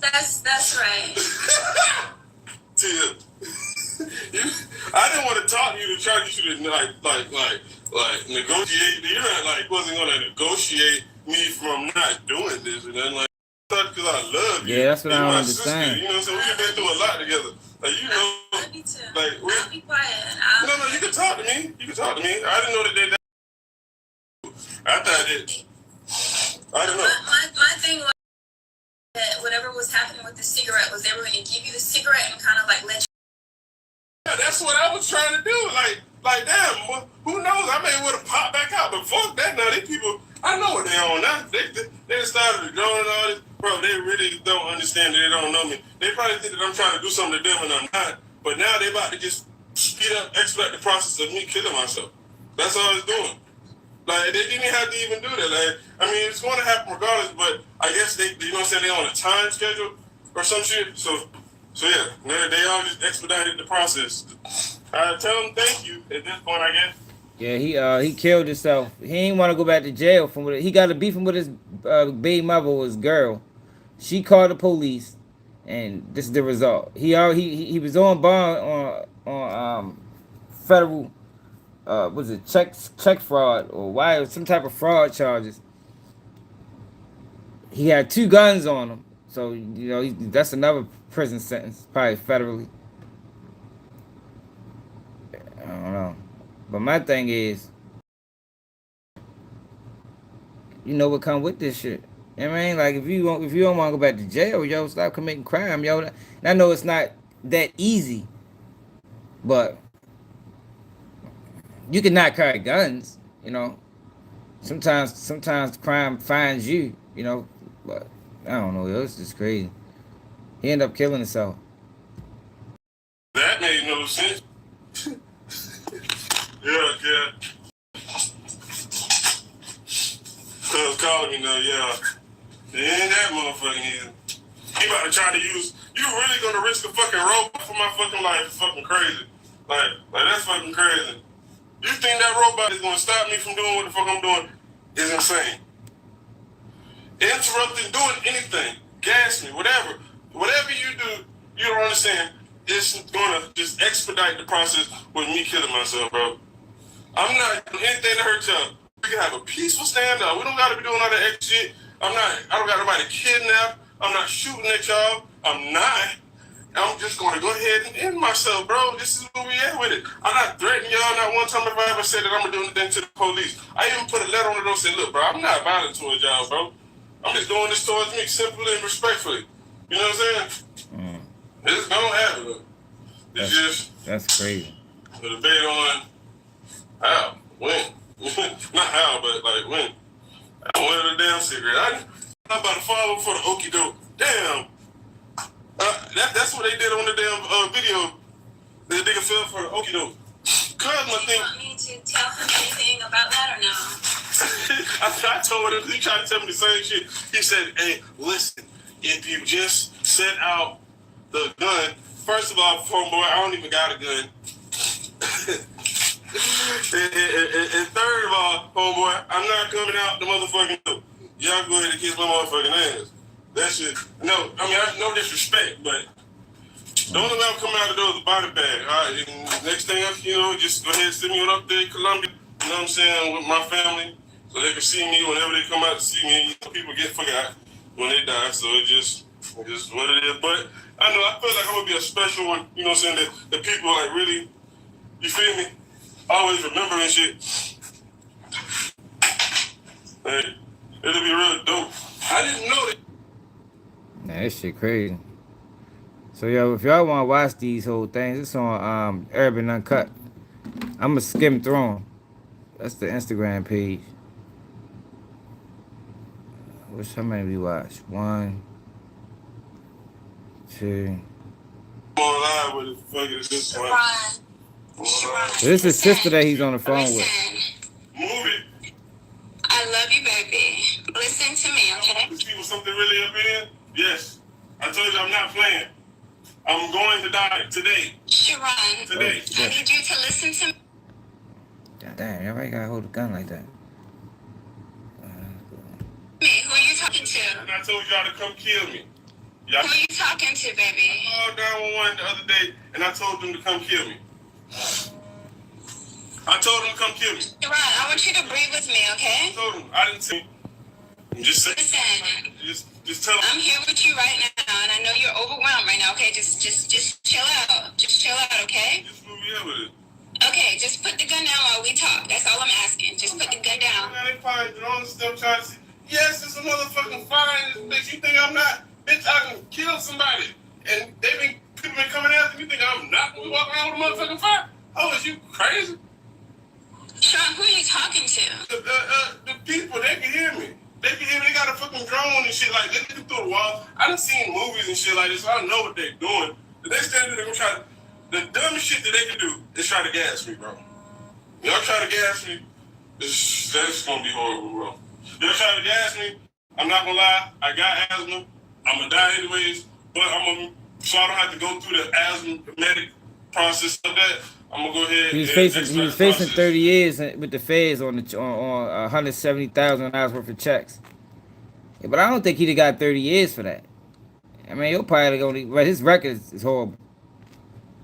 That's right. Tia, I didn't want to talk to you to try to get you to like negotiate. You're not wasn't gonna negotiate me from not doing this, and then because I love you. Yeah, that's what I don't Sister, understand. you know, so we've been through a lot together. Like you know, I'll be quiet. no, you can talk to me. You can talk to me. I didn't know that they. I thought it. I don't know. My thing was that whatever was happening with the cigarette was they were going to give you the cigarette and kind of let you. Yeah, that's what I was trying to do. Like damn, who knows? I may would have popped back out, but fuck that. Now these people, I know what they on now. They started going and all this. Bro, they really don't understand that they don't know me. They probably think that I'm trying to do something to them and I'm not. But now they about to just expedite the process of me killing myself. That's all it's doing. Like, they didn't have to even do that. Like, I mean, it's going to happen regardless, but I guess they, you know what I'm saying, they on a time schedule or some shit. So yeah, they all just expedited the process. I tell them thank you at this point, I guess. Yeah, he killed himself. He ain't want to go back to jail from what he got a beefing with his baby mother, his girl. She called the police, and this is the result. He was on bond on federal was it check fraud or wire, some type of fraud charges. He had 2 guns on him, so you know that's another prison sentence, probably federally. I don't know, but my thing is, you know what come with this shit. You know what I mean, like if you don't want to go back to jail, yo, stop committing crime, yo. And I know it's not that easy, but you can not carry guns, you know. Sometimes crime finds you, you know. But I don't know, yo, it's just crazy. He ended up killing himself. That made no sense. Yeah. Cuz calling me now, yeah. It ain't that motherfucking easy. He about to try to use, you really gonna risk a fucking robot for my fucking life? It's fucking crazy. Like that's fucking crazy. You think that robot is gonna stop me from doing what the fuck I'm doing is insane. Interrupting, doing anything, gas me, whatever you do, you don't understand. It's gonna just expedite the process with me killing myself, bro. I'm not doing anything to hurt y'all. We can have a peaceful standoff. We don't gotta be doing all that extra shit. I don't got nobody kidnapped. I'm not shooting at y'all. I'm not. I'm just going to go ahead and end myself, bro. This is where we at with it. I'm not threatening y'all. Not one time have I ever said that I'm going to do anything to the police. I even put a letter on the door and said, look, bro, I'm not violent towards y'all, bro. I'm just doing this towards me simply and respectfully. You know what I'm saying? It's going to happen. It's that's crazy. The debate on how, when. Not how, but like when. I wanted a damn cigarette. I'm about to fall for the okie doke. Damn. That's what they did on the damn video. The nigga fell for the okie doke. Do you want me to tell him anything about that or no? I told him, he tried to tell me the same shit. He said, hey, listen, if you just set out the gun, first of all, homeboy, I don't even got a gun. and third of all, homeboy, I'm not coming out the motherfucking door. Y'all go ahead and kiss my motherfucking ass. That shit, no, I mean, no disrespect, but don't allow me to come out the door with a body bag. All right, and next thing else, just go ahead and send me on up there in Columbia, you know what I'm saying, with my family, so they can see me whenever they come out to see me. People get forgot when they die, so it's just what it is. But I know, I feel like I'm going to be a special one, you know what I'm saying, that people like really, you feel me, always remembering shit. Hey, it'll be real dope. I didn't know that. Nah, that shit crazy. So yo, if y'all want to watch these whole things, it's on Urban Uncut. I'ma skim through them. That's the Instagram page. How many we watch? 1, 2. On live with it. Fuck it, it's this one. So this is his sister that he's on the phone with. Move it. I love you, baby. Listen to me, okay? You see something really up in? Yes. I told you I'm not playing. I'm going to die today. Sharon, today. I need you to listen to me. God damn, everybody gotta hold a gun like that. Who are you talking to? And I told y'all to come kill me. Who are you talking to, baby? I called 911 the other day, and I told them to come kill me. I told them to come kill me. Sharon, I want you to breathe with me, okay? I told them. I didn't say. Just say. Listen. Just tell them. I'm here with you right now, and I know you're overwhelmed right now, okay? Just chill out. Just chill out, okay? Just move me in with it. Okay, just put the gun down while we talk. That's all I'm asking. Just put the gun down. Now they probably doing stuff trying to say, yes, it's a motherfucking fine, bitch. You think I'm not? Bitch, I can kill somebody. And people been coming after me. You think I'm not gonna walk around with a motherfucking fire? Oh, is you crazy? Sean, who are you talking to? The people, they can hear me. They can hear me. They got a fucking drone and shit. Like, they can through the wall. I done seen movies and shit like this, so I know what they're doing. The next thing they're gonna try to, the dumbest shit that they can do is try to gas me, bro. Y'all try to gas me, that's gonna be horrible, bro. Y'all try to gas me, I'm not gonna lie, I got asthma, I'm gonna die anyways, but so I don't have to go through the asthmatic process of that. I'm gonna go ahead. He was facing 30 years with the feds on $170,000 worth of checks. Yeah, but I don't think he'd got 30 years for that. I mean, he'll probably only, but his record is horrible.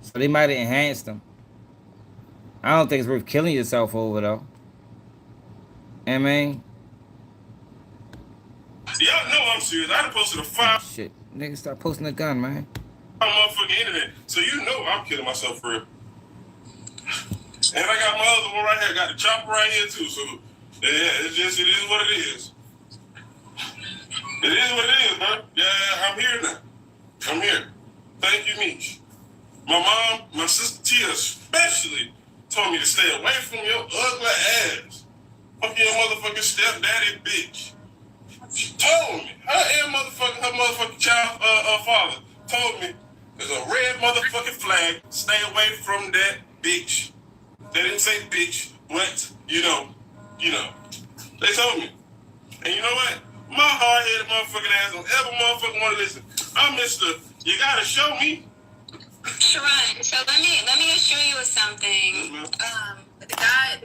So they might have enhanced him. I don't think it's worth killing yourself over though. I mean, y'all know I'm serious. I done posted a 5. Shit, nigga, stop posting a gun, man. On motherfucking internet, so you know I'm killing myself for real. And I got my other one right here. I got the chopper right here too. So yeah, it is what it is. It is what it is, man. Yeah, I'm here now. I'm here. Thank you, Meech. My mom, my sister Tia especially told me to stay away from your ugly ass. Fuck your motherfucking stepdaddy bitch. She told me. Her motherfucking child father told me there's a red motherfucking flag. Stay away from that bitch. They didn't say bitch, but you know. They told me. And you know what? My hard-headed motherfucking ass don't ever motherfucking want to listen. I'm Mr. You gotta show me. Sharon, so let me assure you of something. The guy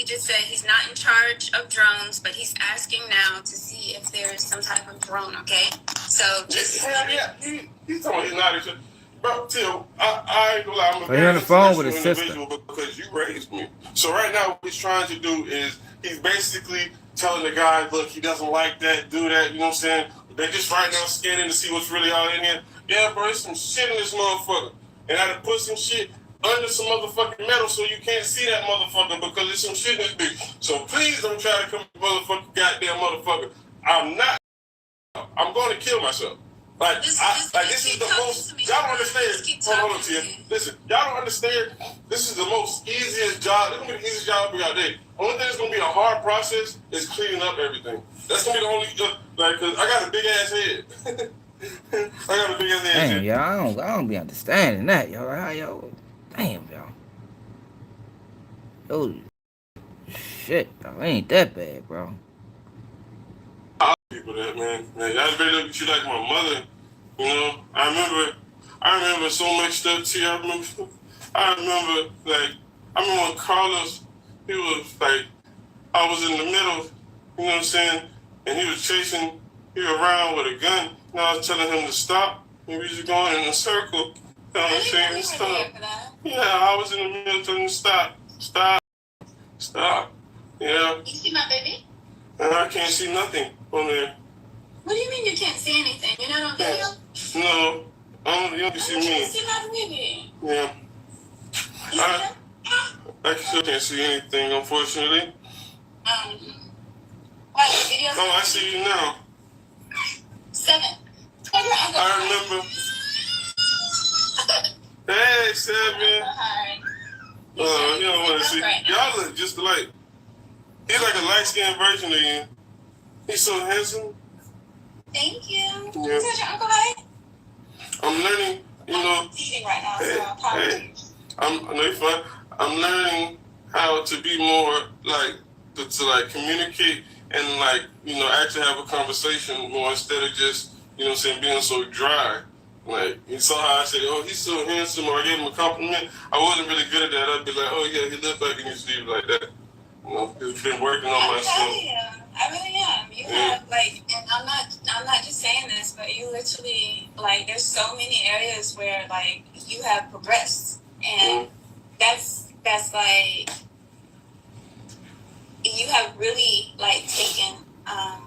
just said he's not in charge of drones, but he's asking now to see if there's some type of drone, okay? So just yeah. He's talking he's not in charge. Bro, Till, I ain't gonna lie, I'm a But he on the phone with his sister. Because you raised me. So right now what he's trying to do is he's basically telling the guy, look, he doesn't like that, do that, you know what I'm saying? They're just right now scanning to see what's really out in here. Yeah, bro, there's some shit in this motherfucker. And I had to put some shit under some motherfucking metal so you can't see that motherfucker because there's some shit in this bitch. So please don't try to come motherfucking goddamn motherfucker. I'm going to kill myself. This is the most, y'all don't understand. Hold on, Tia. Listen, y'all don't understand. This is the most easiest job. This is going to be the easiest job we got there. Only thing that's going to be a hard process is cleaning up everything. That's going to be the only, cause I got a big ass head. I got a big ass head. Damn, y'all, I don't be understanding that, yo. Yo, damn, y'all. Yo, shit, yo, ain't that bad, bro. People that, man, y'all better look at you like my mother. You know, I remember so much stuff too. I remember when Carlos, he was like, I was in the middle, you know what I'm saying, and he was chasing me around with a gun, and I was telling him to stop, and we was just going in a circle, you know what I'm saying, stop. Yeah, I was in the middle telling him to stop, yeah. You see my baby? And I can't see nothing on there. What do you mean you can't see anything? You're not on video? No, you don't see me. You see my baby? Yeah. I still can't see anything, unfortunately. What, the video? Oh, I see you now. 7. I remember. Hey, 7. You don't want to see. Y'all look just alike. He's like a light-skinned version of you. He's so handsome. Thank you. Yeah. Is your uncle right? I'm learning, you know. I'm teaching right now, so apologies. I'm learning how to be more to communicate and actually have a conversation more instead of just, you know what I'm saying, being so dry. Like, you saw how I said, oh, he's so handsome, or I gave him a compliment. I wasn't really good at that. I'd be like, oh yeah, he looked like he used to be like that. You know, he's been working on myself. I really am. You have and I'm not just saying this, but you literally there's so many areas where you have progressed, and that's you have really taken I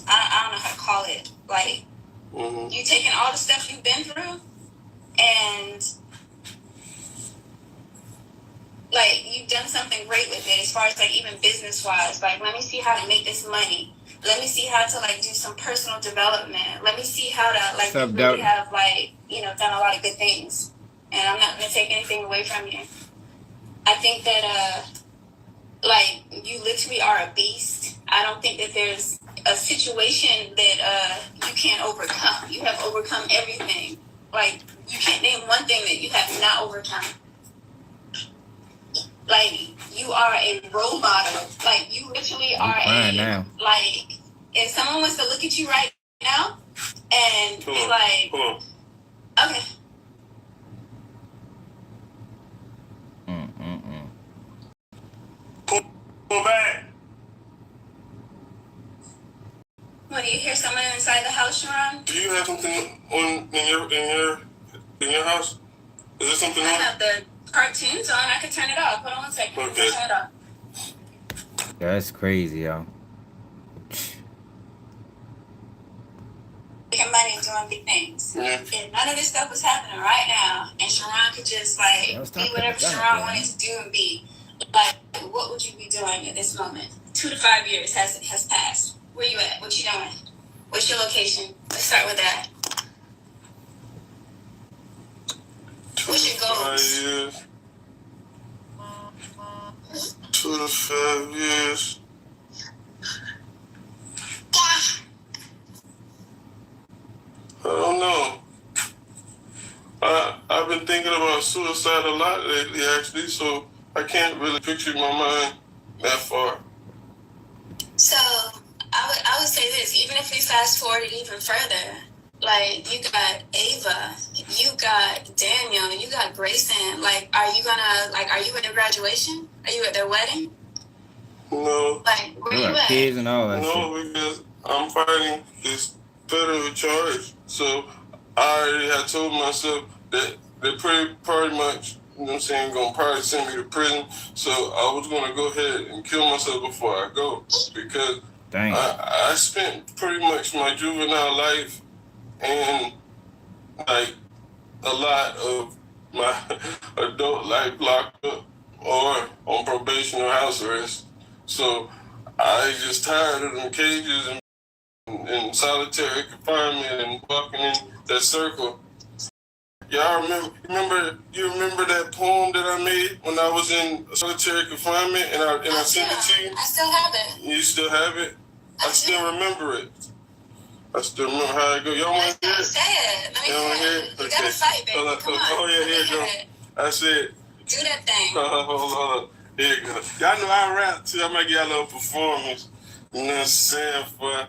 don't know how to call it you taken all the stuff you've been through, and you've done something great with it as far as even business wise. Let me see how to make this money. Let me see how to do some personal development. Let me see how to you really have done a lot of good things. And I'm not gonna take anything away from you. I think that you literally are a beast. I don't think that there's a situation that you can't overcome. You have overcome everything. You can't name one thing that you have not overcome. You are a role model. You literally are if someone wants to look at you right now and be like, okay. Pull back. What, do you hear someone inside the house, Sharon? Do you have something on in your house? Is there something on? I have the cartoons on. I could turn it off. Hold on one second. Okay. Turn it off. That's crazy, y'all. Making money and doing big things. Yeah. If none of this stuff was happening right now, and Sharon could just be whatever Sharon wanted to do and be, what would you be doing at this moment? 2 to 5 years has passed. Where you at? What you doing? What's your location? Let's start with that. What's your goals? 2 to 5 years. I don't know. I've been thinking about suicide a lot lately, actually, so I can't really picture my mind that far. So I would say this, even if we fast forward it even further, you got Ava, you got Daniel, you got Grayson. Are you at their graduation? Are you at their wedding? No. Where you at? Kids and all that shit. No, because I'm fighting this federal charge. So I already had told myself that they're pretty much, you know what I'm saying, gonna probably send me to prison. So I was gonna go ahead and kill myself before I go, because I spent pretty much my juvenile life in like a lot of my adult life locked up or on probation or house arrest. So I just tired of them cages and solitary confinement and walking in that circle. Y'all remember that poem that I made when I was in solitary confinement and I sent it to you? I still have it. You still have it? I still remember it. I still remember how it go. Y'all want to hear it? Say it. Let me Y'all want to hear it? You gotta fight, baby. Come on. Oh, yeah, here it go. I said, do that thing. Hold on. Here it go. Y'all know I rap too. I might get y'all a little performance. You know what I'm saying? For,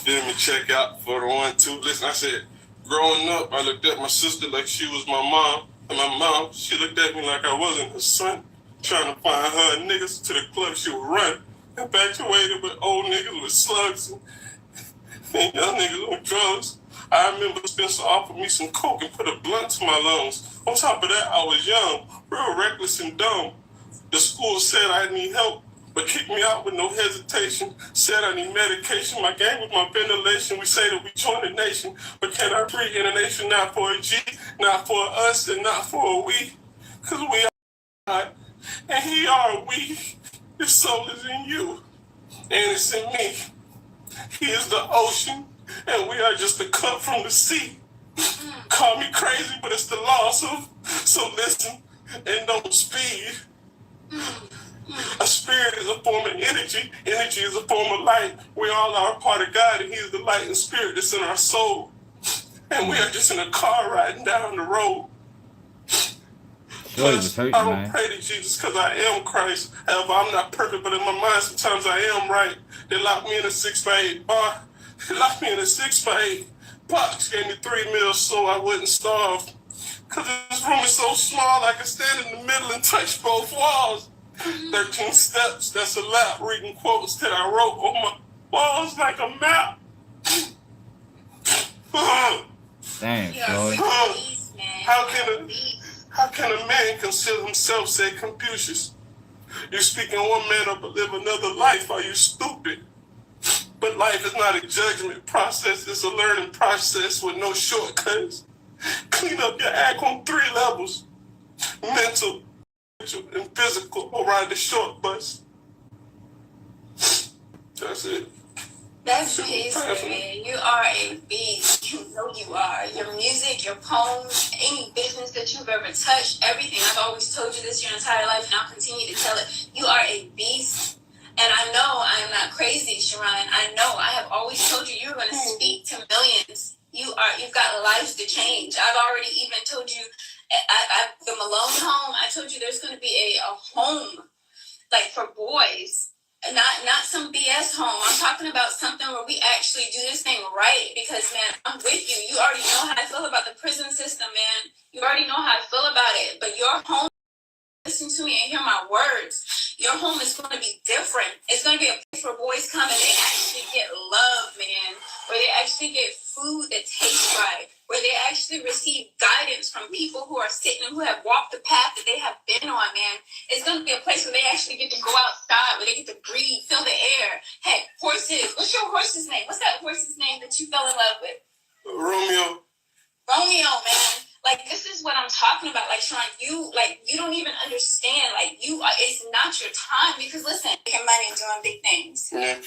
feel me, check out for the 1, 2. Listen, I said, growing up, I looked at my sister like she was my mom. And my mom, she looked at me like I wasn't her son. Trying to find her niggas to the club, she would run. Infatuated with old niggas with slugs and young niggas with drugs. I remember Spencer offered me some coke and put a blunt to my lungs. On top of that, I was young, real reckless and dumb. The school said I need help, but kicked me out with no hesitation. Said I need medication. My gang was my ventilation. We say that we join the nation, but can I breathe in a nation not for a G, not for us, and not for a we? Cause we are God, and he are we. His soul is in you, and it's in me. He is the ocean, and we are just a cup from the sea. Call me crazy, but it's the law, so listen and don't speed. A spirit is a form of energy. Energy is a form of light. We all are a part of God, and he is the light and spirit that's in our soul. And we are just in a car riding down the road. I don't pray to Jesus because I am Christ. However, I'm not perfect, but in my mind, sometimes I am right. They locked me in a 6x8 bar. They locked me in a 6x8 box. Gave me 3 meals so I wouldn't starve. Because this room is so small, I can stand in the middle and touch both walls. 13 steps, that's a lot. Reading quotes that I wrote on my walls like a map. Damn, Floyd. How can a man consider himself, say Confucius? You speak in one manner but live another life, are you stupid? But life is not a judgment process, it's a learning process with no shortcuts. Clean up your act on 3 levels. Mental, and physical, or ride the short bus. That's it. That's peace, man. You are a beast. You know you are. Your music, your poems, any business that you've ever touched, everything. I've always told you this your entire life, and I'll continue to tell it. You are a beast. And I know I am not crazy, Sharon. I know I have always told you you're going to speak to millions. You've got lives to change. I've already even told you at the Malone home, I told you there's going to be a home, like for boys. Not some BS home. I'm talking about something where we actually do this thing right. Because, man, I'm with you. You already know how I feel about the prison system, man. You already know how I feel about it. But your home, listen to me and hear my words. Your home is going to be different. It's going to be a place where boys come and they actually get love, man. Where they actually get food that tastes right. Where they actually receive guidance from people who are sitting and who have walked the path that they have been on, man. It's going to be a place where they actually get to go outside, where they get to breathe, feel the air. Heck, horses. What's your horse's name? What's that horse's name that you fell in love with? Romeo. Romeo, man. Like, this is what I'm talking about. Like, Sean, you don't even understand. Like, it's not your time. Because, listen, making money and doing big things. Yeah.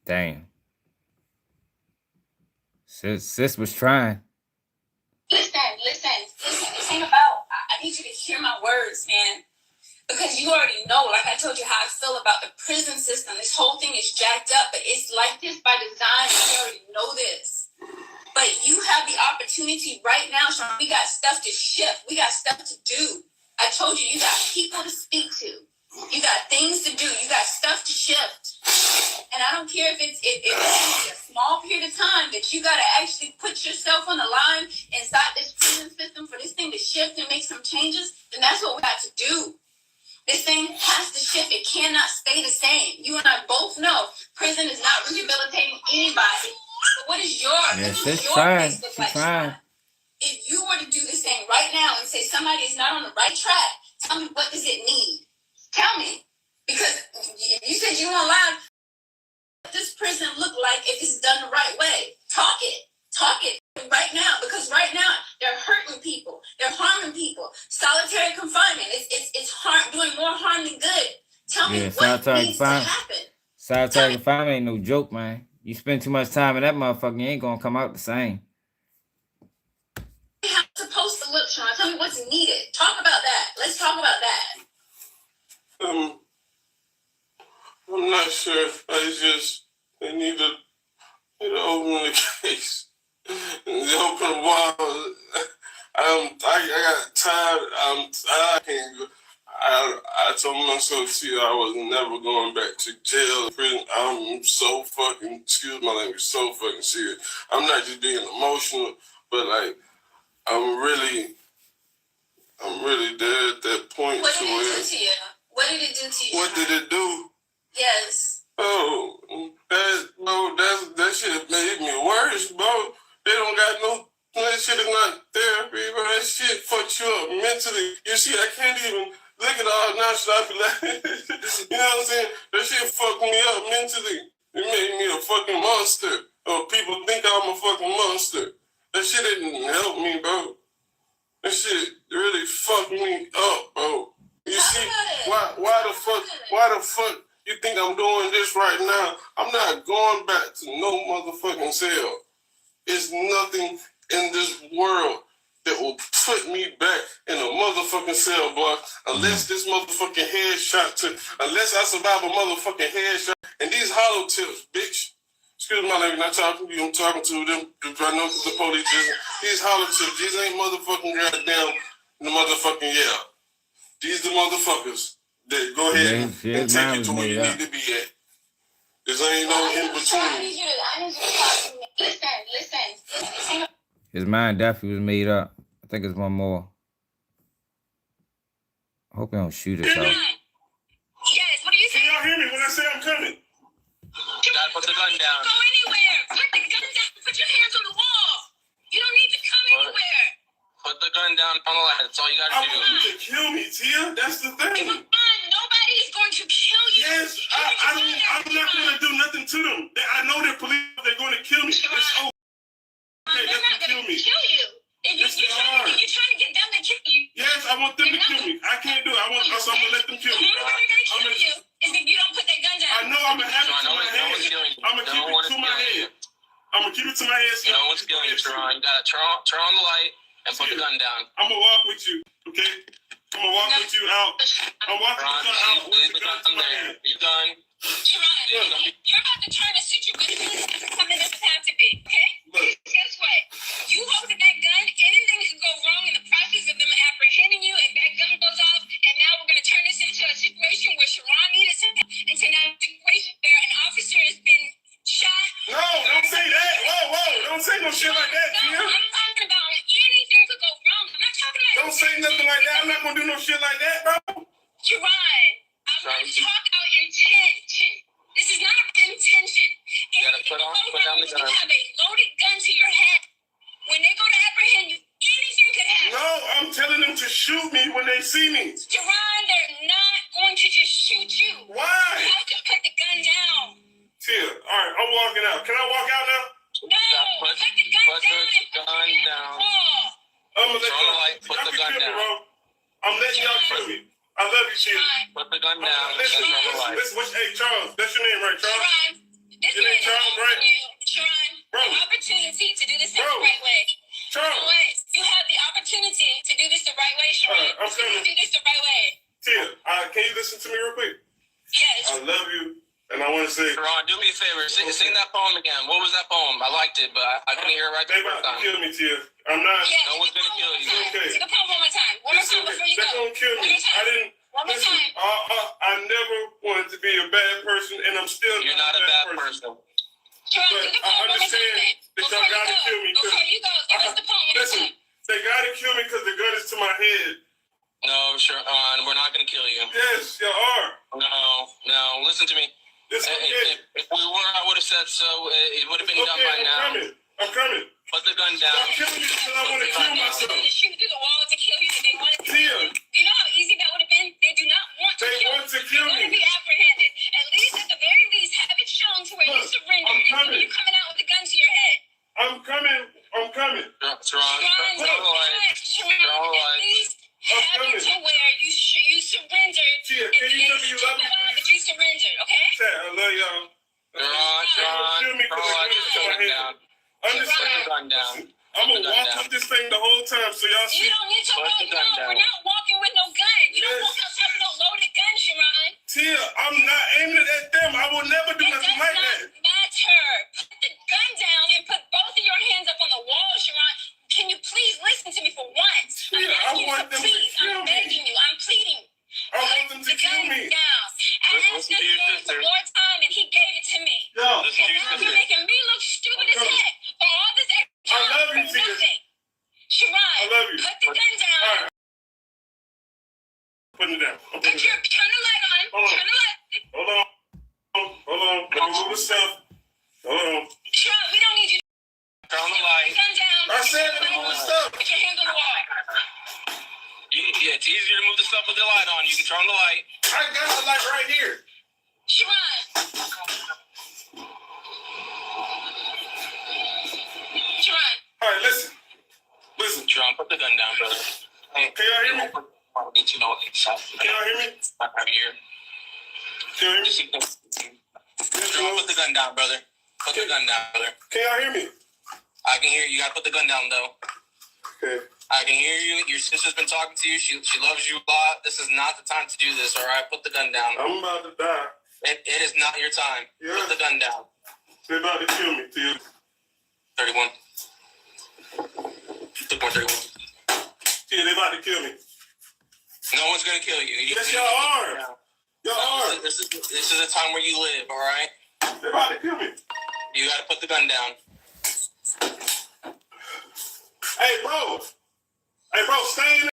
Damn. Sis was trying. Listen. This ain't about, I need you to hear my words, man. Because you already know, like I told you how I feel about the prison system. This whole thing is jacked up, but it's like this by design. You already know this. But you have the opportunity right now, Sean. We got stuff to shift. We got stuff to do. I told you, you got people to speak to. You got things to do. You got stuff to shift. And I don't care if it's a small period of time that you got to actually put yourself on the line inside this prison system for this thing to shift and make some changes, then that's what we got to do. This thing has to shift. It cannot stay the same. You and I both know prison is not rehabilitating anybody. But what is your face look like, Sean? If you were to do this thing right now and say somebody is not on the right track, tell me, what does it need? Tell me. Because you said you won't allow this prison look like if it's done the right way. Talk it right now. Because solitary needs to confinement. happen. Solitary confinement ain't no joke, man. You spend too much time in that motherfucker, you ain't gonna come out the same. How it's supposed to look, Sean? Tell me what's needed. Talk about that. Let's talk about that. I'm not sure. They need to open the case. They open the wall. I got tired. I can't go. I told myself, too, I was never going back to jail, prison. I'm so fucking, excuse my language, so fucking serious. I'm not just being emotional, but like, I'm really there at that point. What did it do to you? What did it do to you? What did it do? Yes. Oh, that shit made me worse, bro. They don't got no, that shit is not therapy, bro. That shit fucks you up mentally. You see, I can't even look at all now, should I be like, you know what I'm saying? That shit fucked me up mentally. It made me a fucking monster. Or people think I'm a fucking monster. That shit didn't help me, bro. That shit really fucked me up, bro. You see, why the fuck you think I'm doing this right now? I'm not going back to no motherfucking cell. There's nothing in this world that will put me back in a motherfucking cell block unless this motherfucking headshot unless I survive a motherfucking headshot. And these hollow tips, bitch. Excuse my language, not talking to you, I'm talking to them. I know the police. These hollow tips, these ain't motherfucking goddamn the motherfucking yeah. These the motherfuckers that go ahead and take you to where you need to be at. This ain't no in between. I need you to talk to me. Listen. His mind definitely was made up. I think it's one more. I hope they don't shoot us out. Yes, what are you saying? Can y'all hear me when I say I'm coming? You gotta put the gun down. Don't go anywhere. Put the gun down. Put your hands on the wall. You don't need to come anywhere. Put the gun down on the line. That's all you gotta do. I want you to kill me, Tia. That's the thing. Nobody is going to kill you. Yes, I'm not going to do nothing to them. I know they're police. They're going to kill me. It's over. They're not going to kill you. If you're trying to get them to kill you. Yes, I want them to kill me. I can't do it. I'm going to let them kill me. The only way they're going to kill you is if you don't put that gun down. I know I'm going to have it to my head. I'm going to keep it to my head. I'm going to keep it to my head. No one's killing you, Teron. You gotta turn on the light and put the gun down. I'm going to walk with you, okay? I'm going to walk with you out. I'm walking with you out with the gun to my head. You done? Teron, you're about to turn a situation into something it doesn't have to be, okay? Guess what? You holding that gun, anything could go wrong in the process of them apprehending you if that gun goes off, and now we're going to turn this into a situation where Sharon needed to, into now a situation where an officer has been shot. No, don't say that. Whoa. Don't say no shit like that, Tia. No, I'm talking about anything could go wrong. I'm not talking about... Don't say nothing like that. I'm not going to do no shit like that, bro. Sharon, I want to talk about intention. This is not about intention. You gotta put down the gun. You have a loaded gun to your head. When they go to apprehend you, anything could happen. No, I'm telling them to shoot me when they see me. Sharon, they're not going to just shoot you. Why? You have to put the gun down. Tia, all right, I'm walking out. Can I walk out now? No, put the gun down and put your hands on the wall. I'm going to let y'all put the gun down. Bro. I'm letting y'all kill me. I love you, Tia. Put the gun down. Listen, hey, Charles, that's your name, right, Charles? Sharon, this your name, Charles, right? Sharon, bro. The opportunity to do this the right way. Charles. You know what? You have the opportunity to do this the right way, Sharon. I'm do this the right way. Tia, can you listen to me real quick? Yes. I love you, and I want to say... Ron, do me a favor. Sing that poem again. What was that poem? I liked it, but I couldn't hear it right the first time. Kill me, Tia. I'm not... Yes, no one's going to kill you. Okay. Sing the poem one more time. One more time before you go. That's going to kill me. I didn't... One more time. I never wanted to be a bad person, and I'm still You're not a bad person. Sharon, but I understand that y'all got to kill me. Before you go, give us the poem. Listen, they got to kill me because the gun is to my head. No, Sharon, we're not going to kill you. Yes, y'all are. No, listen to me. If we were, I would have said so. It would have been done by now. I'm coming. Put the gun down. Stop killing me because I want to kill myself. They shoot through the wall to kill you, and they wanted to kill you. Do you know how easy that would have been? They do not want to kill you. They want to kill me. They want to be apprehended. At least, at the very least, have it shown to where you surrender. And you're coming out with a gun to your head. I'm coming. That's wrong. At least have it to where you surrender. Tia, can you tell me you love me? You surrender. hand. Understand? I'm gonna walk with this thing the whole time, so y'all see. You don't need to walk. No, we're not walking with no gun. You don't walk outside with no loaded gun, Sharon. Tia, I'm not aiming it at them. I will never do nothing like that. It does not matter. Put the gun down and put both of your hands up on the wall, Sharon. Can you please listen to me for once? Tia, I want them to kill I'm me. begging you. I'm pleading. I want them to kill me. Down. I asked this man for more time, and he gave it to me. Yo, and now you're making me look stupid as heck for all this extra time I love you, for Tia. nothing. Sharon, I love you. put the gun down. All right. Put it down. Turn the light on. Hold on. Turn the light. Hold on. Hold on. Let me move the stuff. Hold on. Sharon, we don't need you. Turn on the light. Gun down. I said to move the stuff. Put your hands on the wall. Yeah, it's easier to move the stuff with the light on. You can turn on the light. I got the light right here. Sharon. Sharon. All right, listen. Listen. Sharon, put the gun down, brother. Hey, can y'all hear me? I need to know Can y'all hear me? I'm here. Can y'all hear me? Sharon, put the gun down, brother. Put the gun down, brother. Can y'all hear me? I can hear you. You gotta put the gun down, though. Okay. I can hear you. Your sister's been talking to you. She loves you a lot. This is not the time to do this, all right? Put the gun down. I'm about to die. It is not your time. Yeah. Put the gun down. They're about to kill me, Tia. 31. 31. Tia, they about to kill me. No one's gonna kill you. Yes, y'all are. Y'all are. This is a time where you live, all right? They're about to kill me. You gotta put the gun down. Hey, bro. Hey, bro, stay in there.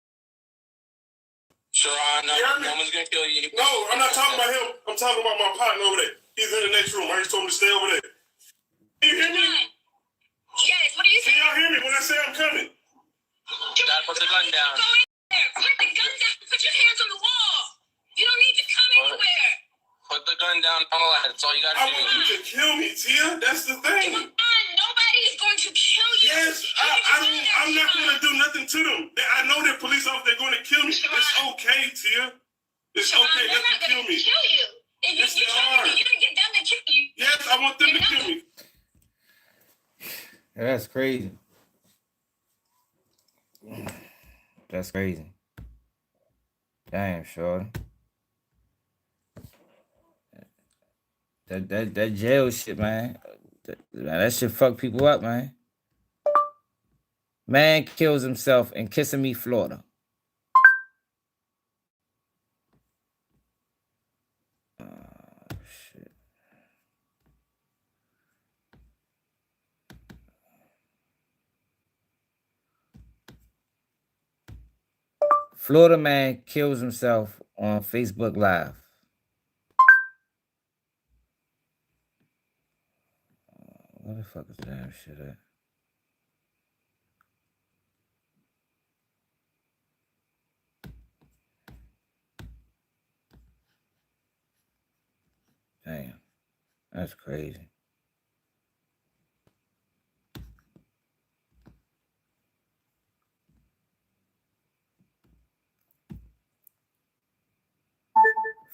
Sharon, no one's gonna kill you. No, I'm not talking about him. I'm talking about my partner over there. He's in the next room. I just told him to stay over there. Can you hear me? Yes, what are you saying? Can y'all hear me when I say I'm coming? You gotta put the gun down. Go in there. Put the gun down. Put your hands on the wall. You don't need to come anywhere. Put the gun down on the light. That's all you gotta I do. want you to kill me, Tia. That's the thing. Nobody is going to kill you. Yes, I'm not going to do nothing to them. I know they're police officers. They're going to kill me. It's okay, Tia. It's okay. Let them kill me. Kill you. If Yes, you they try are. to get them to kill you. Yes, I want them to kill me. That's crazy. That's crazy. Damn, shorty. That jail shit, man. That shit fuck people up, man. Man kills himself in Kissimmee, Florida. Shit. Florida man kills himself on Facebook Live. Where the fuck is the damn shit at? Damn. That's crazy.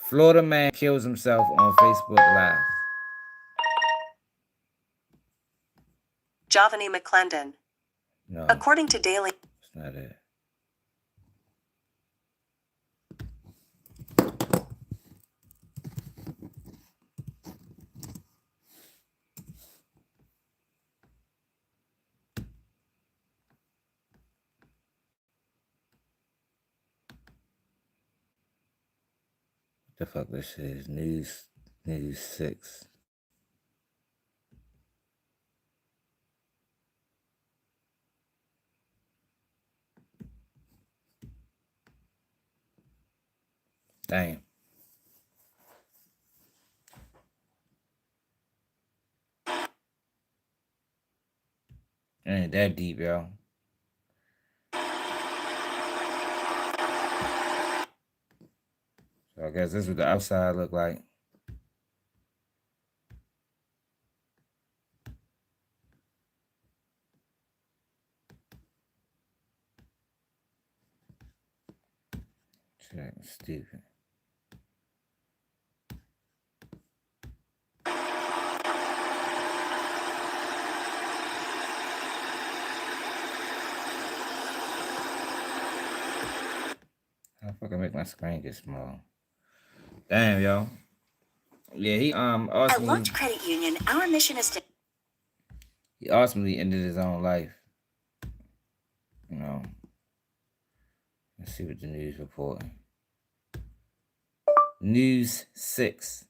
Florida man kills himself on Facebook Live. Jovany McClendon. No, According to Daily. it's not it. The fuck this shit is? News 6. Damn. It ain't that deep, yo. So I guess this is what the outside look like. Check, stupid. Fucking make my screen get small. Damn, yo. Yeah, he At ultimately Launch Credit Union, our mission is to he ultimately ended his own life. You know. Let's see what the news reporting. News 6.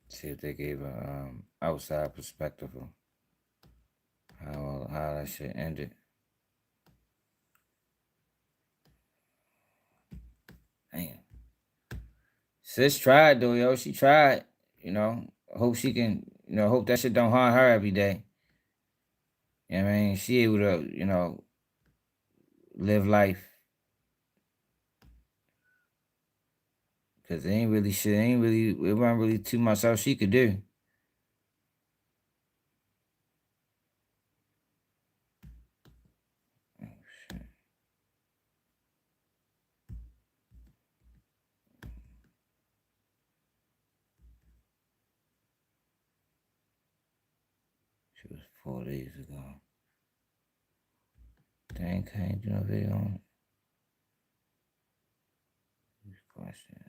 See if they gave a outside perspective of how that shit ended. Damn. Sis tried though, yo. She tried. You know. Hope she can. You know. Hope that shit don't harm her every day. You know what I mean? She able to. You know. Live life. Cause it ain't really shit. It wasn't really too much else she could do. She was 4 days ago. Dang, can't do no video on it. These questions.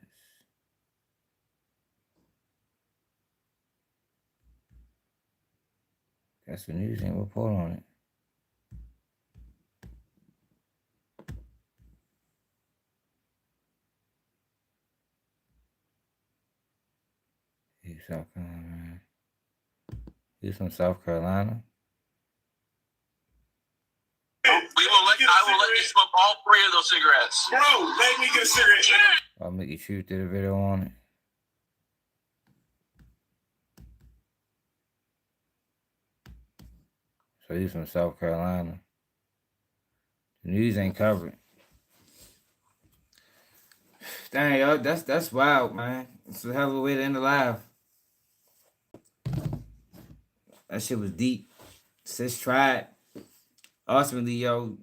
Guess the news ain't report on it. He's South Carolina. He's from South Carolina. I will let you smoke all 3 of those cigarettes. Bro, let me get a cigarette. I'll make you shoot did a video on it. So he's from South Carolina. The news ain't covered. Dang, yo, that's wild, man. It's a hell of a way to end the live. That shit was deep. Sis tried. Ultimately, yo,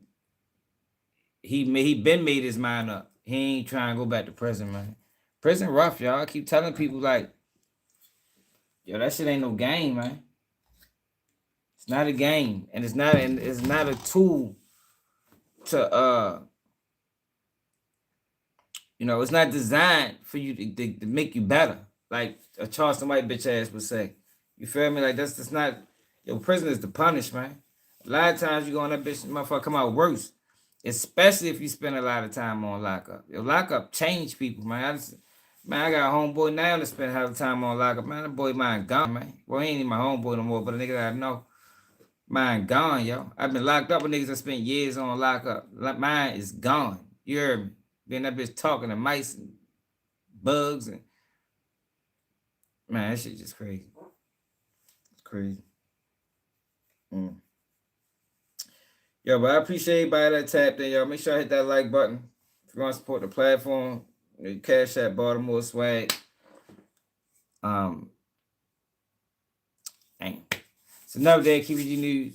he been made his mind up. He ain't trying to go back to prison, man. Prison rough, y'all. I keep telling people like, yo, that shit ain't no game, man. It's not a game, and it's not a tool to you know, it's not designed for you to make you better, like a Charleston White bitch ass would say. You feel me? Like that's not. Yo, prison is to punish, man. A lot of times you go on that bitch, motherfucker come out worse. Especially if you spend a lot of time on lockup. Yo, lockup change people, man. I got a homeboy now that spend a hell of time on lockup. Man, that boy mine gone, man. Well, he ain't even my homeboy no more, but a nigga that I know, mine gone, yo. I've been locked up with niggas that spent years on lockup. Mine is gone. You heard me? Then that bitch talking to mice and bugs and man, that shit just crazy. It's crazy. Yo, but I appreciate everybody that tapped in, y'all. Make sure I hit that like button. If you want to support the platform, Cash App Baltimore swag. Dang. It's another day of KBG News.